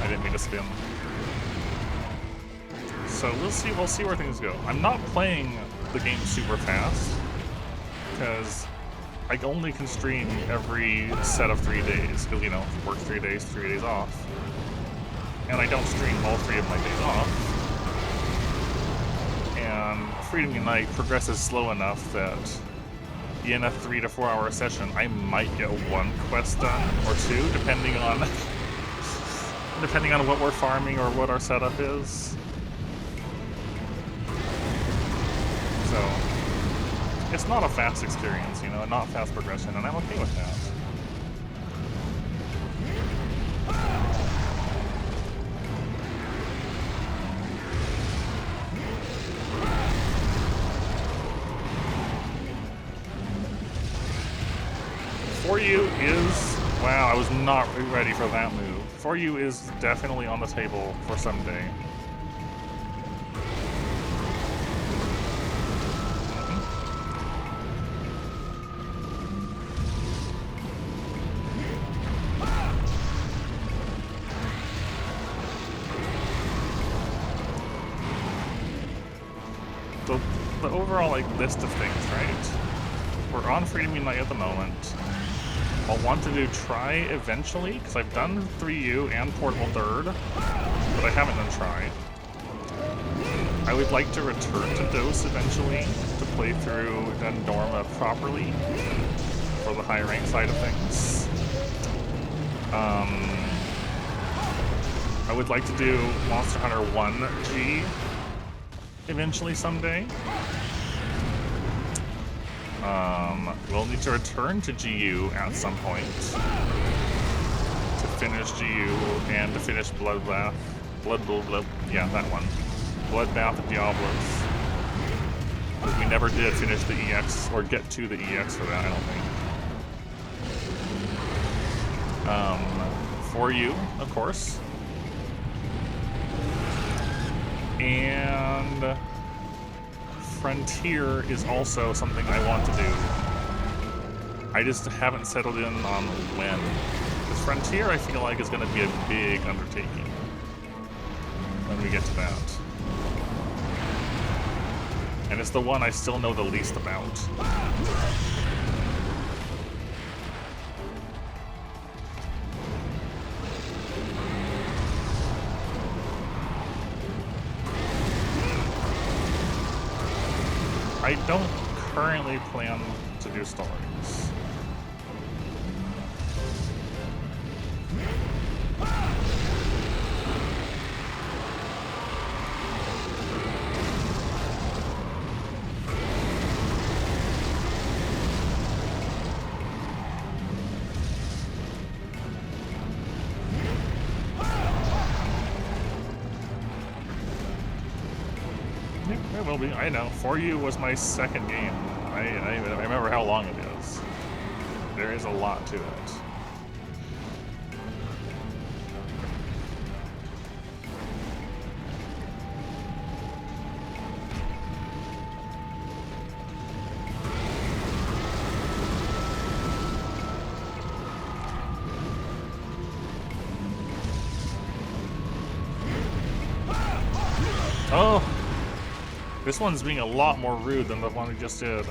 Speaker 1: I didn't mean to spin. So we'll see where things go. I'm not playing the game super fast, because I only can stream every set of 3 days, because, you know, work 3 days, 3 days off. And I don't stream all 3 of my days off. And Freedom Unite progresses slow enough that in a 3 to 4 hour session, I might get 1 quest done, or 2, depending on what we're farming or what our setup is. So it's not a fast experience, you know, not fast progression, and I'm okay with that. For You is... wow, I was not ready for that move. For You is definitely on the table for someday. The overall list of things, right? We're on Freedom Unite at the moment. I'll want to do Try eventually, because I've done 3U and Portable Third, but I haven't done Try. I would like to return to Dose eventually, to play through Dendorma properly, for the high rank side of things. I would like to do Monster Hunter 1G eventually someday. We'll need to return to GU at some point to finish GU and to finish Bloodbath. Yeah, that one. Bloodbath and Diablos. But we never did finish the EX, or get to the EX for that, I don't think. For You, of course. And Frontier is also something I want to do. I just haven't settled in on when. Because Frontier, I feel like, is going to be a big undertaking when we get to that. And it's the one I still know the least about. I don't currently plan to do stories. It will be. I know. For You was my second game. I remember how long it is. There is a lot to it. Oh! This one's being a lot more rude than the one we just did.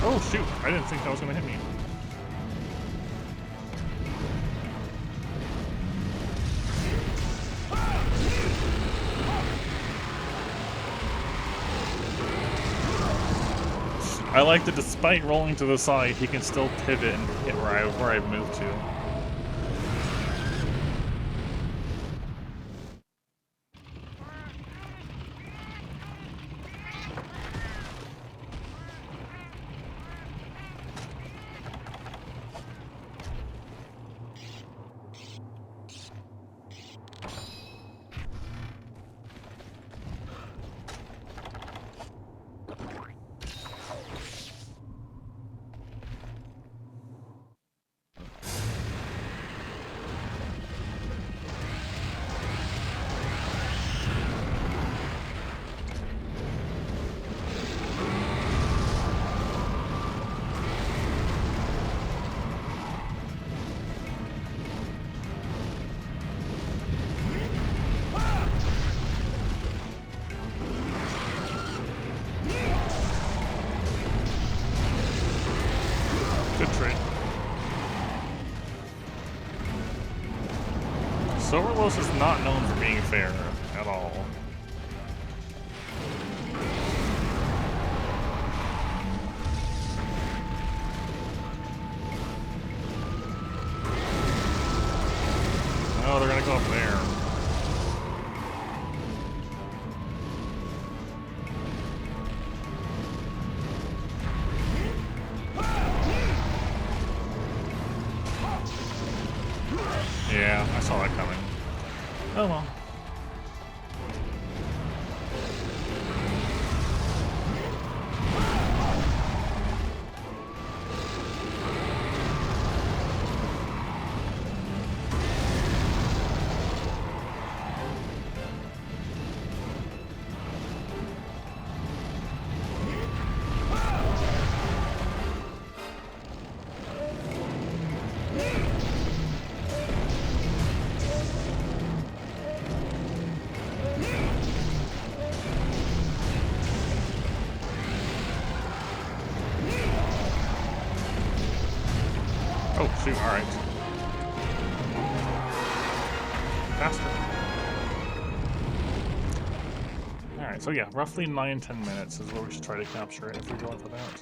Speaker 1: Oh shoot, I didn't think that was gonna hit me. I like that despite rolling to the side, he can still pivot and hit where I've moved to. Good trade. Silverlos is not known for being fair at all. Oh, they're gonna go up there. Yeah, I saw that coming. Oh well. Oh, shoot, alright. Faster. Alright, so yeah, roughly 9-10 minutes is what we should try to capture it if we go into that.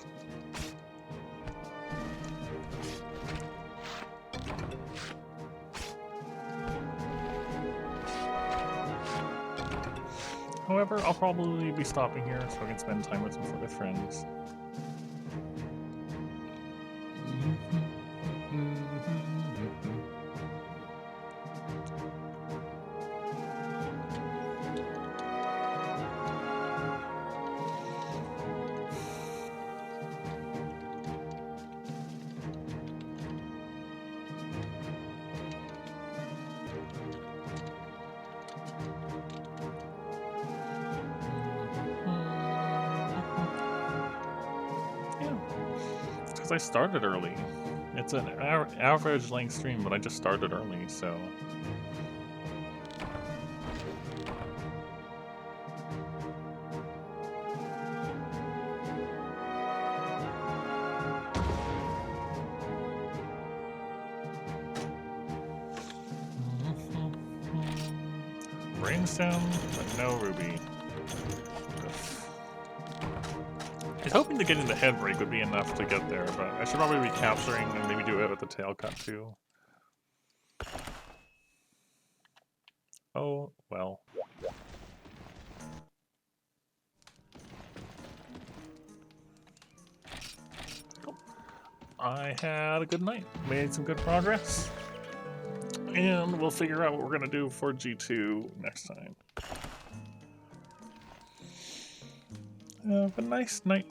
Speaker 1: However, I'll probably be stopping here so I can spend time with some further friends. because I started early. It's an average length stream, but I just started early, so. Brimstone, but no ruby. I was hoping to get into head break would be enough to get there, but I should probably be capturing and maybe do it at the tail cut too. Oh, well. Cool. I had a good night, made some good progress, and we'll figure out what we're going to do for G2 next time. Have a nice night.